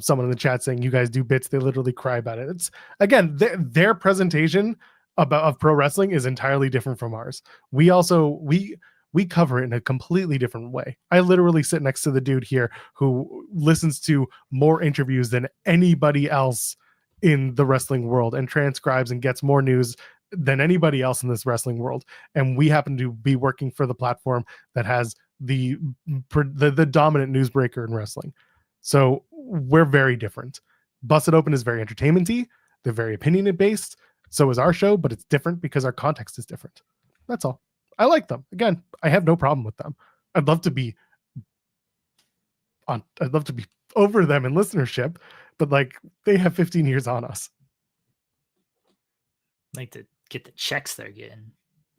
Someone in the chat saying you guys do bits. They literally cry about it. It's again their presentation of pro wrestling is entirely different from ours. We cover it in a completely different way. I literally sit next to the dude here who listens to more interviews than anybody else in the wrestling world and transcribes and gets more news than anybody else in this wrestling world. And we happen to be working for the platform that has the dominant newsbreaker in wrestling. So we're very different. Busted Open is very entertainment-y. They're very opinion based. So is our show, but it's different because our context is different. That's all. I like them. Again, I have no problem with them. I'd love to be over them in listenership, but like they have 15 years on us. Like to get the checks they're getting.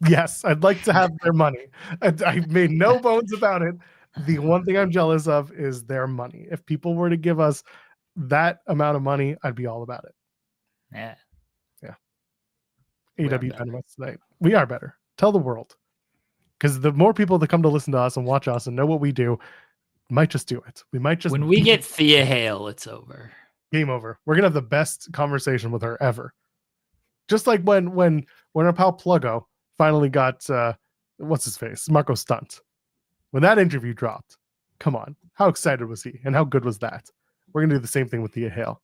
Yes, I'd like to have their money. I've made no bones about it. The one thing I'm jealous of is their money. If people were to give us that amount of money, I'd be all about it. Yeah. AEW Dynamite tonight. We are better. Tell the world. Because the more people that come to listen to us and watch us and know what we do, might just do it. We might just. When we get Thea Hail, it's over. Game over. We're gonna have the best conversation with her ever. Just like when our pal Pluggo finally got what's his face, Marco Stunt. When that interview dropped, come on, how excited was he, and how good was that? We're gonna do the same thing with Thea Hail.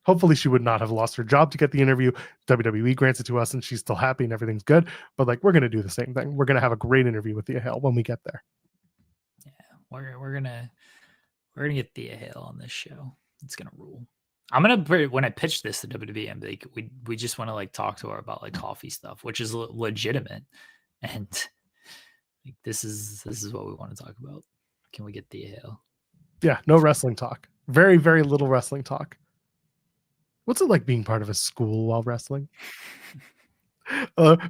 Hopefully, she would not have lost her job to get the interview. WWE grants it to us, and she's still happy and everything's good. But like, we're gonna do the same thing. We're gonna have a great interview with Thea Hail when we get there. Yeah, we're gonna get Thea Hail on this show. It's gonna rule. I'm gonna when I pitch this to WWE, I'm like, we just want to like talk to her about like coffee stuff, which is legitimate, and like, this is what we want to talk about. Can we get Thea Hail? Yeah, no wrestling talk. Very, very little wrestling talk. What's it like being part of a school while wrestling?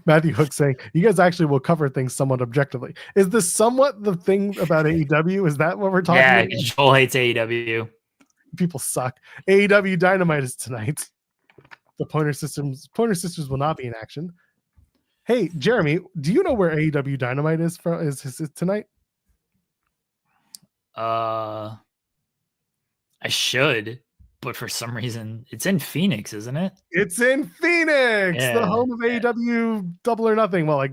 Matthew Hook saying, you guys actually will cover things somewhat objectively. Is this somewhat the thing about AEW? Is that what we're talking about? Yeah, Joel hates AEW. People suck. AEW Dynamite is tonight. The Pointer Sisters will not be in action. Hey, Jeremy, do you know where AEW Dynamite is from? Is tonight? I should. But for some reason, it's in Phoenix, isn't it? It's in Phoenix, the home of AEW Double or Nothing. Well, like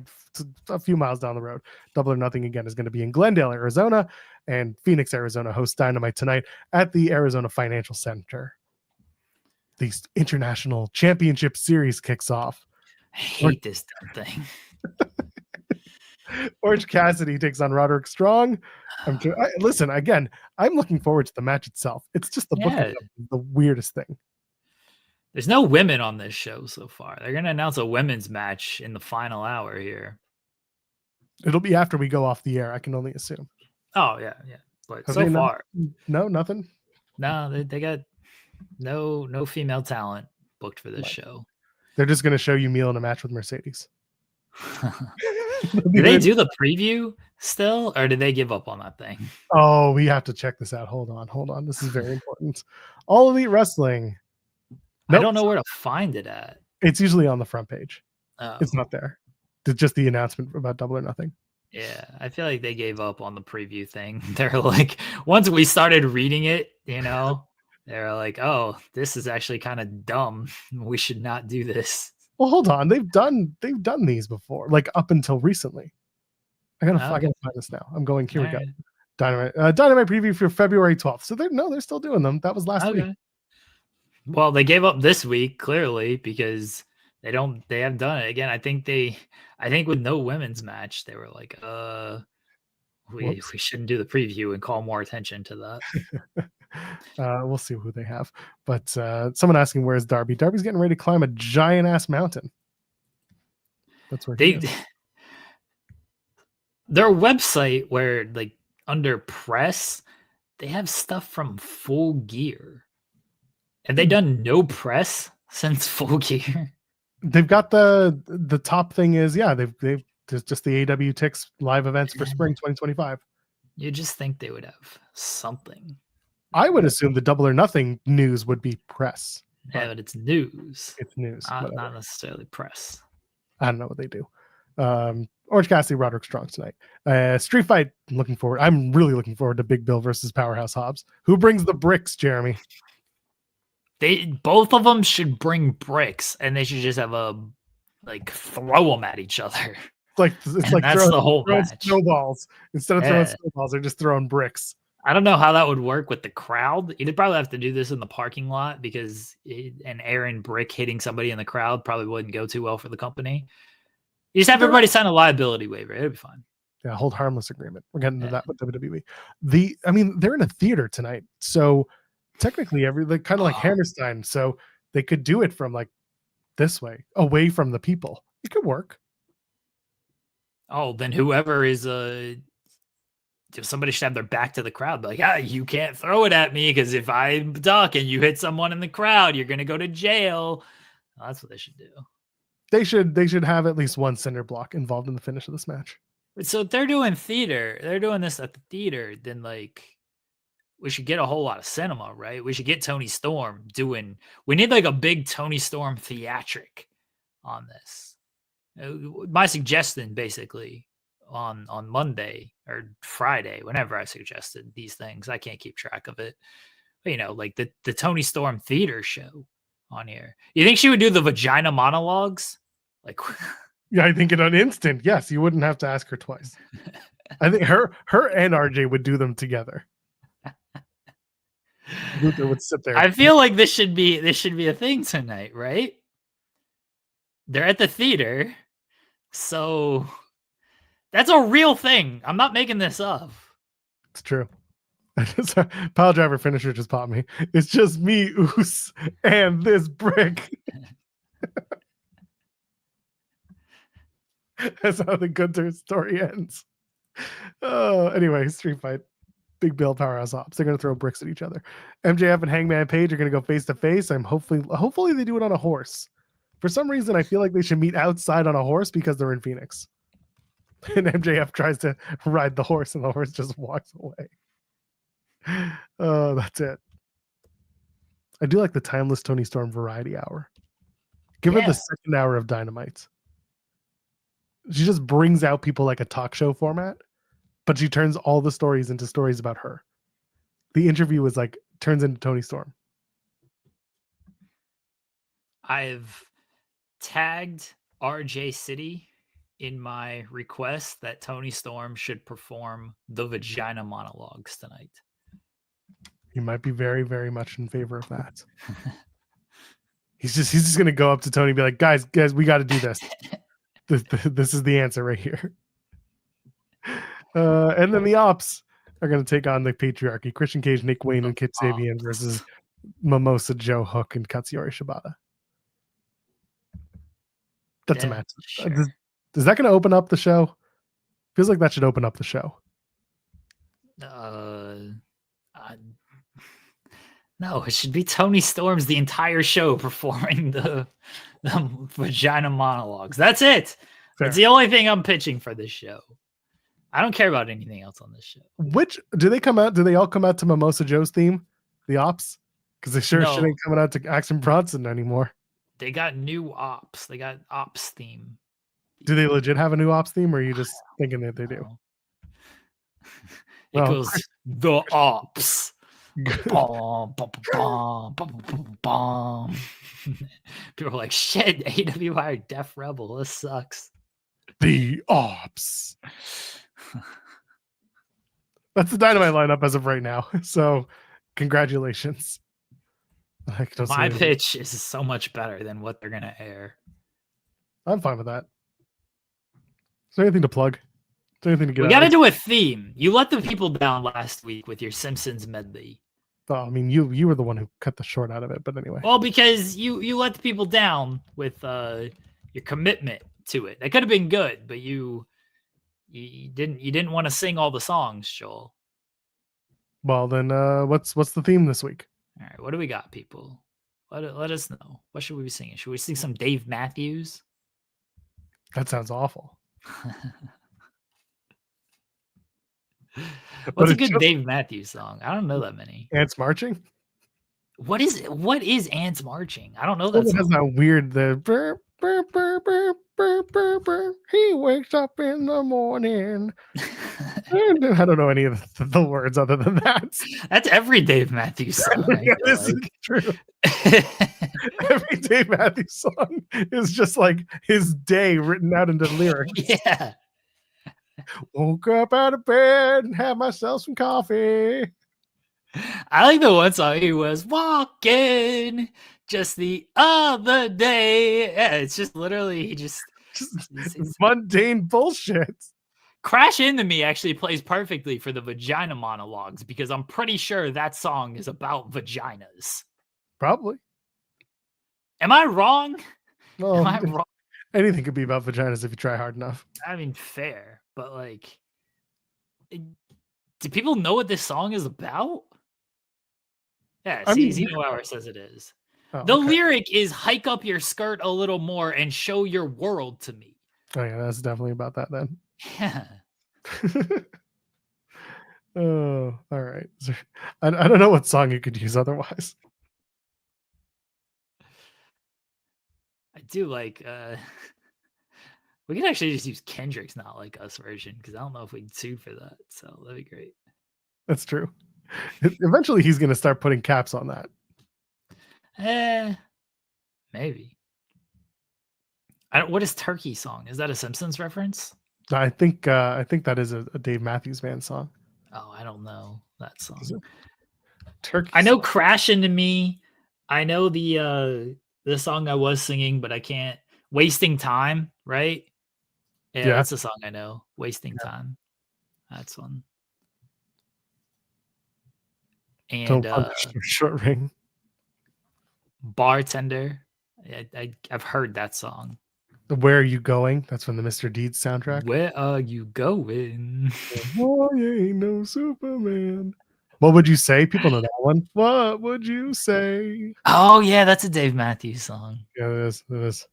a few miles down the road. Double or Nothing again is going to be in Glendale, Arizona, and Phoenix, Arizona hosts Dynamite tonight at the Arizona Financial Center. The International Championship Series kicks off. I hate this damn thing. Orange Cassidy takes on Roderick Strong. Listen, again, I'm looking forward to the match itself. It's just the booking the weirdest thing. There's no women on this show so far. They're going to announce a women's match in the final hour here. It'll be after we go off the air, I can only assume. Oh, yeah. But so far. No, nothing? No, they got no female talent booked for this show. They're just going to show you Meal in a match with Mercedes. Do they do the preview still, or did they give up on that thing? Oh, we have to check this out. Hold on. This is very important. All Elite Wrestling. Nope. I don't know where to find it at. It's usually on the front page. Oh. It's not there. It's just the announcement about Double or Nothing. Yeah, I feel like they gave up on the preview thing. They're like, once we started reading it, they're like, oh, this is actually kind of dumb. We should not do this. Well, hold on. They've done these before, like up until recently. I gotta find this now. I'm going. Here we go. Dynamite preview for February 12th. So they're still doing them. That was last week. Well, they gave up this week clearly because they haven't done it again. I think with no women's match, they were like, we shouldn't do the preview and call more attention to that. We'll see who they have. But someone asking, where's Darby? Darby's getting ready to climb a giant ass mountain. That's where their website, where like under press, they have stuff from Full Gear. Have they done no press since Full Gear? They've got the top thing is they've just the AEW Tix live events for spring 2025. You just think they would have something. I would assume the Double or Nothing news would be press. Yeah, but it's news. It's news. Not necessarily press. I don't know what they do. Orange Cassidy, Roderick Strong tonight. Street Fight, looking forward. I'm really looking forward to Big Bill versus Powerhouse Hobbs. Who brings the bricks, Jeremy? Both of them should bring bricks, and they should just have throw them at each other. It's like that's the whole match. Snowballs. Instead of throwing snowballs, they're just throwing bricks. I don't know how that would work with the crowd. You'd probably have to do this in the parking lot because an Aaron brick hitting somebody in the crowd probably wouldn't go too well for the company. You just have everybody sign a liability waiver. It'll be fine. Yeah, hold harmless agreement. We're getting into that with WWE. They're in a theater tonight, so technically kind of like Hammerstein. So they could do it from like this way, away from the people. It could work. Oh, then whoever is somebody should have their back to the crowd. Be like, you can't throw it at me because if I duck and you hit someone in the crowd, you're gonna go to jail. That's what they should do. They should have at least one cinder block involved in the finish of this match. So if they're doing theater, they're doing this at the theater, then we should get a whole lot of cinema, right? We should get Tony Storm we need a big Tony Storm theatric on this. My suggestion basically on Monday or Friday, whenever I suggested these things, I can't keep track of it. But, the Tony Storm theater show on here. You think she would do the vagina monologues? Yeah, I think in an instant, yes, you wouldn't have to ask her twice. I think her and RJ would do them together. Luther would sit there. I feel like this should be a thing tonight, right? They're at the theater. So that's a real thing. I'm not making this up. It's true. Pile driver finisher just popped me. It's just me, Oos, and this brick. That's how the Gunther story ends. Oh, anyway, Street Fight. Big Bill, Powerhouse Hobbs. They're going to throw bricks at each other. MJF and Hangman Page are going to go face to face. Hopefully they do it on a horse. For some reason, I feel like they should meet outside on a horse because they're in Phoenix. And MJF tries to ride the horse, and the horse just walks away. Oh, that's it. I do like the timeless Tony Storm variety hour. Give her the second hour of Dynamite. She just brings out people like a talk show format, but she turns all the stories into stories about her. The interview is turns into Tony Storm. I've tagged RJ City in my request that Tony Storm should perform the vagina monologues tonight. He might be very, very much in favor of that. He's just going to go up to Tony and be like, guys, we got to do this. This is the answer right here. And then the Ops are going to take on the Patriarchy. Christian Cage, Nick Wayne, and Kit Sabian versus Mimosa Joe Hook and Katsuyori Shibata. That's a match. Sure. Is that going to open up the show? Feels like that should open up the show. No, it should be Tony Storm's the entire show performing the vagina monologues. That's it. Fair. That's the only thing I'm pitching for this show. I don't care about anything else on this show. Which do they come out? Do they all come out to Mimosa Joe's theme? The Ops? Because they shit ain't coming out to Action Bronson anymore. They got new Ops. They got Ops theme. Do they legit have a new Ops theme, or are you just thinking that they do? It goes the Ops. Bom, bom, bom, bom, bom, bom. People are like, shit, AEW hired Def Rebel. This sucks. The Ops. That's the Dynamite lineup as of right now. So, congratulations. My pitch is so much better than what they're going to air. I'm fine with that. Is there anything to plug? Is there anything to get We got to do a theme. You let the people down last week with your Simpsons medley. Oh, I mean, you were the one who cut the short out of it, but anyway. Well, because you let the people down with your commitment to it. That could have been good, but you didn't want to sing all the songs, Joel. Well, then what's the theme this week? All right, what do we got, people? Let us know. What should we be singing? Should we sing some Dave Matthews? That sounds awful. What's a good Dave Matthews song? I don't know that many. Ants Marching? What is Ants Marching? I don't know that song. It has that weird burr, burr, burr, burr, burr, burr, burr. He wakes up in the morning. I don't know any of the words other than that. That's every Dave Matthews song. This is true. Every Dave Matthews song is just like his day written out into lyrics. Yeah. Woke up out of bed and had myself some coffee. I like the one song he was walking just the other day. Yeah, it's just literally it's mundane bullshit. Crash Into Me actually plays perfectly for the vagina monologues because I'm pretty sure that song is about vaginas. Probably. Am I wrong? Well, am I wrong? Anything could be about vaginas if you try hard enough. I mean, fair, but like, do people know what this song is about? Yeah, Zeno Hour says it is. Oh, the lyric is hike up your skirt a little more and show your world to me. Oh yeah, that's definitely about that then. Yeah. Oh, all right. I don't know what song you could use otherwise. I do like we could actually just use Kendrick's Not Like Us version because I don't know if we'd sue for that. So that'd be great. That's true. Eventually he's gonna start putting caps on that. Maybe. What is Turkey Song? Is that a Simpsons reference? I think that is a Dave Matthews Band song. Oh, I don't know that song. Turkey. I know Crash Into Me. I know the song I was singing, but I can't. Wasting Time, right? Yeah, that's the song I know. Wasting Time. That's one. And Short Ring. Bartender. I've heard that song. Where Are You Going? That's from the Mr. Deeds soundtrack. Where are you going? Oh, you ain't no Superman. What would you say? People know that one. What would you say? Oh yeah, that's a Dave Matthews song. Yeah, it is.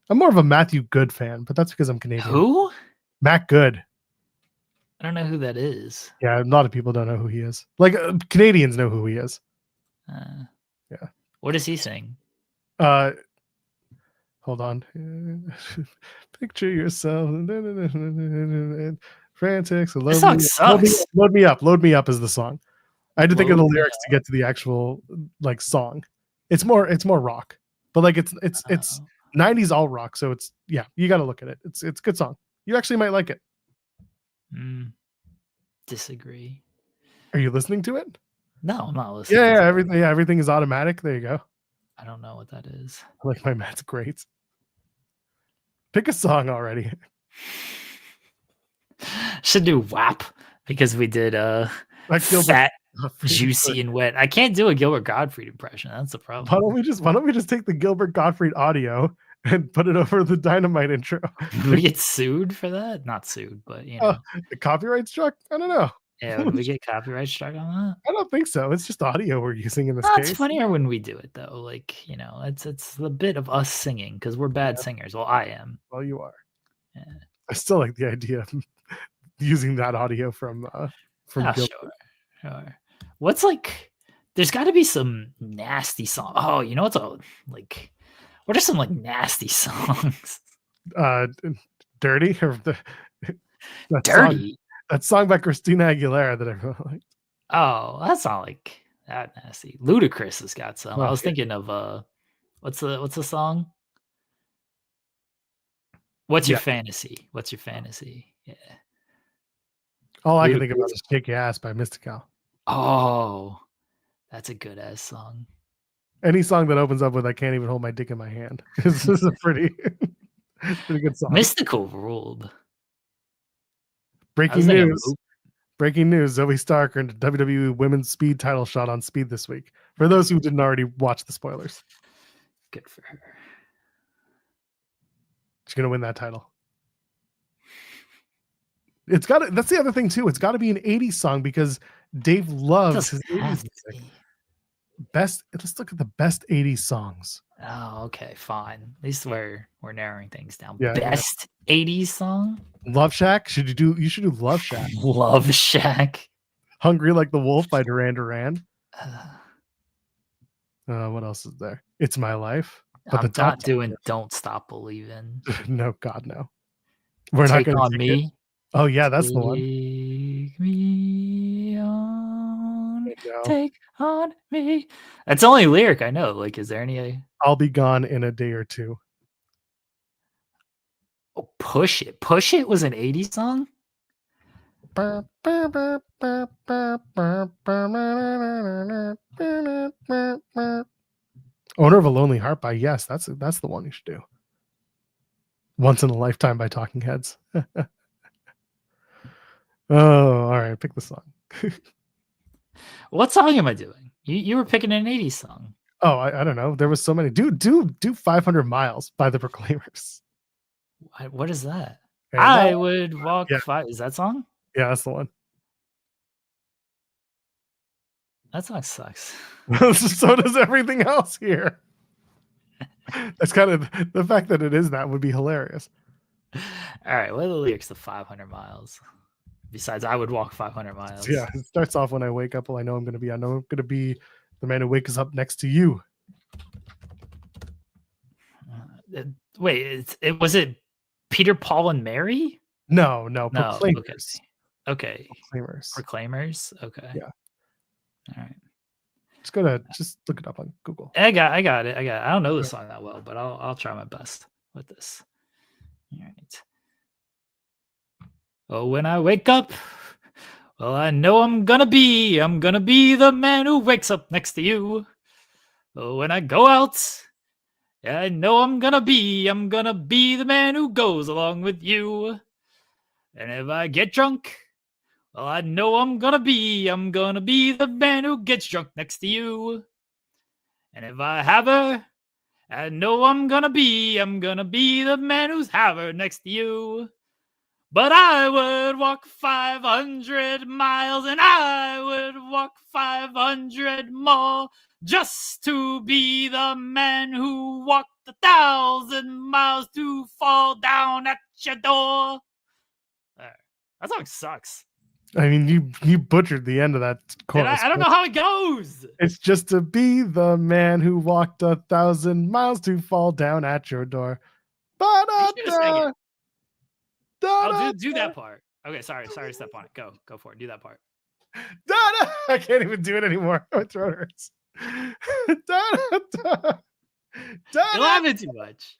I'm more of a Matthew Good fan, but that's because I'm Canadian. Who? Matt Good. I don't know who that is. Yeah, a lot of people don't know who he is. Like Canadians know who he is. Yeah. What does he sing? Hold on. Picture yourself. Frantics. This song sucks. Load me up. Load me up is the song. I had to think of the lyrics to get to the actual like song. It's more rock, but like it's 90s all rock. So it's you got to look at it. It's a good song. You actually might like it. Disagree. Are you listening to it? No, I'm not listening. Yeah, everything is automatic. There you go. I don't know what that is. I like my Matt's great. Pick a song already. Should do WAP because we did Fat, Juicy, and Wet. I can't do a Gilbert Gottfried impression. That's the problem. Why don't we just take the Gilbert Gottfried audio and put it over the Dynamite intro? We get sued for that? Not sued, but you know. The copyright struck? I don't know. Yeah, would we get copyright struck on that? I don't think so. It's just audio we're using in this case. It's funnier when we do it though. Like, you know, it's a bit of us singing because we're bad singers. Well, I am. Well, you are. Yeah. I still like the idea of using that audio from Gilbert. Sure. What's like? There's got to be some nasty song. Oh, you know what's like? What are some like nasty songs? Dirty or Dirty. That song by Christina Aguilera that I really liked. Oh, that's not like that nasty. Ludacris has got some. I was thinking of what's the song? What's your fantasy? What's your fantasy? Yeah. All I can think about is Shake Your Ass by Mystical. Oh, that's a good ass song. Any song that opens up with I can't even hold my dick in my hand. This is a pretty good song. Mystical ruled. Breaking news. Zoe Stark earned a WWE Women's Speed title shot on Speed this week. For those who didn't already watch the spoilers. Good for her. She's going to win that title. That's the other thing too. It's got to be an 80s song because Dave loves his 80s music. Let's look at the best 80s songs. Oh, okay, fine. At least we're narrowing things down. Yeah, Best 80s song? Love Shack. You should do Love Shack. Love Shack. Hungry Like the Wolf by Duran Duran. What else is there? It's My Life. But I'm not doing Don't Stop Believing. No, God, no. We're Take not going On to Me. it. Oh, yeah, that's the one. Take me on. No. Take on me. That's the only lyric I know. Like, is there any? I'll be gone in a day or two. Oh, Push It. Push It was an 80s song? Owner of a Lonely Heart by Yes. That's the one you should do. Once in a Lifetime by Talking Heads. Oh, all right. Pick the song. What song am I doing? You were picking an 80s song. Oh, I don't know. There was so many. Do 500 Miles by the Proclaimers. What is that? Okay, I would walk yeah. 5. Is that song? Yeah, that's the one. That song sucks. So does everything else here. That's kind of the fact that it is that would be hilarious. All right, what are the lyrics to 500 Miles? Besides, I would walk 500 miles. Yeah, it starts off when I wake up. Well, I know I'm going to be the man who wakes up next to you. Wait, was it Peter, Paul, and Mary? No, Proclaimers. Okay. Proclaimers. Proclaimers. Okay. Yeah. All right. Just look it up on Google. I got it. I don't know the song that well, but I'll try my best with this. All right. Oh, when I wake up, well, I know I'm gonna be the man who wakes up next to you. Oh, when I go out, yeah, I know I'm gonna be the man who goes along with you. And if I get drunk, well, I know I'm gonna be the man who gets drunk next to you. And if I have her, I know I'm gonna be the man who's have her next to you. But I would walk 500 miles and I would walk 500 more just to be the man who walked 1,000 miles to fall down at your door. That song sucks. I mean, you butchered the end of that chorus. I don't know how it goes. It's just to be the man who walked 1,000 miles to fall down at your door. Oh, do that part. Okay, sorry to step on it. Go for it. Do that part. I can't even do it anymore. My throat hurts. You're laughing too much.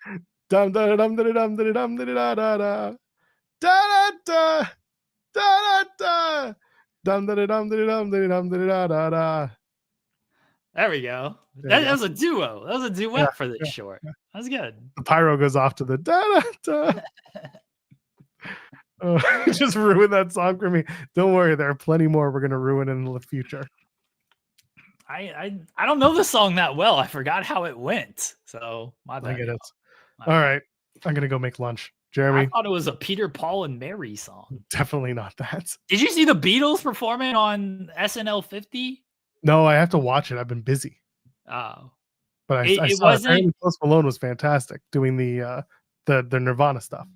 Dum da dum da dum da dum da da da da da da da da dum da dum da dum da dum da da da. There we go. That was a duo. That was a duet for this short. That was good. The pyro goes off to the da da da. Just ruin that song for me. Don't worry, there are plenty more we're gonna ruin in the future. I don't know the song that well. I forgot how it went. So my bad. I get it. All right, I'm gonna go make lunch. Jeremy, I thought it was a Peter, Paul, and Mary song. Definitely not that. Did you see the Beatles performing on SNL 50? No, I have to watch it. I've been busy. Oh, but I saw it. Post Malone was fantastic doing the Nirvana stuff.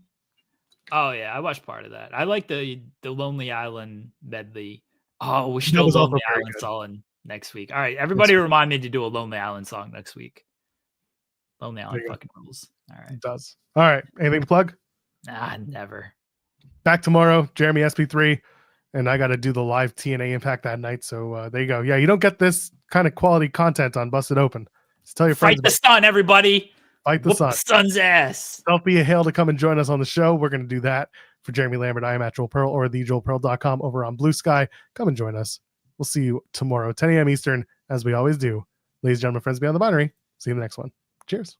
Oh yeah, I watched part of that. I like the Lonely Island medley. Oh, we should do a Lonely Island song next week. All right, everybody remind me to do a Lonely Island song next week. Lonely Island fucking rules. All right. It does. All right. Anything to plug? Nah, never. Back tomorrow, Jeremy SP3, and I got to do the live TNA Impact that night. So there you go. Yeah, you don't get this kind of quality content on Busted Open. Just tell your friends. Fight the sun, everybody. Fight the sun. Sun's ass. Don't be a hail to come and join us on the show. We're going to do that. For Jeremy Lambert, I am at Joel Pearl or thejoelpearl.com over on Blue Sky. Come and join us. We'll see you tomorrow, 10 a.m. Eastern, as we always do. Ladies and gentlemen, friends beyond the binary. See you in the next one. Cheers.